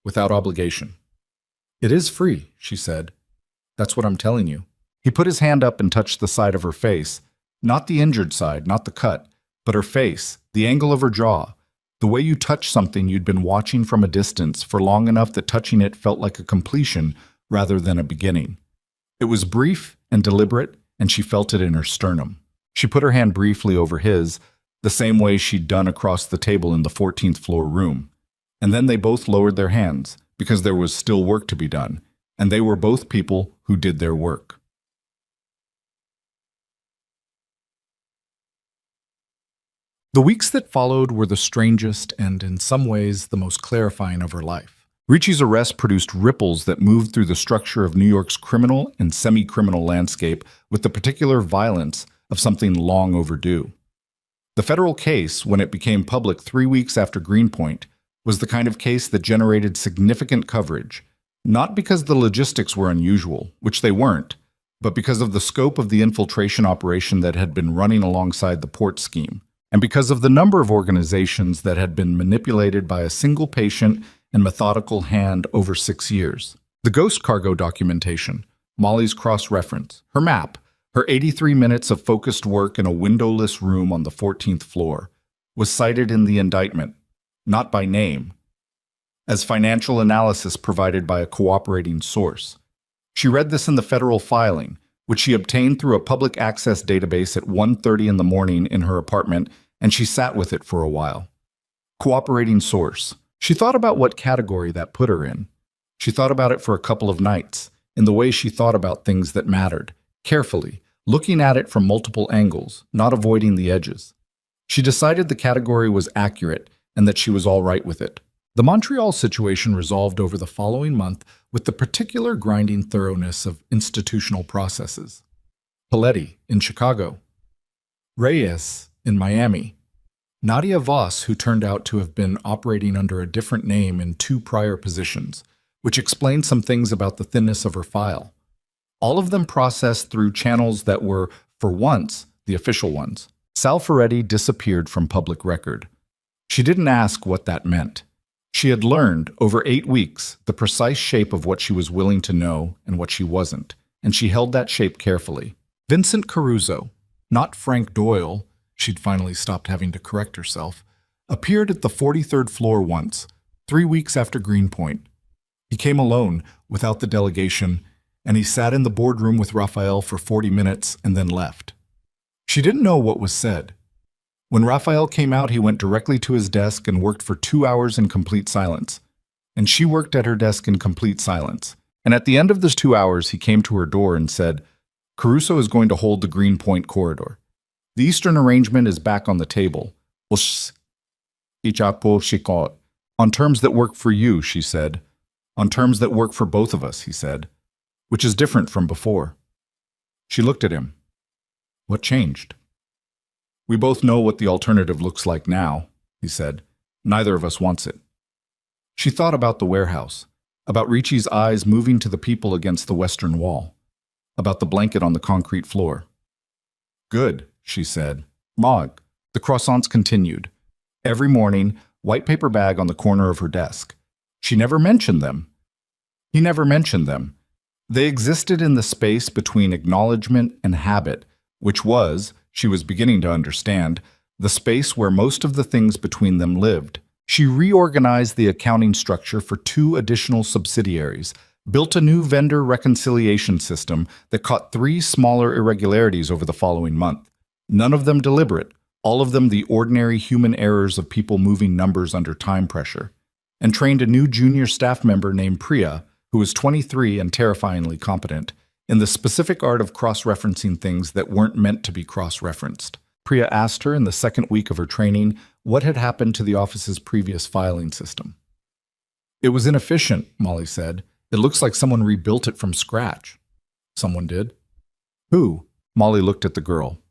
without obligation. It is free, she said. That's what I'm telling you. He put his hand up and touched the side of her face, not the injured side, not the cut, but her face, the angle of her jaw, the way you touch something you'd been watching from a distance for long enough that touching it felt like a completion rather than a beginning. It was brief and deliberate, and she felt it in her sternum. She put her hand briefly over his, the same way she'd done across the table in the 14th floor room. And then they both lowered their hands, because there was still work to be done, and they were both people who did their work. The weeks that followed were the strangest and, in some ways, the most clarifying of her life. Ricci's arrest produced ripples that moved through the structure of New York's criminal and semi-criminal landscape with the particular violence of something long overdue. The federal case, when it became public 3 weeks after Greenpoint, was the kind of case that generated significant coverage, not because the logistics were unusual, which they weren't, but because of the scope of the infiltration operation that had been running alongside the port scheme, and because of the number of organizations that had been manipulated by a single patient and methodical hand over 6 years. The ghost cargo documentation, Molly's cross-reference, her map, her 83 minutes of focused work in a windowless room on the 14th floor, was cited in the indictment, not by name, as financial analysis provided by a cooperating source. She read this in the federal filing, which she obtained through a public access database at 1:30 in the morning in her apartment, and she sat with it for a while. Cooperating source. She thought about what category that put her in. She thought about it for a couple of nights, in the way she thought about things that mattered, carefully, looking at it from multiple angles, not avoiding the edges. She decided the category was accurate and that she was all right with it. The Montreal situation resolved over the following month with the particular grinding thoroughness of institutional processes. Paletti in Chicago, Reyes in Miami, Nadia Voss, who turned out to have been operating under a different name in 2 prior positions, which explained some things about the thinness of her file. All of them processed through channels that were, for once, the official ones. Sal Ferretti disappeared from public record. She didn't ask what that meant. She had learned, over 8 weeks, the precise shape of what she was willing to know and what she wasn't, and she held that shape carefully. Vincent Caruso, not Frank Doyle, she'd finally stopped having to correct herself, appeared at the 43rd floor once, 3 weeks after Greenpoint. He came alone, without the delegation, and he sat in the boardroom with Raphael for 40 minutes and then left. She didn't know what was said. When Raphael came out, he went directly to his desk and worked for 2 hours in complete silence. And she worked at her desk in complete silence. And at the end of those 2 hours, he came to her door and said, "Caruso is going to hold the Greenpoint corridor. The Eastern arrangement is back on the table. On terms that work for you," she said. "On terms that work for both of us," he said, "which is different from before." She looked at him. What changed? "We both know what the alternative looks like now," he said. "Neither of us wants it." She thought about the warehouse, about Ricci's eyes moving to the people against the western wall, about the blanket on the concrete floor. "Good," she said. "Mog." The croissants continued. Every morning, white paper bag on the corner of her desk. She never mentioned them. He never mentioned them. They existed in the space between acknowledgement and habit, which was, she was beginning to understand, the space where most of the things between them lived. She reorganized the accounting structure for 2 additional subsidiaries, built a new vendor reconciliation system that caught 3 smaller irregularities over the following month. None of them deliberate, all of them the ordinary human errors of people moving numbers under time pressure, and trained a new junior staff member named Priya, who was 23 and terrifyingly competent, in the specific art of cross-referencing things that weren't meant to be cross-referenced. Priya asked her in the second week of her training what had happened to the office's previous filing system. "It was inefficient," Molly said. "It looks like someone rebuilt it from scratch." "Someone did?" "Who?" Molly looked at the girl.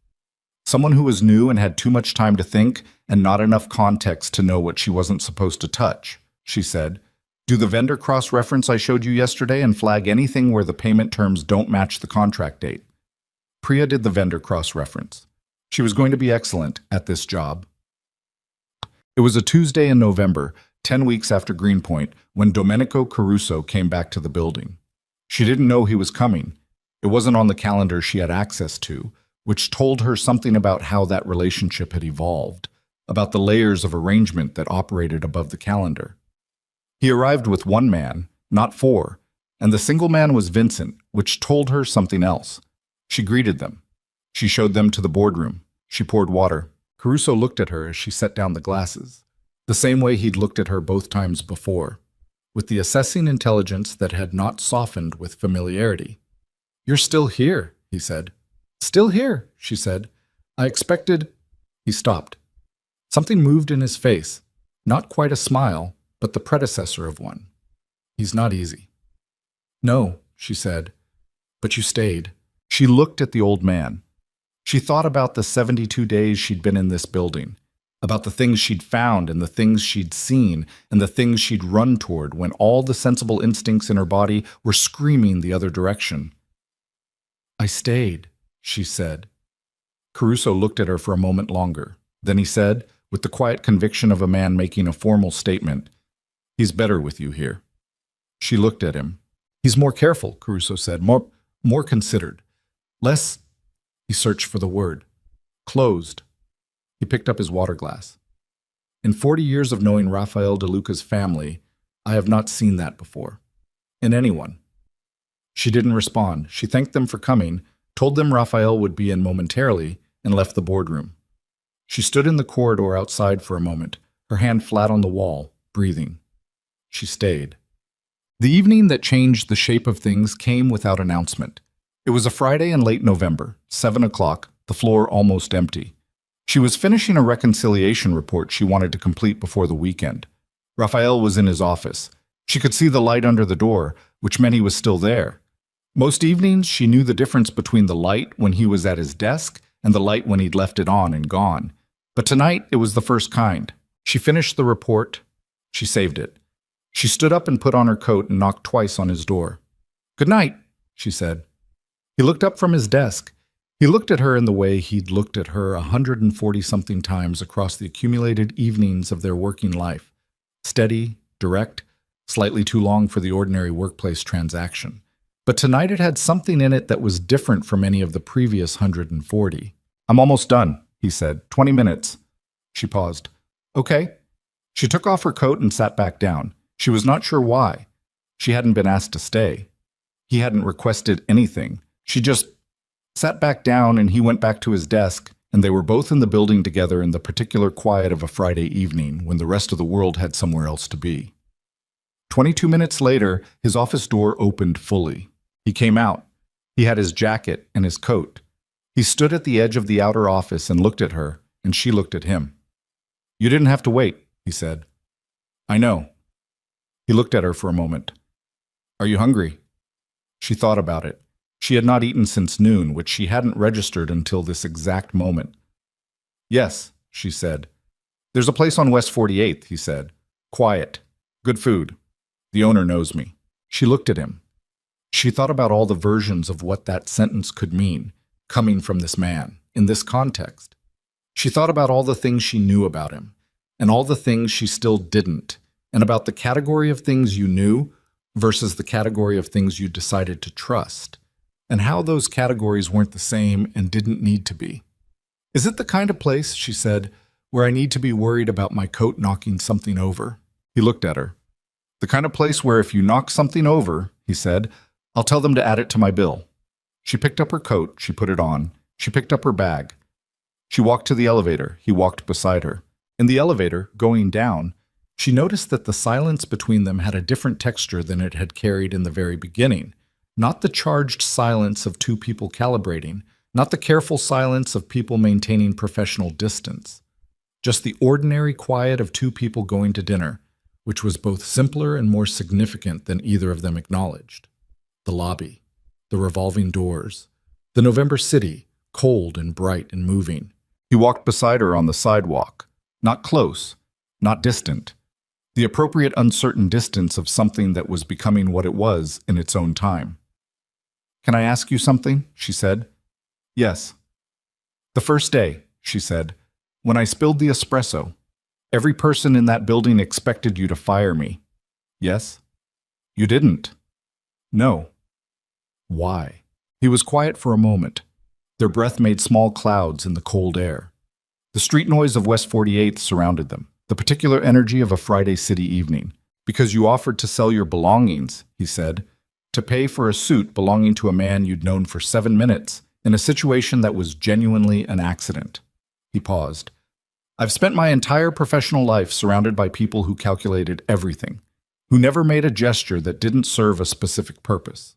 "Someone who was new and had too much time to think and not enough context to know what she wasn't supposed to touch," she said. "Do the vendor cross-reference I showed you yesterday and flag anything where the payment terms don't match the contract date." Priya did the vendor cross-reference. She was going to be excellent at this job. It was a Tuesday in November, 10 weeks after Greenpoint, when Domenico Caruso came back to the building. She didn't know he was coming. It wasn't on the calendar she had access to, which told her something about how that relationship had evolved, about the layers of arrangement that operated above the calendar. He arrived with 1 man, not 4, and the single man was Vincent, which told her something else. She greeted them. She showed them to the boardroom. She poured water. Caruso looked at her as she set down the glasses, the same way he'd looked at her both times before, with the assessing intelligence that had not softened with familiarity. "You're still here," he said. "Still here," she said. "I expected—" He stopped. Something moved in his face, not quite a smile, but the predecessor of one. "He's not easy." "No," she said. "But you stayed." She looked at the old man. She thought about the 72 days she'd been in this building, about the things she'd found and the things she'd seen and the things she'd run toward when all the sensible instincts in her body were screaming the other direction. "I stayed," she said. Caruso looked at her for a moment longer. Then he said, with the quiet conviction of a man making a formal statement, "He's better with you here." She looked at him. "He's more careful," Caruso said, more considered. Less, he searched for the word. Closed. He picked up his water glass. "In 40 years of knowing Raphael De Luca's family, I have not seen that before. In anyone." She didn't respond. She thanked them for coming, told them Raphael would be in momentarily, and left the boardroom. She stood in the corridor outside for a moment, her hand flat on the wall, breathing. She stayed. The evening that changed the shape of things came without announcement. It was a Friday in late November, 7 o'clock, the floor almost empty. She was finishing a reconciliation report she wanted to complete before the weekend. Raphael was in his office. She could see the light under the door, which meant he was still there. Most evenings, she knew the difference between the light when he was at his desk and the light when he'd left it on and gone. But tonight, it was the first kind. She finished the report. She saved it. She stood up and put on her coat and knocked twice on his door. "Good night," she said. He looked up from his desk. He looked at her in the way he'd looked at her 140-something times across the accumulated evenings of their working life. Steady, direct, slightly too long for the ordinary workplace transaction. But tonight it had something in it that was different from any of the previous 140. "I'm almost done," he said. 20 minutes. She paused. "Okay." She took off her coat and sat back down. She was not sure why. She hadn't been asked to stay. He hadn't requested anything. She just sat back down, and he went back to his desk, and they were both in the building together in the particular quiet of a Friday evening when the rest of the world had somewhere else to be. 22 minutes later, his office door opened fully. He came out. He had his jacket and his coat. He stood at the edge of the outer office and looked at her, and she looked at him. "You didn't have to wait," he said. "I know." He looked at her for a moment. "Are you hungry?" She thought about it. She had not eaten since noon, which she hadn't registered until this exact moment. "Yes," she said. "There's a place on West 48th, he said. "Quiet. Good food. The owner knows me." She looked at him. She thought about all the versions of what that sentence could mean, coming from this man, in this context. She thought about all the things she knew about him, and all the things she still didn't, and about the category of things you knew versus the category of things you decided to trust, and how those categories weren't the same and didn't need to be. "Is it the kind of place," she said, "where I need to be worried about my coat knocking something over?" He looked at her. "The kind of place where if you knock something over," he said, "I'll tell them to add it to my bill." She picked up her coat, she put it on. She picked up her bag. She walked to the elevator. He walked beside her. In the elevator, going down, she noticed that the silence between them had a different texture than it had carried in the very beginning. Not the charged silence of two people calibrating, not the careful silence of people maintaining professional distance. Just the ordinary quiet of two people going to dinner, which was both simpler and more significant than either of them acknowledged. The lobby, the revolving doors, the November city, cold and bright and moving. He walked beside her on the sidewalk, not close, not distant, the appropriate uncertain distance of something that was becoming what it was in its own time. "Can I ask you something?" she said. "Yes." "The first day," she said, "when I spilled the espresso, every person in that building expected you to fire me. Yes? You didn't." "No." "Why?" He was quiet for a moment. Their breath made small clouds in the cold air. The street noise of West 48th surrounded them, the particular energy of a Friday city evening. "Because you offered to sell your belongings," he said, "to pay for a suit belonging to a man you'd known for 7 minutes, in a situation that was genuinely an accident." He paused. "I've spent my entire professional life surrounded by people who calculated everything, who never made a gesture that didn't serve a specific purpose."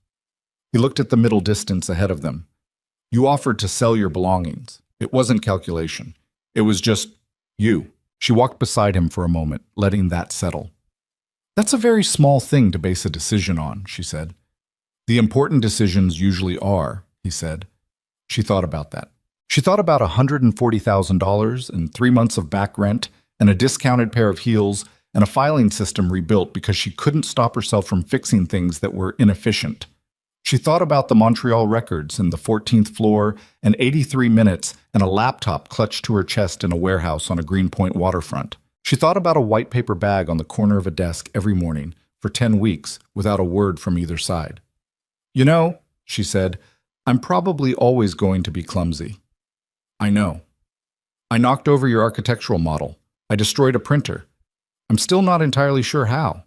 He looked at the middle distance ahead of them. "You offered to sell your belongings. It wasn't calculation. It was just you." She walked beside him for a moment, letting that settle. "That's a very small thing to base a decision on," she said. "The important decisions usually are," he said. She thought about that. She thought about $140,000 and 3 months of back rent and a discounted pair of heels and a filing system rebuilt because she couldn't stop herself from fixing things that were inefficient. She thought about the Montreal records and the 14th floor and 83 minutes and a laptop clutched to her chest in a warehouse on a Greenpoint waterfront. She thought about a white paper bag on the corner of a desk every morning for 10 weeks without a word from either side. "You know," she said, "I'm probably always going to be clumsy." "I know. I knocked over your architectural model. I destroyed a printer. I'm still not entirely sure how."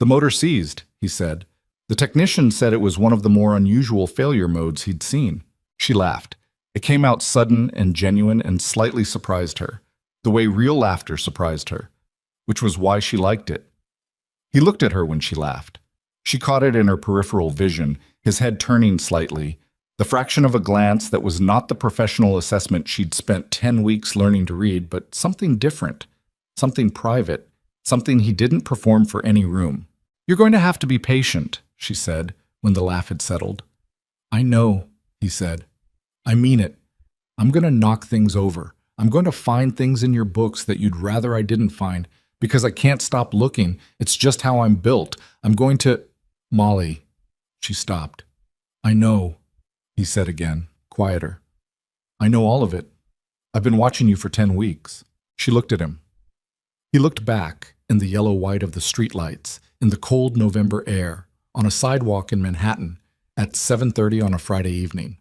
"The motor seized," he said. "The technician said it was one of the more unusual failure modes he'd seen." She laughed. It came out sudden and genuine and slightly surprised her, the way real laughter surprised her, which was why she liked it. He looked at her when she laughed. She caught it in her peripheral vision, his head turning slightly, the fraction of a glance that was not the professional assessment she'd spent 10 weeks learning to read, but something different, something private, something he didn't perform for any room. "You're going to have to be patient," she said, when the laugh had settled. "I know," he said. "I mean it. I'm going to knock things over. I'm going to find things in your books that you'd rather I didn't find, because I can't stop looking. It's just how I'm built. I'm going to—" "Molly," she stopped. "I know," he said again, quieter. "I know all of it. I've been watching you for 10 weeks. She looked at him. He looked back, in the yellow white of the streetlights, in the cold November air, on a sidewalk in Manhattan, at 7:30 on a Friday evening.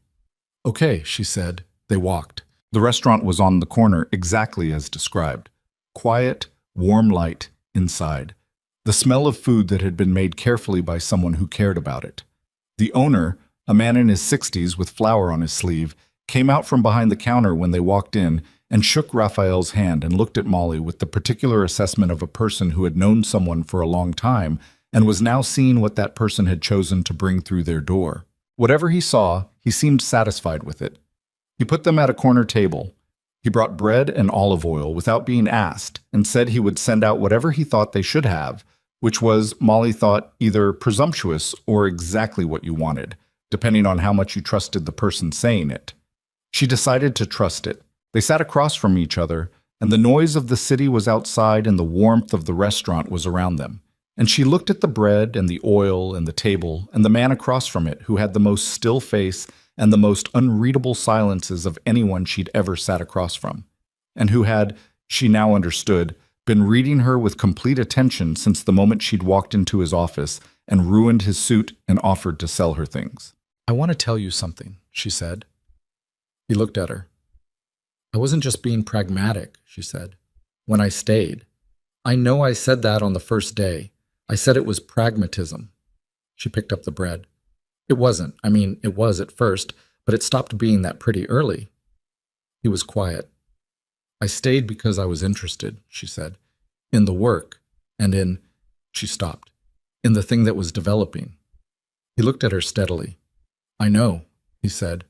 "Okay," she said. They walked. The restaurant was on the corner exactly as described. Quiet, warm light inside. The smell of food that had been made carefully by someone who cared about it. The owner, a man in his 60s with flour on his sleeve, came out from behind the counter when they walked in and shook Raphael's hand and looked at Molly with the particular assessment of a person who had known someone for a long time and was now seeing what that person had chosen to bring through their door. Whatever he saw, he seemed satisfied with it. He put them at a corner table. He brought bread and olive oil without being asked and said he would send out whatever he thought they should have, which was, Molly thought, either presumptuous or exactly what you wanted, depending on how much you trusted the person saying it. She decided to trust it. They sat across from each other, and the noise of the city was outside and the warmth of the restaurant was around them. And she looked at the bread and the oil and the table and the man across from it who had the most still face and the most unreadable silences of anyone she'd ever sat across from, and who had, she now understood, been reading her with complete attention since the moment she'd walked into his office and ruined his suit and offered to sell her things. "I want to tell you something," she said. He looked at her. "I wasn't just being pragmatic," she said, "when I stayed. I know I said that on the first day. I said it was pragmatism." She picked up the bread. "It wasn't. I mean, it was at first, but it stopped being that pretty early." He was quiet. "I stayed because I was interested," she said, "in the work and in," she stopped, "in the thing that was developing." He looked at her steadily. "I know," he said.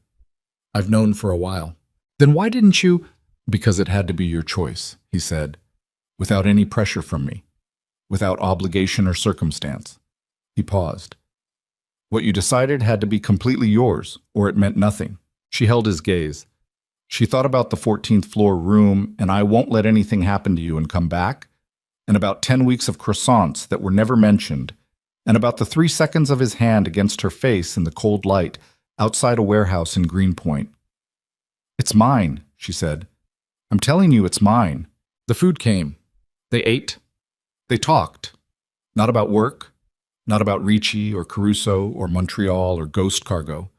"I've known for a while." "Then why didn't you?" "Because it had to be your choice," he said, "without any pressure from me, without obligation or circumstance." He paused. "What you decided had to be completely yours, or it meant nothing." She held his gaze. She thought about the 14th floor room and "I won't let anything happen to you and come back," and about 10 weeks of croissants that were never mentioned, and about the 3 seconds of his hand against her face in the cold light outside a warehouse in Greenpoint. "It's mine," she said. "I'm telling you it's mine." The food came. They ate. They talked. Not about work, not about Ricci or Caruso or Montreal or Ghost Cargo,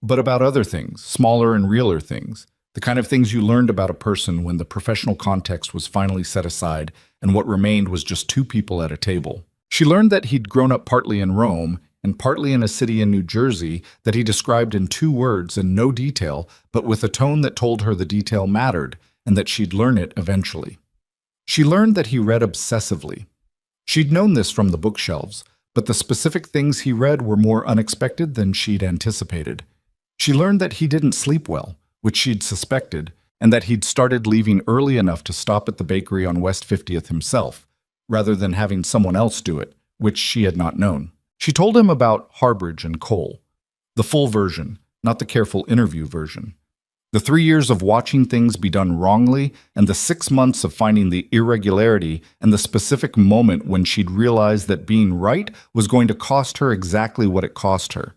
but about other things, smaller and realer things, the kind of things you learned about a person when the professional context was finally set aside and what remained was just two people at a table. She learned that he'd grown up partly in Rome and partly in a city in New Jersey that he described in 2 words and no detail, but with a tone that told her the detail mattered and that she'd learn it eventually. She learned that he read obsessively. She'd known this from the bookshelves, but the specific things he read were more unexpected than she'd anticipated. She learned that he didn't sleep well, which she'd suspected, and that he'd started leaving early enough to stop at the bakery on West 50th himself, rather than having someone else do it, which she had not known. She told him about Harbridge and Cole, the full version, not the careful interview version. The 3 years of watching things be done wrongly, and the 6 months of finding the irregularity, and the specific moment when she'd realized that being right was going to cost her exactly what it cost her.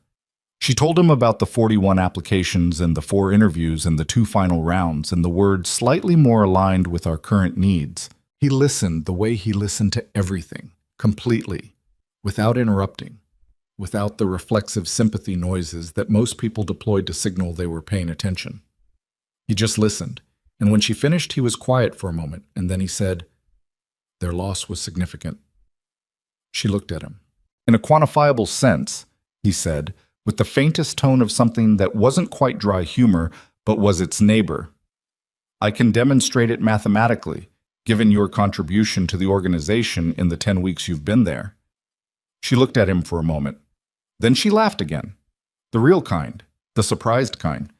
She told him about the 41 applications and the 4 interviews and the 2 final rounds and the words slightly more aligned with our current needs. He listened the way he listened to everything, completely, without interrupting, without the reflexive sympathy noises that most people deployed to signal they were paying attention. He just listened, and when she finished, he was quiet for a moment, and then he said, "Their loss was significant." She looked at him. "In a quantifiable sense," he said, with the faintest tone of something that wasn't quite dry humor, but was its neighbor. "I can demonstrate it mathematically, given your contribution to the organization in the 10 weeks you've been there." She looked at him for a moment. Then she laughed again. The real kind, the surprised kind.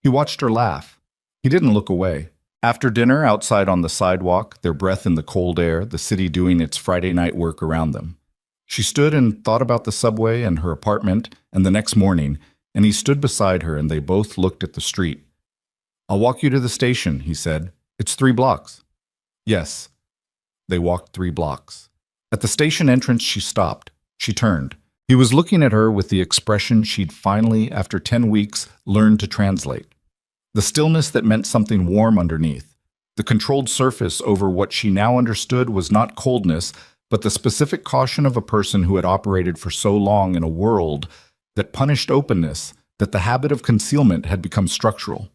He watched her laugh. He didn't look away. After dinner, outside on the sidewalk, their breath in the cold air, the city doing its Friday night work around them. She stood and thought about the subway and her apartment and the next morning, and he stood beside her and they both looked at the street. "I'll walk you to the station," he said. "It's 3 blocks." "Yes." They walked 3 blocks. At the station entrance, she stopped. She turned. He was looking at her with the expression she'd finally, after 10 weeks, learned to translate. The stillness that meant something warm underneath. The controlled surface over what she now understood was not coldness, but the specific caution of a person who had operated for so long in a world that punished openness, that the habit of concealment had become structural.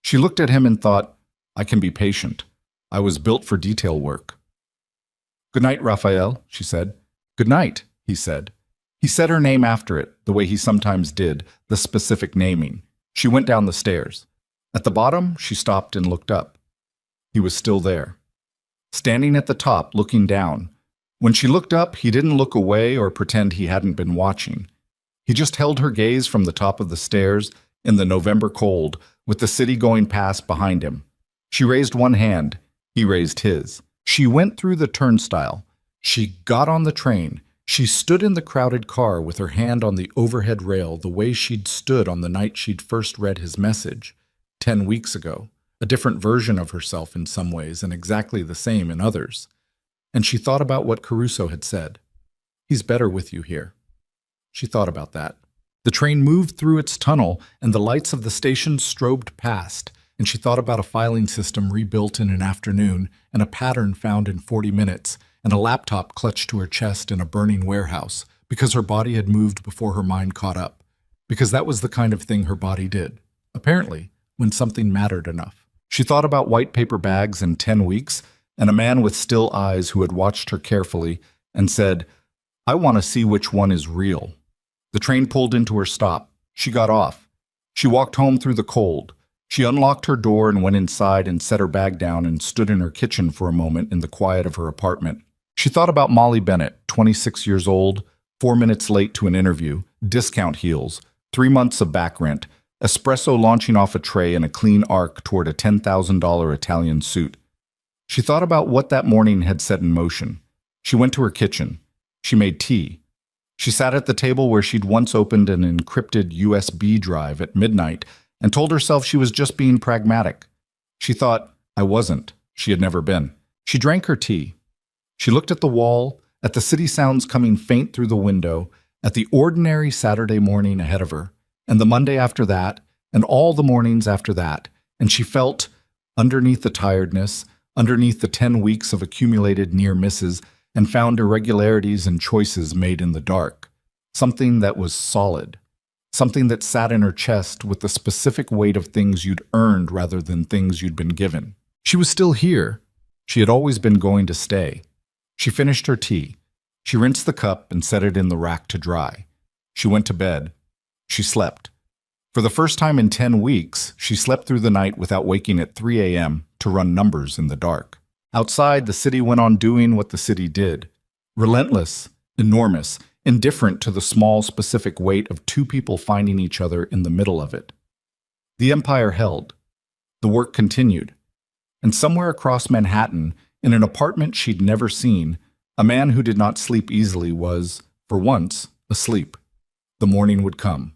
She looked at him and thought, I can be patient. I was built for detail work. Good night, Raphael, she said. Good night, he said. He said her name after it, the way he sometimes did, the specific naming. She went down the stairs. At the bottom, she stopped and looked up. He was still there, standing at the top, looking down. When she looked up, he didn't look away or pretend he hadn't been watching. He just held her gaze from the top of the stairs in the November cold, with the city going past behind him. She raised one hand. He raised his. She went through the turnstile. She got on the train. She stood in the crowded car with her hand on the overhead rail the way she'd stood on the night she'd first read his message, 10 weeks ago, a different version of herself in some ways and exactly the same in others. And she thought about what Caruso had said. He's better with you here. She thought about that. The train moved through its tunnel, and the lights of the station strobed past, and she thought about a filing system rebuilt in an afternoon, and a pattern found in 40 minutes, and a laptop clutched to her chest in a burning warehouse, because her body had moved before her mind caught up, because that was the kind of thing her body did, apparently, when something mattered enough. She thought about white paper bags in 10 weeks, and a man with still eyes who had watched her carefully and said, I want to see which one is real. The train pulled into her stop. She got off. She walked home through the cold. She unlocked her door and went inside and set her bag down and stood in her kitchen for a moment in the quiet of her apartment. She thought about Molly Bennett, 26 years old, 4 minutes late to an interview, discount heels, 3 months of back rent, espresso launching off a tray in a clean arc toward a $10,000 Italian suit. She thought about what that morning had set in motion. She went to her kitchen. She made tea. She sat at the table where she'd once opened an encrypted USB drive at midnight and told herself she was just being pragmatic. She thought, I wasn't. She had never been. She drank her tea. She looked at the wall, at the city sounds coming faint through the window, at the ordinary Saturday morning ahead of her, and the Monday after that, and all the mornings after that, and she felt, underneath the tiredness, underneath the 10 weeks of accumulated near misses, and found irregularities and choices made in the dark. Something that was solid. Something that sat in her chest with the specific weight of things you'd earned rather than things you'd been given. She was still here. She had always been going to stay. She finished her tea. She rinsed the cup and set it in the rack to dry. She went to bed. She slept. For the first time in 10 weeks, she slept through the night without waking at 3 a.m. to run numbers in the dark. Outside, the city went on doing what the city did. Relentless, enormous, indifferent to the small, specific weight of two people finding each other in the middle of it. The empire held. The work continued. And somewhere across Manhattan, in an apartment she'd never seen, a man who did not sleep easily was, for once, asleep. The morning would come.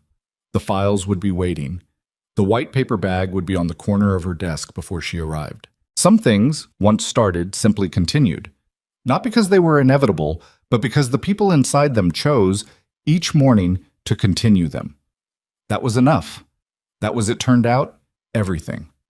The files would be waiting. The white paper bag would be on the corner of her desk before she arrived. Some things, once started, simply continued. Not because they were inevitable, but because the people inside them chose, each morning, to continue them. That was enough. That was, it turned out, everything.